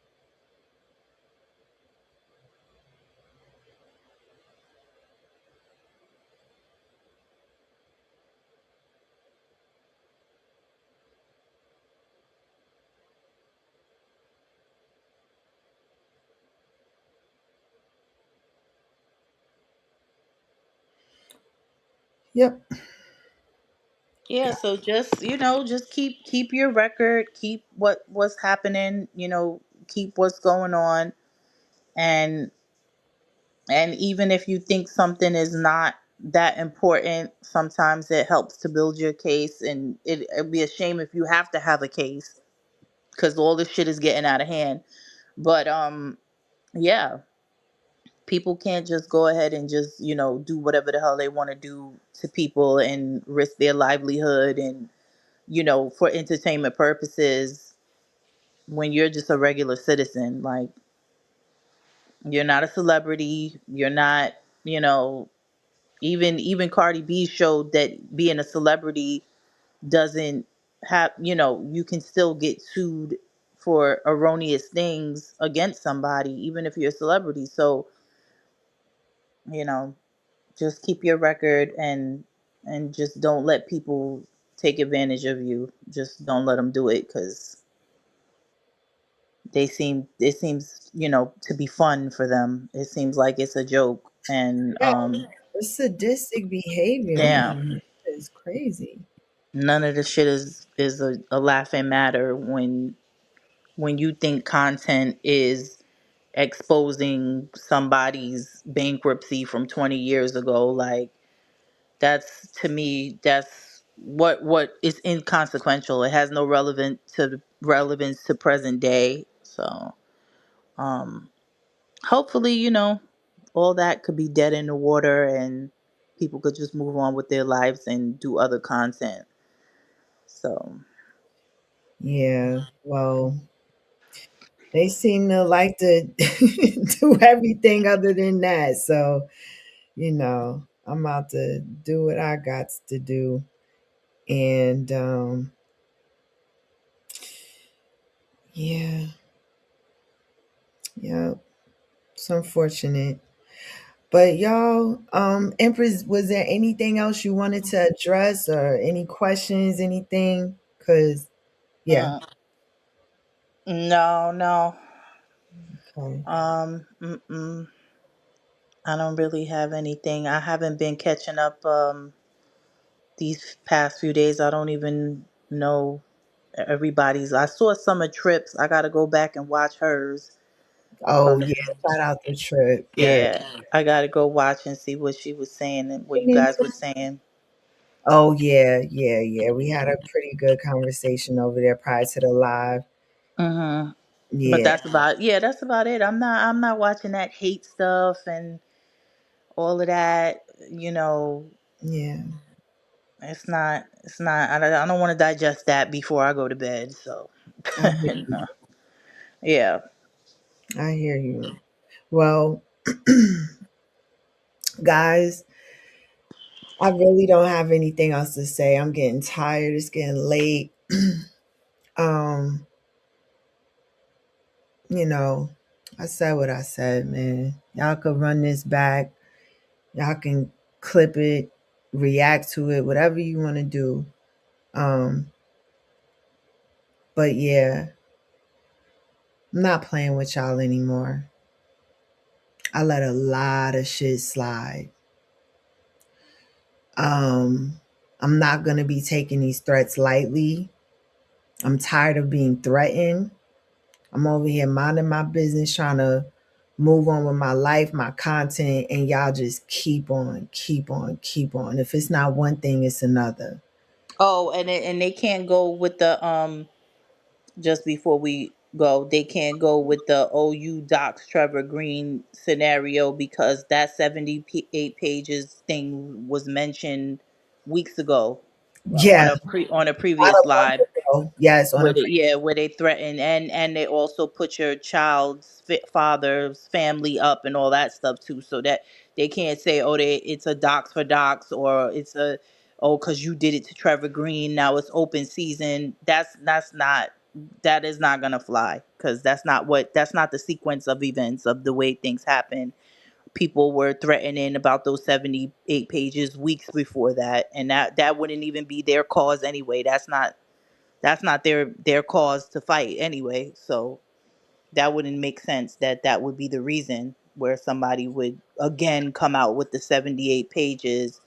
Yep. yeah, so just, just keep your record, keep what's happening, keep what's going on. And and even if you think something is not that important, sometimes it helps to build your case. And it'd be a shame if you have to have a case, because all this shit is getting out of hand. But yeah, people can't just go ahead and just, do whatever the hell they want to do to people and risk their livelihood, and for entertainment purposes, when you're just a regular citizen. Like, you're not a celebrity, you're not, you know even Cardi B showed that being a celebrity doesn't have, you can still get sued for erroneous things against somebody, even if you're a celebrity. So, you know, just keep your record, and just don't let people take advantage of you. Just don't let them do it, because it seems, to be fun for them. It seems like it's a joke. And Yeah, it's sadistic behavior, yeah, man. It's crazy. none of the shit is a laughing matter when you think content is exposing somebody's bankruptcy from 20 years ago. Like, that's, to me, that's what is inconsequential. It has no relevance to present day. So um hopefully, all that could be dead in the water, and people could just move on with their lives and do other content. So Yeah. Well, they seem to like to do everything other than that. So, I'm about to do what I got to do. And yeah, yeah, it's unfortunate. But y'all, Empress, was there anything else you wanted to address or any questions, anything? Cause yeah, mm, no, no. okay. Mm-mm. I don't really have anything. I haven't been catching up these past few days. I don't even know everybody's. I saw Summer Trips. I got to go back and watch hers. Oh From yeah, shout out the trip. Yeah. Yeah, I got to go watch and see what she was saying and what you Me guys were too. saying. Oh yeah, yeah, yeah. We had a pretty good conversation over there prior to the live. Hmm. But Yeah, that's about it. I'm not watching that hate stuff and all of that. You know, yeah. it's not. I don't want to digest that before I go to bed. So, I hear you. no. Yeah. I hear you. Well, guys, I really don't have anything else to say. I'm getting tired. It's getting late. um, you know, I said what I said, man. Y'all could run this back. Y'all can clip it, react to it, whatever you want to do. Um, but yeah, I'm not playing with y'all anymore. I let a lot of shit slide. I'm not gonna be taking these threats lightly. I'm tired of being threatened. I'm over here minding my business, trying to move on with my life, my content, and y'all just keep on, keep on, keep on. If it's not one thing, it's another. Oh, and they can't go with the just before we go, they can't go with the OU docs Trevor Green scenario, because that 78 pages thing was mentioned weeks ago Yeah, on a not previous a month live. Oh, yes, on a where they threaten, and they also put your child's father's family up and all that stuff too, so that they can't say, oh, it's a docs for docs, or it's a, oh, because you did it to Trevor Green, now it's open season. That's not, that is not gonna fly, because that's not the sequence of events of the way things happen. People were threatening about those 78 pages weeks before that, and that wouldn't even be their cause anyway. That's not their cause to fight anyway. So that wouldn't make sense that that would be the reason where somebody would again come out with the 78 pages.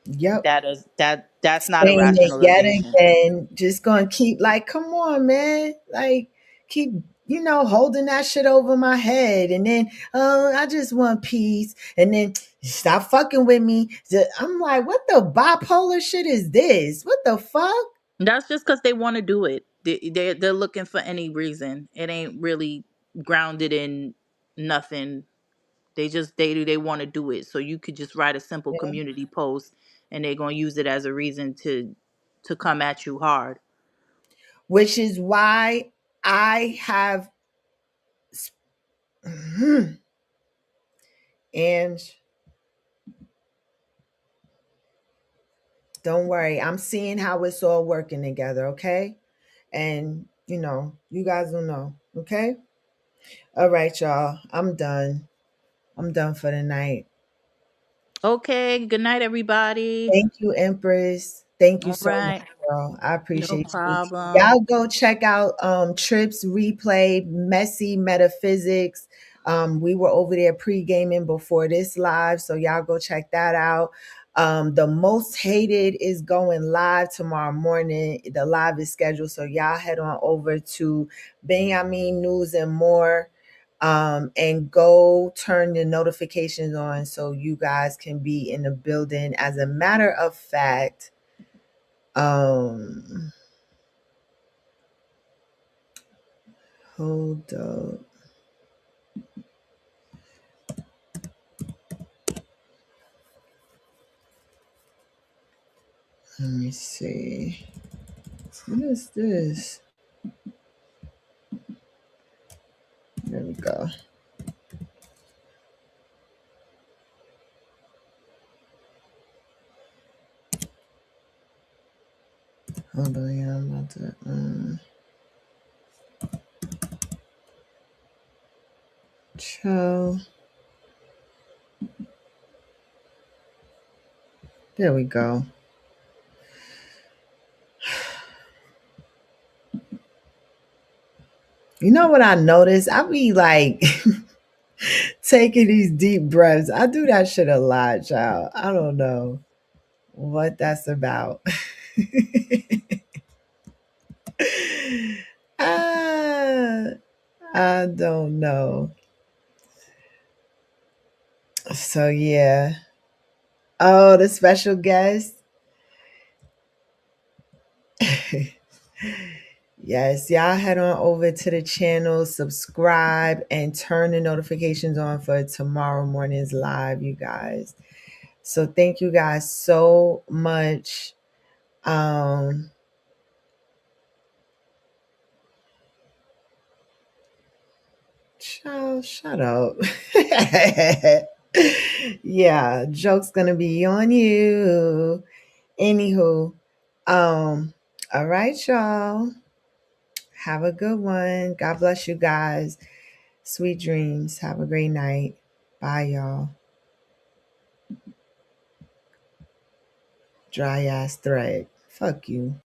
yep. That's not a Saying it yet rationalization. again, just gonna keep like, come on, man. Like, keep, holding that shit over my head. And then, I just want peace. And then stop fucking with me. I'm like, what the bipolar shit is this? What the fuck? That's just because they want to do it. They're looking for any reason. It ain't really grounded in nothing. They want to do it. So you could just write a simple Yeah. community post, and they're gonna use it as a reason to come at you hard. Which is why I have, and don't worry, I'm seeing how it's all working together, okay? And you guys will know, okay? All right, y'all. I'm done. I'm done for the night. Okay, good night, everybody. Thank you, Empress. Thank you All so much, right, girl. I no appreciate you. problem. Y'all go check out Trips replay, Messy Metaphysics. We were over there pre-gaming before this live, so y'all go check that out. The Most Hated is going live tomorrow morning. The live is scheduled, so y'all head on over to Benjamin News and More, and go turn the notifications on so you guys can be in the building. As a matter of fact, hold up. Let me see. What is this? There we go. Hold on, yeah, I'm about to. Show. There we go. You know what I noticed? I be like taking these deep breaths. I do that shit a lot, child. I don't know what that's about. ah, I don't know. So yeah. Oh, the special guest. Yes, y'all head on over to the channel, subscribe, and turn the notifications on for tomorrow morning's live, you guys. So thank you guys so much. Child, shut up. Yeah, joke's gonna be on you. Anywho, all right, y'all. Have a good one. God bless you guys. Sweet dreams. Have a great night. Bye, y'all. Dry ass thread. Fuck you.